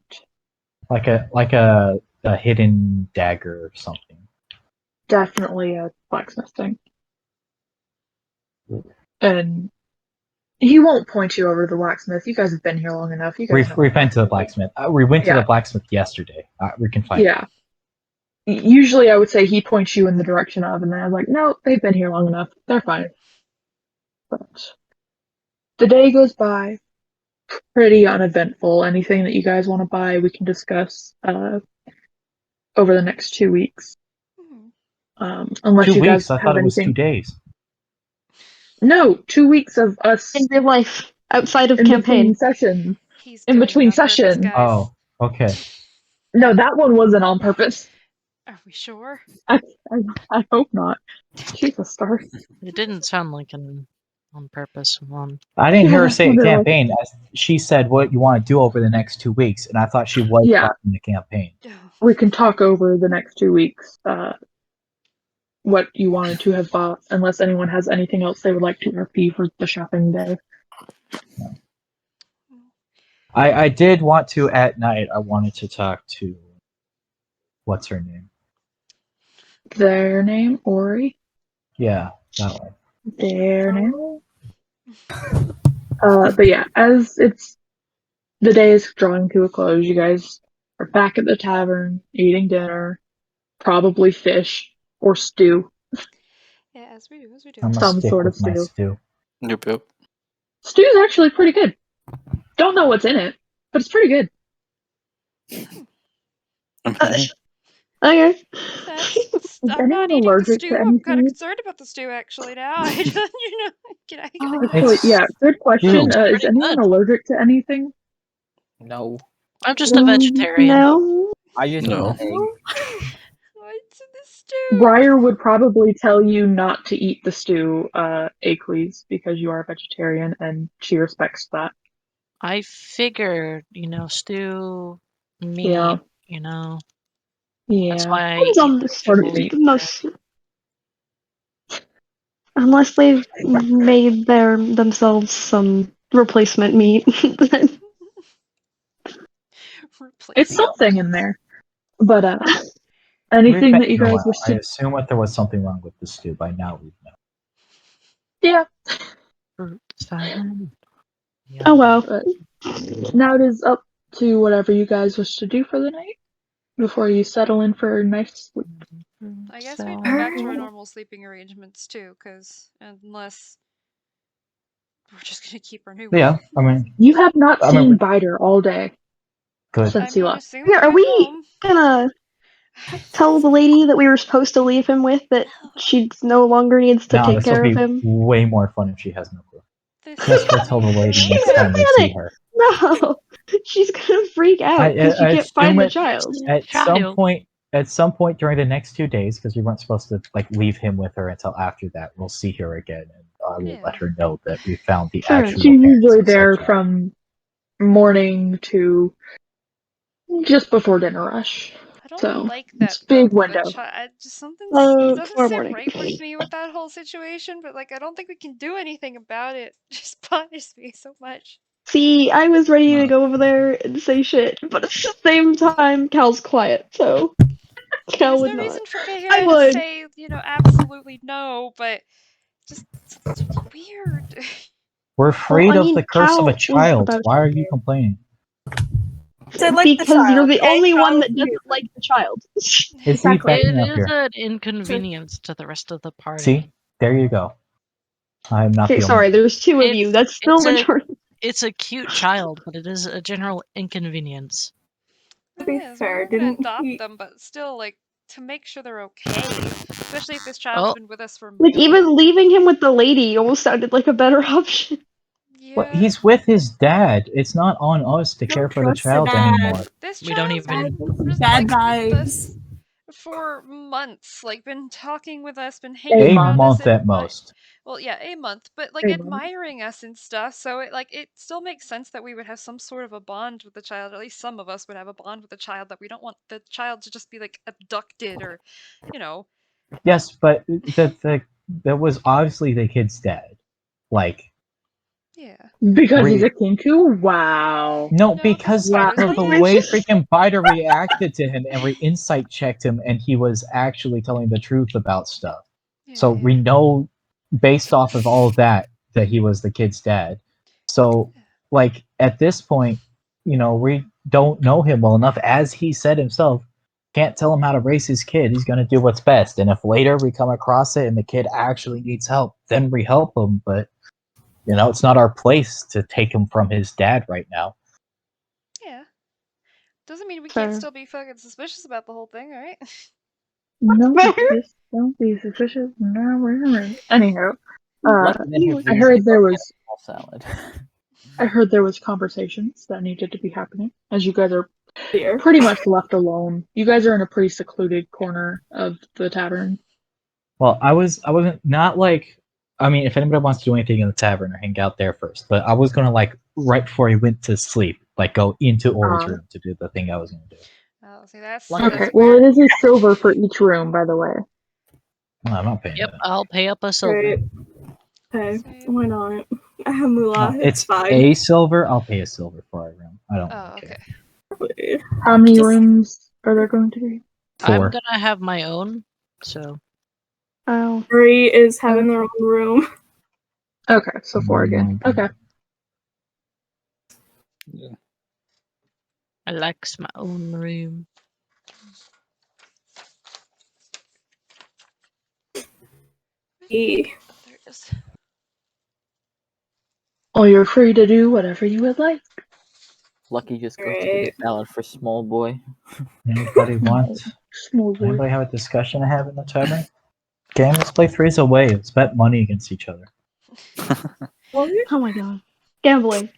Like a hidden dagger or something. Definitely a blacksmith thing. And he won't point you over to the blacksmith. You guys have been here long enough. You guys know. We've been to the blacksmith. We went to Yeah. the blacksmith yesterday. We can find. Yeah. Usually I would say he points you in the direction of, and then I was like, no, they've been here long enough. They're fine. But the day goes by pretty uneventful. Anything that you guys want to buy, we can discuss over the next 2 weeks. Unless 2 you guys weeks. I have thought it was anything. 2 days. No, 2 weeks of us In real life, outside of in between campaign. sessions. He's in doing it between on purpose, sessions. guys. Oh, okay. No, that one wasn't on purpose. Are we sure? I hope not. Jesus, Star. It didn't sound like an on purpose one. I didn't hear her Yeah, say wonder what- campaign. She said what you want to do over the next 2 weeks, and I thought she was Yeah. talking the campaign. We can talk over the next 2 weeks what you wanted to have bought, unless anyone has anything else they would like to RP for the shopping day. I did want to at night. I wanted to talk to what's her name? Their name, Ori. Yeah, that one. Their name. But yeah, as it's the day is drawing to a close, you guys are back at the tavern eating dinner, probably fish or stew. Yeah, as we do. I'm gonna Some stick sort of with my stew. stew. Yep. Stew's actually pretty good. Don't know what's in it, but it's pretty good. Okay. I'm not anyone eating the allergic to stew. I'm kind anything? of concerned about the stew, actually, now. I don't, can I Oh, actually, yeah, good question. It's Is pretty anyone good. allergic to anything? No, I'm just a vegetarian. No. I just No. eat an egg. What's in the stew? Briar would probably tell you not to eat the stew, Acles, because you are a vegetarian and she respects that. I figured, stew, meat, Yeah. That's Yeah. why I Depends eat on the sort of vegetables. most. Unless they've made themselves some replacement meat. It's something in there. But anything We've that you been a guys while. wish I to assume that there was something wrong with the stew. By now we know. Yeah. Fruit salad. Yeah. Oh well. But now it is up to whatever you guys wish to do for the night before you settle in for a nice sleep. I guess we'd go back to our normal sleeping arrangements, too, because unless we're just going to keep our new Yeah, one. I mean, You have not I seen mean, Biter all day good. since he left. Soon Yeah, we'll are get we home. gonna tell the lady that we were supposed to leave him with that she no longer needs to Now take this will care be of him? way more fun if she has no clue. This Just go is tell the lady She's next gonna time we see panic. her. No, she's gonna freak out because you I can't find assume the child. at some point during the next 2 days, because we weren't supposed to leave him with her until after that, we'll see her again, and I will let her know that we found the Fair actual. She's usually parents of there said child. from morning to just before dinner rush. I don't So like that it's big though, the window. just something doesn't tomorrow sit morning. right with me with that whole situation, but I don't think we can do anything about it. It just bothers me so much. See, I was ready to go over there and say shit, but at the same time, Cal's quiet, so Cal There's would no not. reason for I Kahira to would. say, absolutely no, but just it's weird. We're afraid I of mean, the curse Cal of a is child. about Why are you complaining? I like the because you're child, the okay? only one Child that doesn't like the child. Is Exactly. he backing up It is here? an inconvenience to the rest of the party. See, there you go. I'm not Okay, the sorry, only. there's two of you. That's still majority. It's a cute child, but it is a general inconvenience. To be Yes, fair, we're gonna didn't adopt he? them, but still, to make sure they're okay, especially if this child's Oh, been with us for Like, even leaving him with the lady almost sounded like a better option. Well, he's with his dad. It's not on us to care for the trust the child dad. anymore. This we don't child's even. Bad with us vibes. for months, been talking with us, been hanging A around month us, at most. well, yeah, a month, but A month. admiring us and stuff. So it still makes sense that we would have some sort of a bond with the child. At least some of us would have a bond with the child. That we don't want the child to just be abducted or, Yes, but that was obviously the kid's dad. Yeah. Because he's a Kinku? Wow. No, because Wow. of the way freaking Biter reacted to him and insight checked him, and he was actually telling the truth about stuff. So we know, based off of all of that he was the kid's dad. So, at this point, we don't know him well enough. As he said himself, can't tell him how to raise his kid. He's going to do what's best. And if later we come across it and the kid actually needs help, then we help him. But it's not our place to take him from his dad right now. Yeah. Doesn't mean we can't still be fucking suspicious about the whole thing, right? No, just don't be suspicious. No, anyhow, I heard there was. Salad. I heard there was conversations that needed to be happening, as you guys are Here. pretty much left alone. You guys are in a pretty secluded corner of the tavern. Well, I wasn't not like. I mean, if anybody wants to do anything in the tavern or hang out there first, but I was gonna like right before he went to sleep, like go into Ori's room to do the thing I was gonna do. Oh, see, that's Okay, Okay, well, it is a silver for each room, by the way. No, I'm not paying Yep, that. I'll pay up a silver. Great. Okay, why not? I have moolah. It's fine. a silver. I'll pay a silver for our room. I don't. Oh, really okay. care. How many rooms are there going to be? I'm 4. gonna have my own, so Oh. 3 is having their own room. Okay, so 4 again. Okay. I likes my own room. E. There it is. Well, you're free to do whatever you would like. Lucky just goes to get Great. a salad for small boy. Anybody want? Small boy. Anybody have a discussion to have in the tavern? Game. Let's play threes away. Let's bet money against each other. Oh my god. Gambling.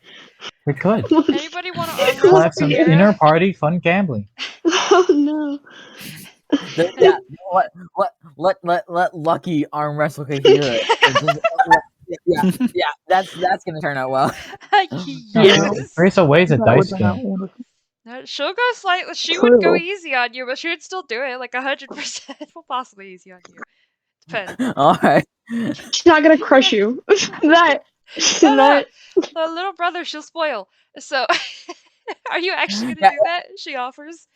We could. Anybody want to arm We'll wrestle have some Kira? inner party fun gambling. Oh no. Yeah, let Lucky arm wrestle Kahira. yeah, that's gonna turn out well. Yes. Threes away is a That dice would turn out game. wonderful. No, she'll go slightly. She would go True. easy on you, but she would still do it. Like 100% will possibly easy on you. Depends. All right. She's not gonna crush you. that. No, no, that. the little brother she'll spoil. So, are you actually gonna Yeah. do that? She offers.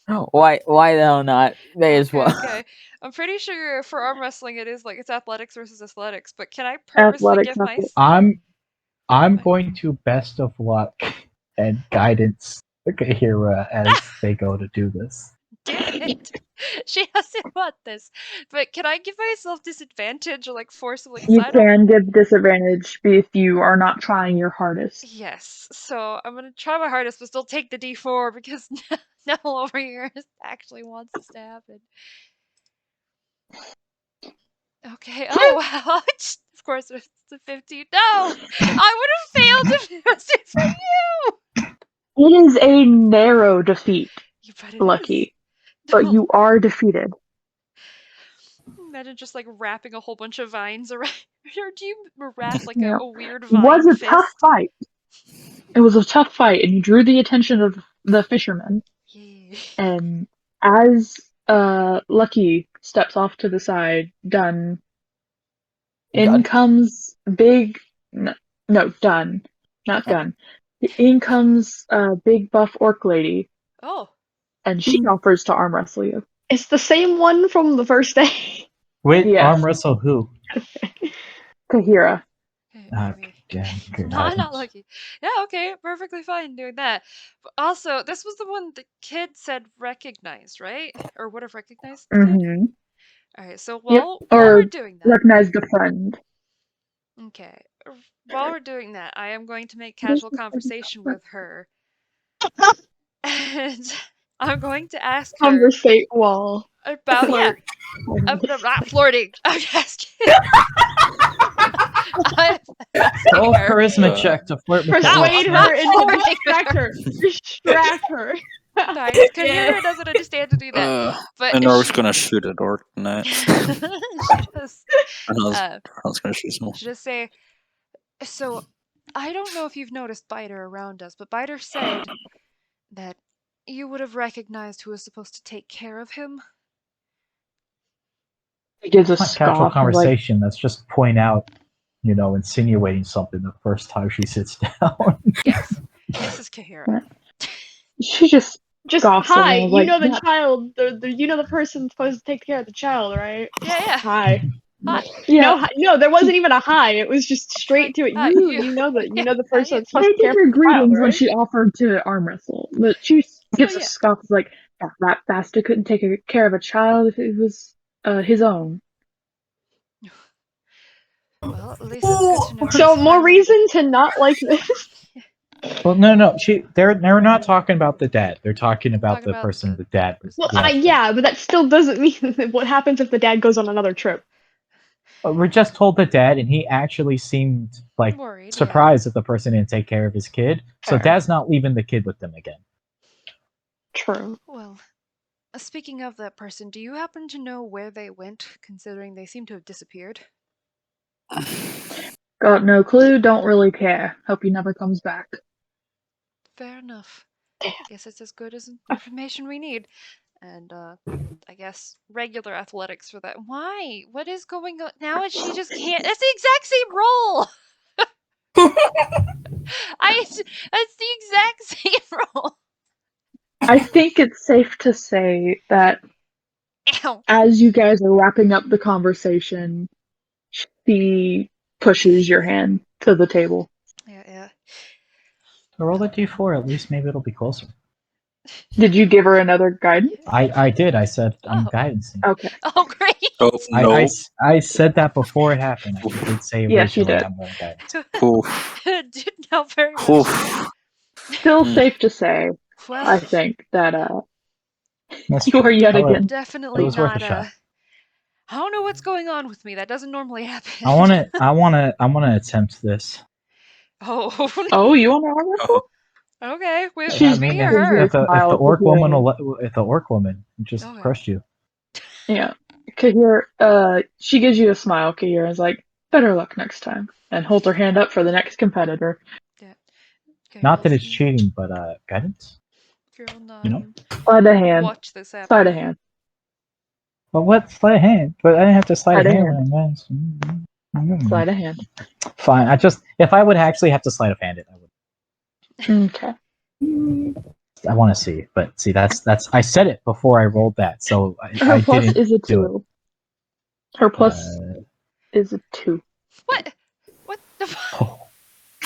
Why the hell not? May as well. Okay. I'm pretty sure for arm wrestling it is like it's athletics versus athletics. But can I purposely Athletics, give my? I'm going to best of luck and guidance Kahira as they go to do this. Damn it. She doesn't want this. But can I give myself disadvantage or like forcibly? 'cause You I don't- can give disadvantage if you are not trying your hardest. Yes. So I'm gonna try my hardest, but still take the D4 because Neville over here actually wants this to happen. Okay. Oh wow. Of course, it's a 15. No, I would have failed if it wasn't for you. It is a narrow defeat, You bet it Lucky, is. but you are defeated. Imagine just like wrapping a whole bunch of vines around. Or do you wrap like Yeah. a weird It vine was a fist? tough fight. It was a tough fight, and you drew the attention of the fishermen. Yeah. And as Lucky steps off to the side, Dun, in Dun? comes big. No, Dun, not Gun. In comes big buff orc lady, Oh. and she offers to arm wrestle you. It's the same one from the first day. Wait, Yes. arm wrestle who? Kahira. Okay, Ah, maybe. damn, good No, not heavens. lucky. Yeah, okay, perfectly fine doing that. But also, this was the one the kid said recognized, right? Or would have recognized the kid? Mm-hmm. Alright, so Yep, while or we're doing that, recognize the friend. okay, while we're doing that, I am going to make casual conversation with her. And I'm going to ask her Conversate wall. about, yeah, I'm not flirting. I'm asking. I'm Roll asking her. charisma check to flirt with Persuade the her into flirting with distract her. Distract her. Nice. Kahira doesn't understand to do that. But I if know I was she- gonna shoot a dork tonight. she just, I was gonna shoot someone. she just say, so I don't know if you've noticed Biter around us, but Biter said that you would have recognized who was supposed to take care of him. He gives a It's not casual scoff. Like, conversation. That's just point out, insinuating something the first time she sits down. Yes, this is Kahira. she just scoffs at hi. him, You like, know the "Yeah, child. You know the person supposed to take care of the child, right? Yeah, yeah. Hi. Hi. yeah." No, no, there wasn't even a hi. It was just straight to it. Hi, You, you. you know the Yeah, person yeah. that's supposed They to care did for her the child, greetings when right? she offered to arm wrestle, but she gives Oh, a yeah. scoff, like, "Yeah, that bastard couldn't take care of a child if it was his own." Well, at least it's good to know. So he's more finally- reason to not like this. Well, no. They're not talking about the dad. They're talking about Talking the about person the- the dad was. Well, yeah, but that still doesn't mean that what happens if the dad goes on another trip. We just told the dad, and he actually seemed like Worried, yeah. surprised that the person didn't take care of his kid. So Fair. dad's not leaving the kid with them again. True. Well, speaking of that person, do you happen to know where they went, considering they seem to have disappeared? Got no clue, don't really care. Hope he never comes back. Fair enough. Damn. Guess it's as good as information we need. And, I guess regular athletics for that. Why? What is going on? Now she just can't. That's the exact same role! It's the exact same role! I think it's safe to say that Ow. as you guys are wrapping up the conversation, she pushes your hand to the table. Yeah. Roll a d4, at least maybe it'll be closer. Did you give her another guidance? I did. I said I'm Oh. guidance. Okay. Oh, great! Oh, no. I said that before it happened. I did say Yes, you originally did. I'm rolling guidance. Oof. Did know very much. Oof. Still safe to say, Well, I think, that That's you are yet Hello. again. definitely It was worth not, a shot. I don't know what's going on with me. That doesn't normally happen. I wanna attempt this. Oh, Oh, you want to arm wrestle? okay. She's- Me if, or her? if the Smile orc for woman doing if the orc woman just Okay. crushed you. Yeah. Kahir, she gives you a smile, Kahir, and is like, better luck next time. And holds her hand up for the next competitor. Okay, Not that we'll it's see. cheating, but guidance. Girl, You know? Slide a hand. Watch this happen. Slide a hand. Well, what sleight of hand? But I didn't have to slide Slide a a hand. Slide a hand. Fine. If I would actually have to sleight of hand it, I would. Okay. I want to see, but see that's I said it before I rolled that, so Her I plus didn't is a do it. 2. Her plus Uh, is a 2. What? What the fuck? oh,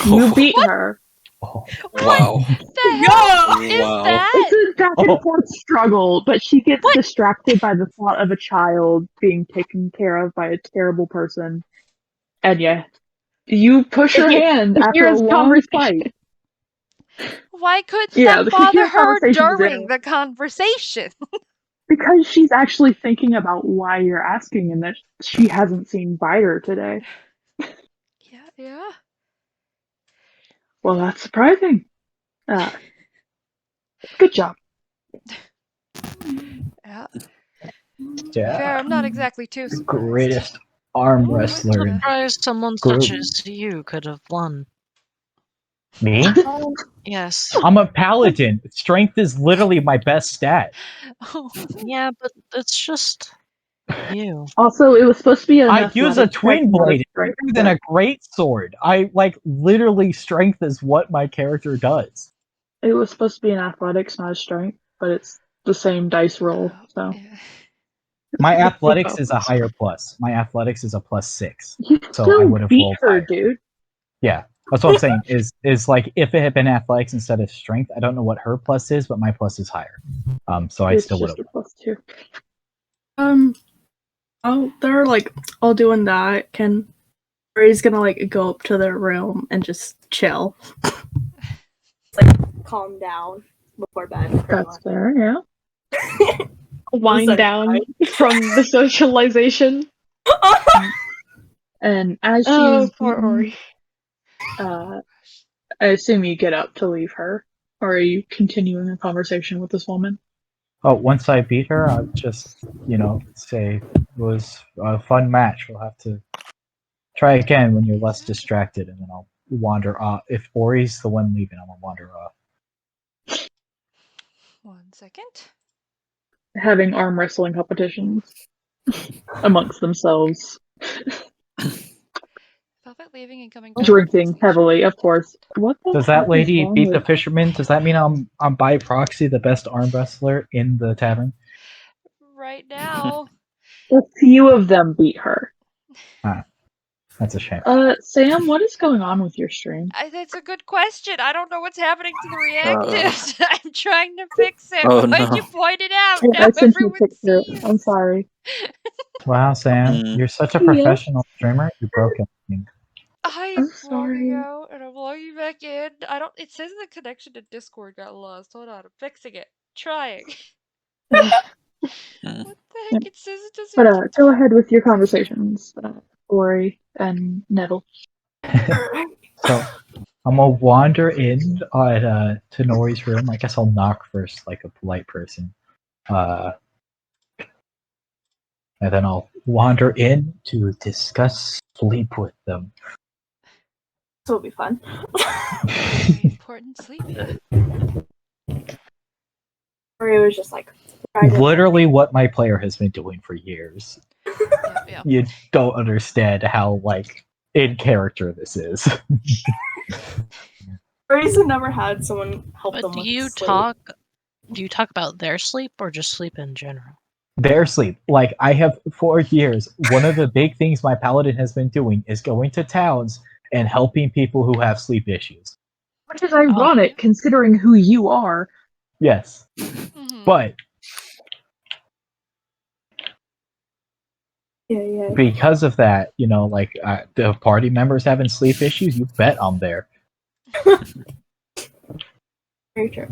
You beat her. oh. Wow. The hell is Wow. that? It's a back and Oh. forth struggle, but she gets What? distracted by the thought of a child being taken care of by a terrible person. And yeah, you push her hand after a Here's long conversation. fight. Why couldn't Yeah, that the bother computer her conversation is during in. the conversation? Because she's actually thinking about why you're asking and that she hasn't seen Biter today. Yeah. Well, that's surprising. Good job. Yeah. Yeah. Fair, I'm not exactly too surprised. Greatest arm Oh, wrestler in Surprised someone Group. such as you could have won. me. Yes. I'm a paladin. Strength is literally my best stat. Oh. Yeah, but it's just you. Also, it was supposed to be an I use a athletic check, twin not a blade strength better than check. a great sword. I literally strength is what my character does. It was supposed to be an athletics, not a strength, but it's the same dice roll, so. Yeah. My athletics is a higher plus. My athletics is a +6. You So still I would have beat rolled her, higher. dude. Yeah, that's what I'm saying. Is like if it had been athletics instead of strength, I don't know what her plus is, but my plus is higher. So I It's still would just have. a +2. They're like all doing that. Ray's gonna like go up to their room and just chill. Like calm down before bed. That's fair, yeah. Wind that down from the socialization. And as Oh, she's poor Ori. I assume you get up to leave her, or are you continuing a conversation with this woman? Oh, once I beat her, I'll just say it was a fun match. We'll have to try again when you're less distracted, and then I'll wander off. If Ori's the one leaving, I'm gonna wander off. 1 second. Having arm wrestling competitions amongst themselves, Velvet leaving and coming. drinking heavily, of course. What the Does heck that is lady wrong beat the with- fisherman? Does that mean I'm by proxy the best arm wrestler in the tavern? Right now. A few of them beat her. That's a shame. Sam, what is going on with your stream? That's a good question. I don't know what's happening to the reactives. I'm trying to fix it. Oh, Why'd no. you point it out? I Now sent you a everyone picture. sees. I'm sorry. Wow, Sam, Mm. you're such a Yeah. professional streamer. You broke everything. I'm I'm logging sorry. out and I'm logging back in. It says the connection to Discord got lost. Hold on, I'm fixing it. Trying. Mm. What the heck? It says it doesn't. But go ahead with your conversations. Ori and Neville. So I'm gonna wander in to Nori's room. I guess I'll knock first, like a polite person. And then I'll wander in to discuss sleep with them. This will be fun. Very important sleep. Ori was just like Literally what my player has been doing for years. Yep. You don't understand how, like, in character this is. Ori's never had someone help But them do with you sleep. talk about their sleep or just sleep in general? Their sleep. Like, I have, for years, one of the big things my paladin has been doing is going to towns and helping people who have sleep issues. Which is ironic, considering who you are. Yes. Mhm. But Yeah. because of that, you know, like, the party members having sleep issues, you bet I'm there. Very true.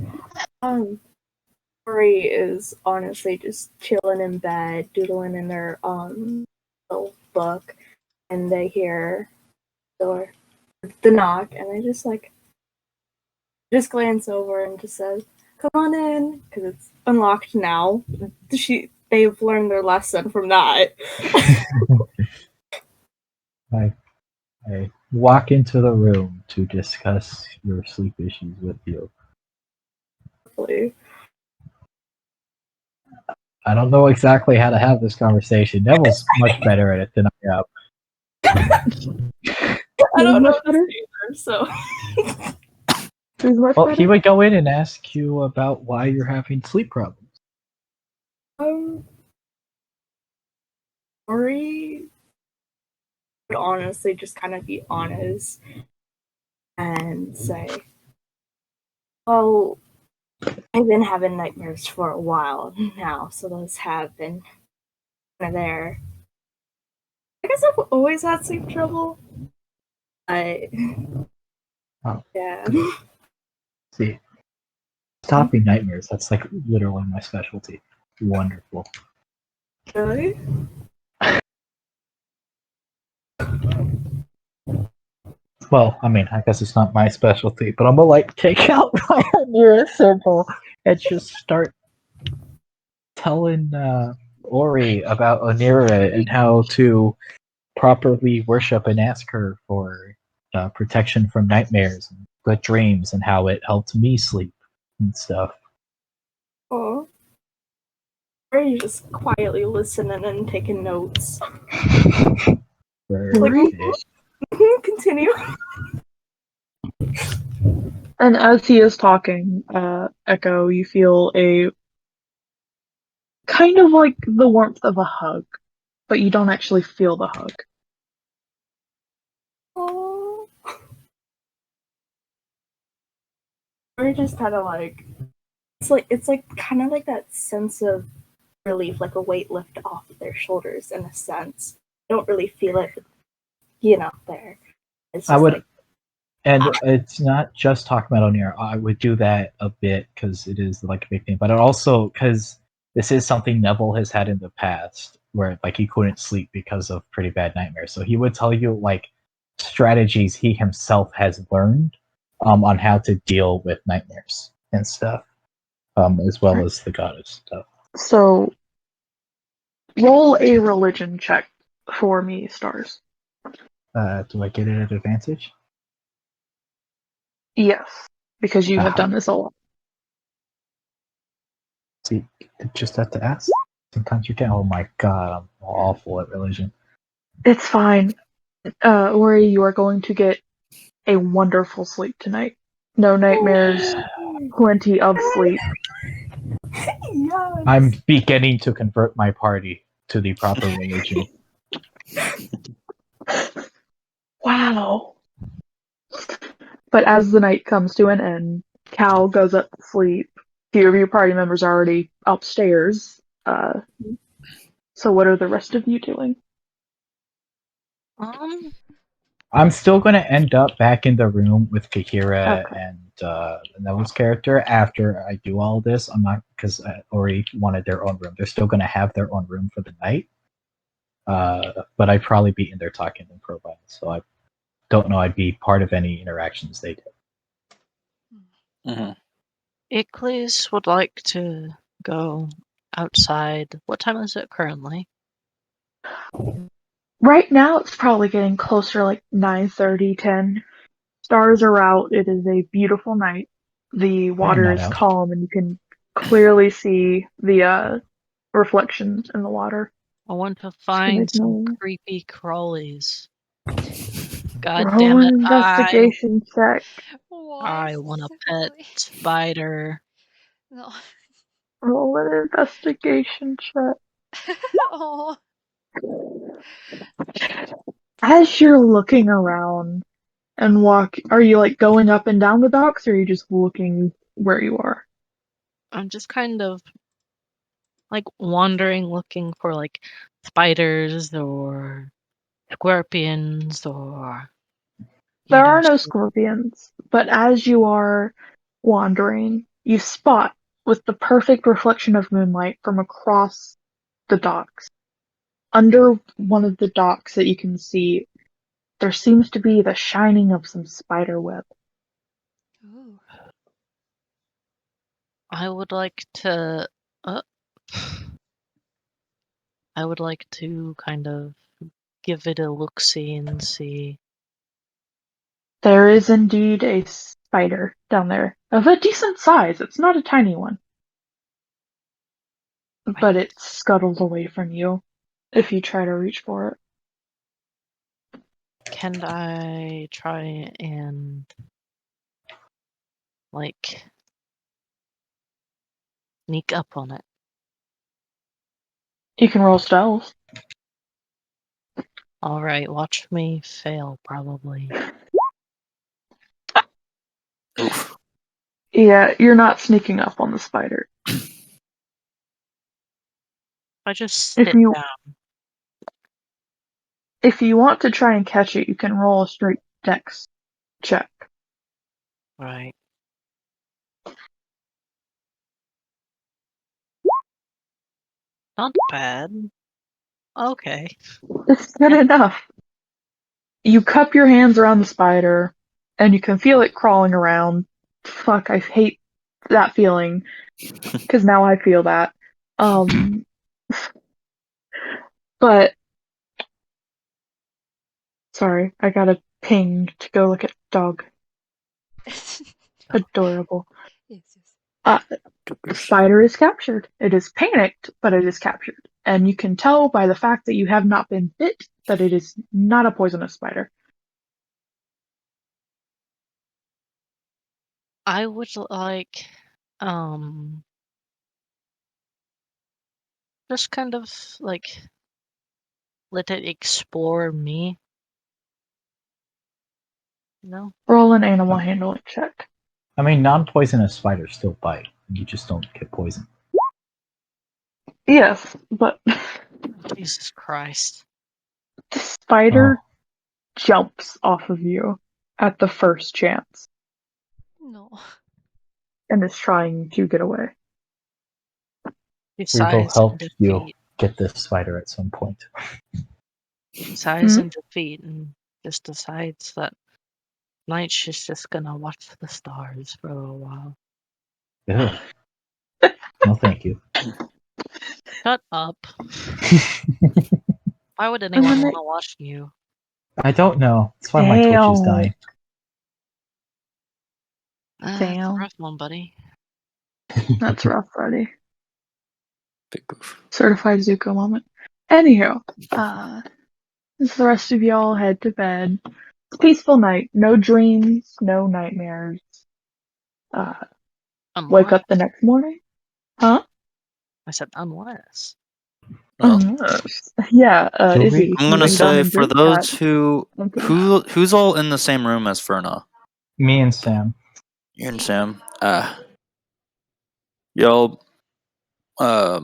Ori is honestly just chilling in bed, doodling in their little book, and they hear the knock, and they just glance over and just says, "Come on in," because it's unlocked now. They've learned their lesson from that. I walk into the room to discuss your sleep issues with you. Hopefully. I don't know exactly how to have this conversation. Neville's much better at it than I am. I don't know Much better? either, so. Who's much Well, better? he would go in and ask you about why you're having sleep problems. Ori would honestly just kind of be honest and say, "Well, I've been having nightmares for a while now, so those have been kind of there. I guess I've always had sleep trouble. Oh. Yeah. See, stopping nightmares, that's like literally my specialty. Wonderful. Really? Well, I mean, I guess it's not my specialty, but I'm gonna like take out my nearest symbol and just start telling Ori about Onira and how to properly worship and ask her for protection from nightmares and good dreams and how it helped me sleep and stuff. Oh. Or are you just quietly listening and taking notes? Continue. And as he is talking, Echo, you feel a kind of like the warmth of a hug, but you don't actually feel the hug. Oh. We're just kind of like it's like kind of like that sense of relief, like a weight lift off their shoulders in a sense. I don't really feel it, there. It's just I would, like, and it's not just talking about Onira. I would do that a bit because it is like a big thing, but it also because this is something Neville has had in the past where like he couldn't sleep because of pretty bad nightmares. So he would tell you like strategies he himself has learned on how to deal with nightmares and stuff, as well as the goddess stuff. So, roll a religion check for me, Stars. Do I get it at advantage? Yes, because you have done this a lot. See, you just have to ask. Sometimes you can. Oh my god, I'm awful at religion. It's fine. Ori, you are going to get a wonderful sleep tonight. No nightmares, plenty of sleep. yes. I'm beginning to convert my party to the proper religion. Wow. But as the night comes to an end, Cal goes up to sleep. A few of your party members are already upstairs. So what are the rest of you doing? I'm still going to end up back in the room with Kahira and Neville's character after I do all this. I'm not, because Ori wanted their own room. They're still going to have their own room for the night. but I'd probably be in there talking in profile, so I don't know I'd be part of any interactions they did. Mm-hmm. Icles would like to go outside. What time is it currently? Right now, it's probably getting closer, like 9:30, 10. Stars are out. It is a beautiful night. The water night is out. calm, and you can clearly see the reflections in the water. I want to find make some noise. creepy crawlies. God Roll damn an it! investigation check. Why I want a pet specifically? spider. No. Roll an investigation check. Oh. As you're looking around and are you like going up and down the docks, or are you just looking where you are? I'm just kind of like wandering, looking for like spiders or scorpions or. There are no scorpions, but as you are wandering, you spot, with the perfect reflection of moonlight from across the docks, under one of the docks that you can see, there seems to be the shining of some spider web. Ooh. I would like to. I would like to kind of give it a look-see and see. There is indeed a spider down there of a decent size. It's not a tiny one. But it scuttles away from you if you try to reach for it. Can I try and like sneak up on it? You can roll stealth. Alright, watch me fail, probably. Oof. Yeah, you're not sneaking up on the spider. I just sit If you down. if you want to try and catch it, you can roll a straight dex check. Right. Not bad. Okay. It's good enough. You cup your hands around the spider, and you can feel it crawling around. Fuck, I hate that feeling, because now I feel that. But sorry, I got a ping to go look at dog. Adorable. Yes, yes. The spider is captured. It is panicked, but it is captured. And you can tell by the fact that you have not been bit that it is not a poisonous spider. I would like, just kind of like let it explore me. No? Roll an animal handling check. I mean, non-poisonous spiders still bite. You just don't get poisoned. Yes, but Jesus Christ. the spider jumps off of you at the first chance No. and is trying to get away. We will Size help and you defeat. get this spider at some point. Size and defeat, and just decides that night she's just gonna watch the stars for a while. Ew. No, thank you. Shut up. Why would anyone want to watch you? I don't know. That's why my Twitch is dying. That's a Damn. rough one, buddy. That's rough, buddy. Big goof. Certified Zuko moment. Anywho, as the rest of y'all head to bed, it's a peaceful night. No dreams, no nightmares. Wake up the next morning. Huh? I said unless. Unless. Yeah, Izzy. I'm gonna you can go say and for drink those that. who's all in the same room as Ferna? Me and Sam. You and Sam. Y'all. I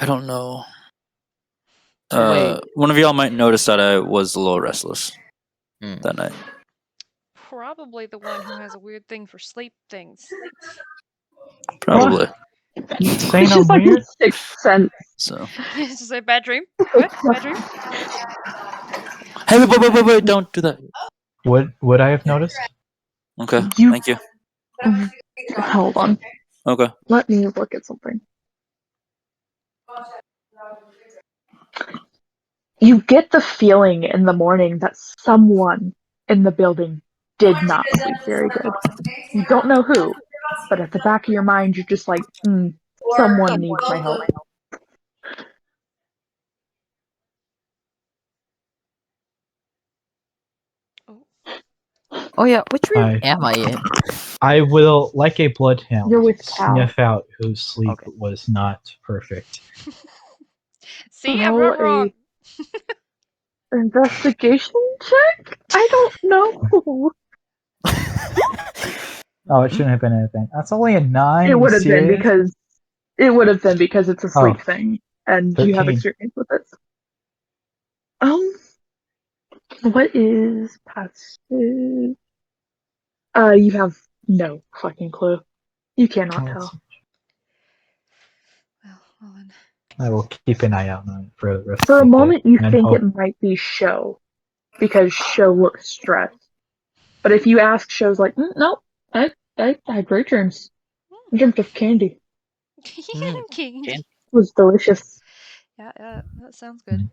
don't know. Wait. One of y'all might notice that I was a little restless that night. Probably the one who has a weird thing for sleep things. Probably. Saying It's I'm just like weird? a sixth sense So. It's just a bad dream. What? Bad dream? Hey, wait! Don't do that. Would I have noticed? Okay, You- thank you. Hold on. Okay. Let me look at something. You get the feeling in the morning that someone in the building did not sleep very good. You don't know who, but at the back of your mind, you're just like, someone needs my help. Oh yeah, which room I- am I in? I will, like a bloodhound, You're with Cal. sniff out whose sleep Okay. was not perfect. See, I'm Roll not wrong. Investigation check? I don't know. Oh, it shouldn't have been anything. That's only a 9. It would You have been serious? because it's a sleep Oh. thing, and you have 13. experience with it. What is passive? You have no fucking clue. You cannot tell. Well then. I will keep an eye out on it for the rest For of a the moment, day. you and think hope- it might be Show, because Show looks stressed. But if you ask, Show's like, no, I had great dreams. I dreamt of candy. King. Jan- It was delicious. Yeah, that sounds good.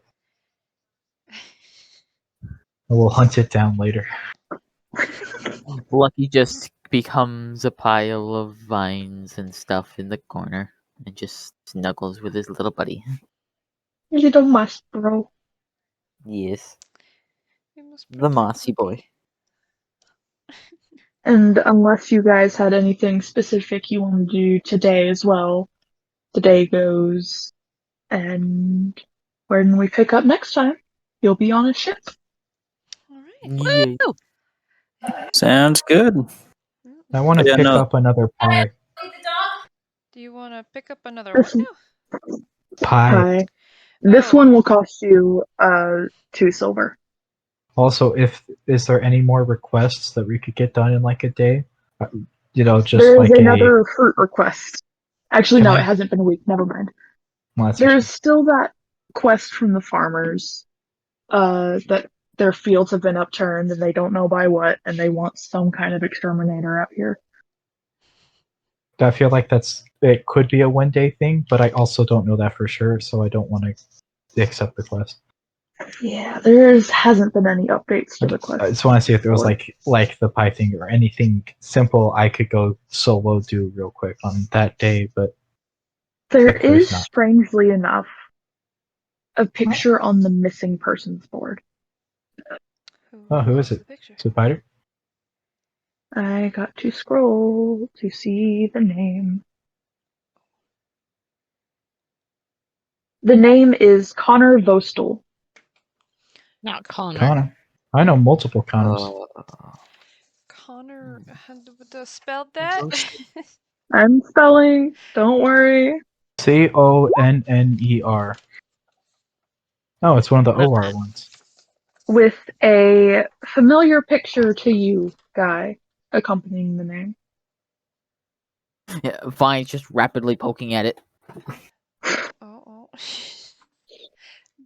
I will hunt it down later. Lucky just becomes a pile of vines and stuff in the corner and just snuggles with his little buddy. Little moss bro. Yes, We must the protect mossy boy. Lucky. And unless you guys had anything specific you want to do today as well, the day goes. And when we pick up next time, you'll be on a ship. All right. Yeah. Woo! Yeah. Sounds good. I want to Yeah, pick no. up another pie. Do you want to pick up another This- what now? Pie. Hi. This Oh. one will cost you 2 silver. Also, is there any more requests that we could get done in like a day? Just There like is another fruit request. Actually, Can no, I- it hasn't been a week. Never mind. Well, that's a There's shame. still that quest from the farmers that their fields have been upturned and they don't know by what, and they want some kind of exterminator out here. I feel like it could be a 1-day thing, but I also don't know that for sure, so I don't want to accept the quest. Yeah, there hasn't been any updates to the I quest. just want to see if there was like the pie thing or anything simple I could go solo do real quick on that day, but There But there's is, not. strangely enough, a picture on the missing persons board. who is has it? the picture? Is it Biter? I got to scroll to see the name. The name is Connor Vostel. Not Connor. Connor. I know multiple Connors. Connor had to spell that. I'm spelling, don't worry. Conner. Oh, it's one of the OR ones. With a familiar picture to you, Guy, accompanying the name. Yeah, Vine's just rapidly poking at it. Oh.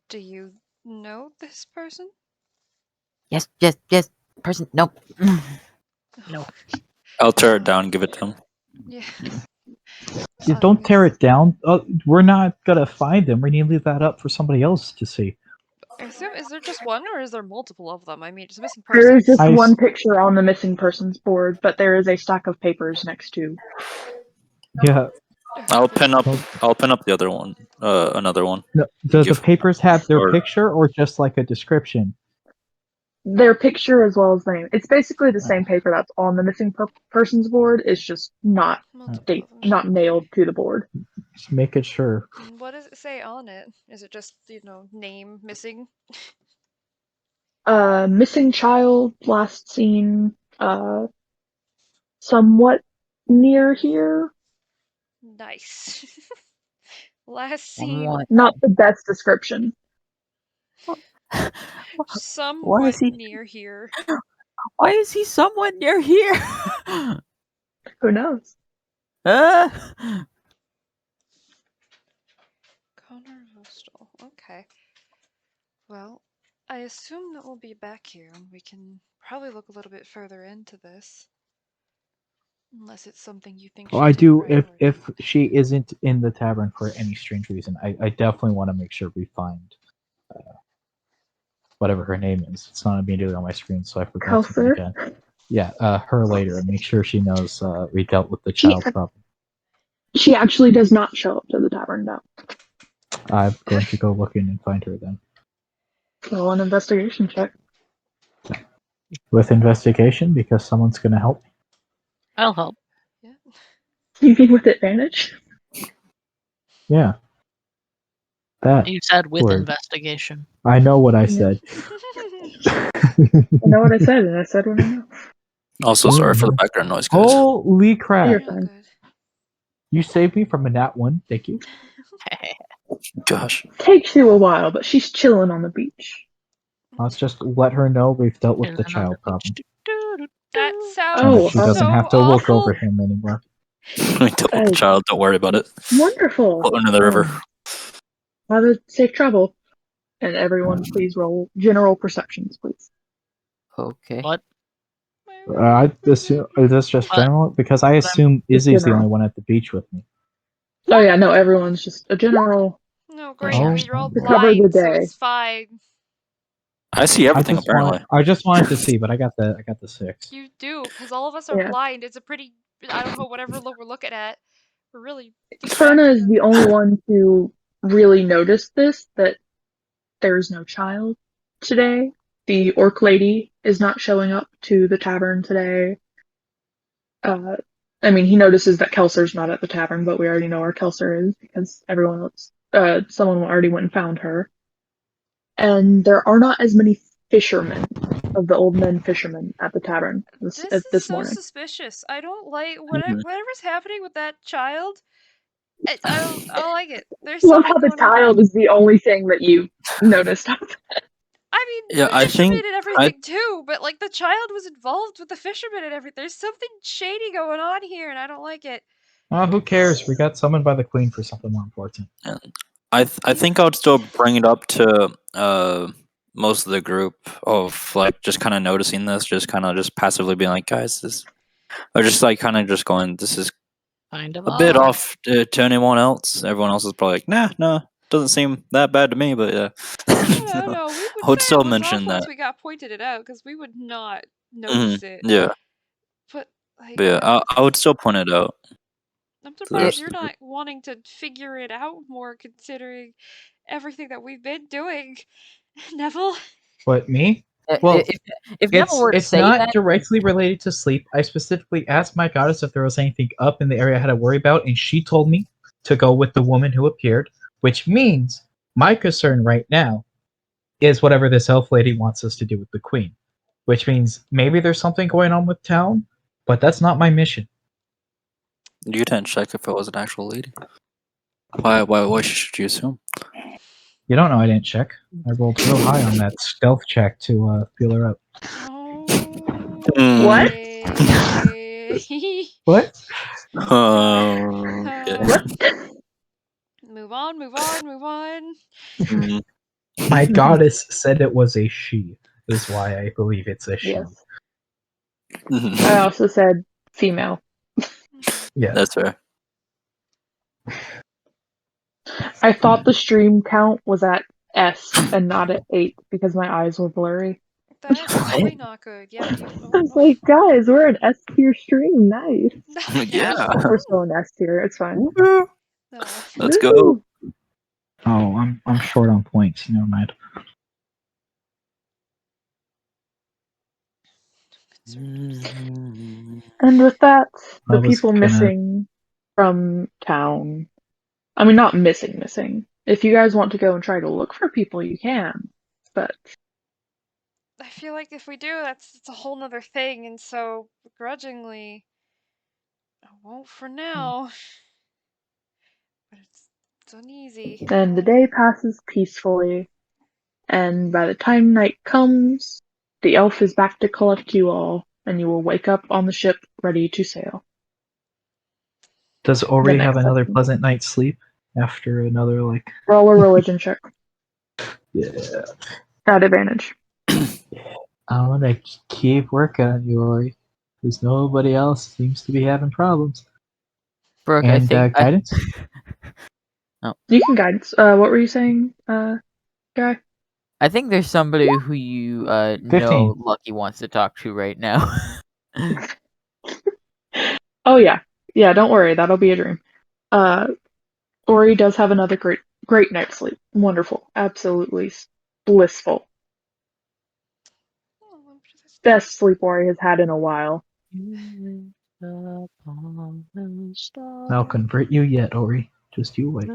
Do you know this person? Yes. Person, nope. No. I'll tear it down and give it to him. Yeah. Don't tear it down. We're not gonna find them. We need to leave that up for somebody else to see. I assume, is there just one or is there multiple of them? I mean, it's a missing There person. is just I s- one picture on the missing persons board, but there is a stack of papers next to. Yeah. I'll pin up the other one. Another one. No, do the Give- papers have their or- picture or just like a description? Their picture as well as the name. It's basically the same paper that's on the missing persons board. It's just not Multiple of them. not nailed to the board. Just making sure. And what does it say on it? Is it just, name missing? Missing child, last seen, somewhat near here. Nice. Last seen Somewhat. Not the best description. somewhat is he- near here. Why is he somewhat near here? Who knows? Connor Okay. Well, I assume that we'll be back here and we can probably look a little bit further into this. Unless it's something you think Well, should I take do. priority. If she isn't in the tavern for any strange reason, I definitely want to make sure we find whatever her name is. It's not immediately on my screen, so I forgot to Kelser? again. Yeah, her later, and make sure she knows we dealt with the child problem. She actually does not show up to the tavern now. I'm going to go look in and find her then. Roll an investigation check. With investigation, because someone's going to help me. I'll help. Yeah. You mean with advantage? Yeah. That. You said with word. investigation. I know what I said. I know what I said, and I said what I know. Also, sorry for the background noise, guys. Holy crap. You're You're all fine. good. You saved me from a nat 1. Thank you. Gosh. Takes you a while, but she's chilling on the beach. Let's just let her know we've dealt with And the then on child the problem. beach. That And sounds that she doesn't so have to look awful. over him anymore. We dealt with the child, don't worry about it. Wonderful. Put her into the river. Have a safe travel. And everyone, please roll general perceptions, please. Okay. What? I assume, is this just What? general? Because I assume It's Izzy's the general. only one at the beach with me. Oh yeah, no, everyone's just a general. No, great. Oh, We're all to cover the blind, so day. it's fine. I see everything, apparently. I just wanted to see, but I got the 6. You do, because all of us are Yeah. blind. It's a pretty, I don't know, whatever look we're looking at. We're really Ferna is distracted. the only one to really notice this, that there's no child today. The orc lady is not showing up to the tavern today. I mean, he notices that Kelser's not at the tavern, but we already know where Kelser is because everyone else, someone already went and found her. And there are not as many fishermen of the old men fishermen at the tavern This is this so morning. suspicious. I don't like whatever's happening with that child. I don't like it. There's I love something how the going on. child is the only thing that you noticed. I mean, Yeah, the I fisherman think and everything too, but like the child was involved with the fisherman and everything. There's something shady going on here, and I don't like it. Who cares? We got summoned by the queen for something more important. I think I would still bring it up to most of the group of like just kind of noticing this, just kind of just passively being like, guys, this, or just like kind of just going, this is Kind of a bit odd. off to anyone else. Everyone else is probably like, nah, doesn't seem that bad to me, but yeah. No, we would I would say still it was mention off that. once we got pointed it out, because we would not notice it. Yeah, But like, but yeah, I would still point it out. I'm the surprised rest you're of the not wanting to figure it out more, considering everything that we've been doing, Neville. What, me? Well, if Neville were to it's say not that, directly related to sleep. I specifically asked my goddess if there was anything up in the area I had to worry about, and she told me to go with the woman who appeared, which means my concern right now is whatever this elf lady wants us to do with the queen. Which means maybe there's something going on with town, but that's not my mission. You didn't check if it was an actual lady. Why should you assume? You don't know I didn't check. I rolled real high on that stealth check to feel her out. What? What? Move on. My goddess said it was a she, is why I believe it's a she. Yes. I also said female. Yeah. That's fair. I thought the stream count was at S and not at 8 because my eyes were blurry. That's probably not good. Yeah. I was like, guys, we're an S tier stream. Nice. Yeah. We're still an S tier. It's fine. Let's go. Oh, I'm short on points. Never mind. And with that, the I was people gonna- missing from town. I mean, not missing. If you guys want to go and try to look for people, you can. But I feel like if we do, it's a whole nother thing, and so begrudgingly, I won't for now. But it's uneasy. and the day passes peacefully, and by the time night comes, the elf is back to collect you all, and you will wake up on the ship ready to sail. Does Ori The have next another session. pleasant night's sleep after another Roll a religion check. Yeah. At advantage. I want to keep working on you, Ori, because nobody else seems to be having problems. Brooke, And I think guidance? You can guidance. What were you saying, Guy? I think there's somebody who you know 15. Lucky wants to talk to right now. Oh yeah, yeah. Don't worry, that'll be a dream. Ori does have another great night's sleep. Wonderful, absolutely blissful. Oh, I'm just- Best sleep Ori has had in a while. I'll convert you yet, Ori. Just you wait.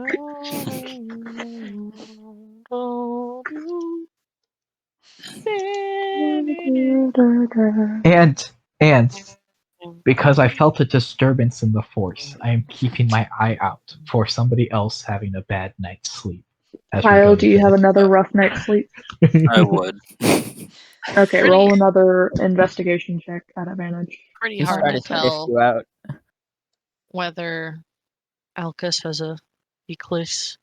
And because I felt a disturbance in the force, I am keeping my eye out for somebody else having a bad night's sleep. as we Kyle, go do to you have bed. another rough night's sleep? I would. Okay, roll another investigation check at advantage. Pretty He's hard trying to to sniff tell you out. whether Alcus has a eclipse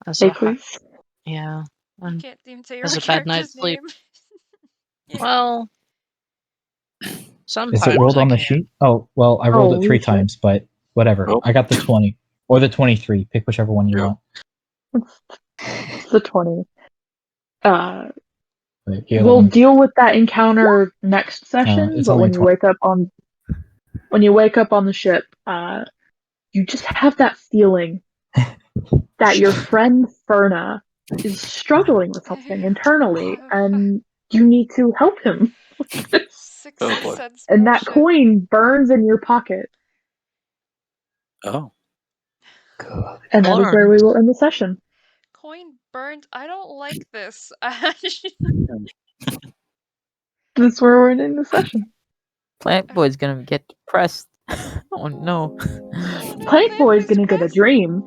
as a Eclipse? yeah. You And can't even say has your a bad night's character's sleep. name. Well, Is sometimes it rolled I on the can. sheet? Oh, well, I rolled it 3 Holy shit. times, but whatever. Oh. I got the 20. Or the 23. Pick whichever one you Yeah. want. It's the 20. But here, We'll let me- deal with that encounter next session, it's but only when you wake up on the ship, you just have that feeling that your friend Ferna is struggling with something internally, and you need to help him. Sixth Oh, boy. sense And that bullshit. coin burns in your pocket, Oh. Good. and that is where we will end the session. Coin burned. I don't like this. That's where we're ending the session. Plant Boy's gonna get depressed. Oh no. Plant Boy's gonna get a dream.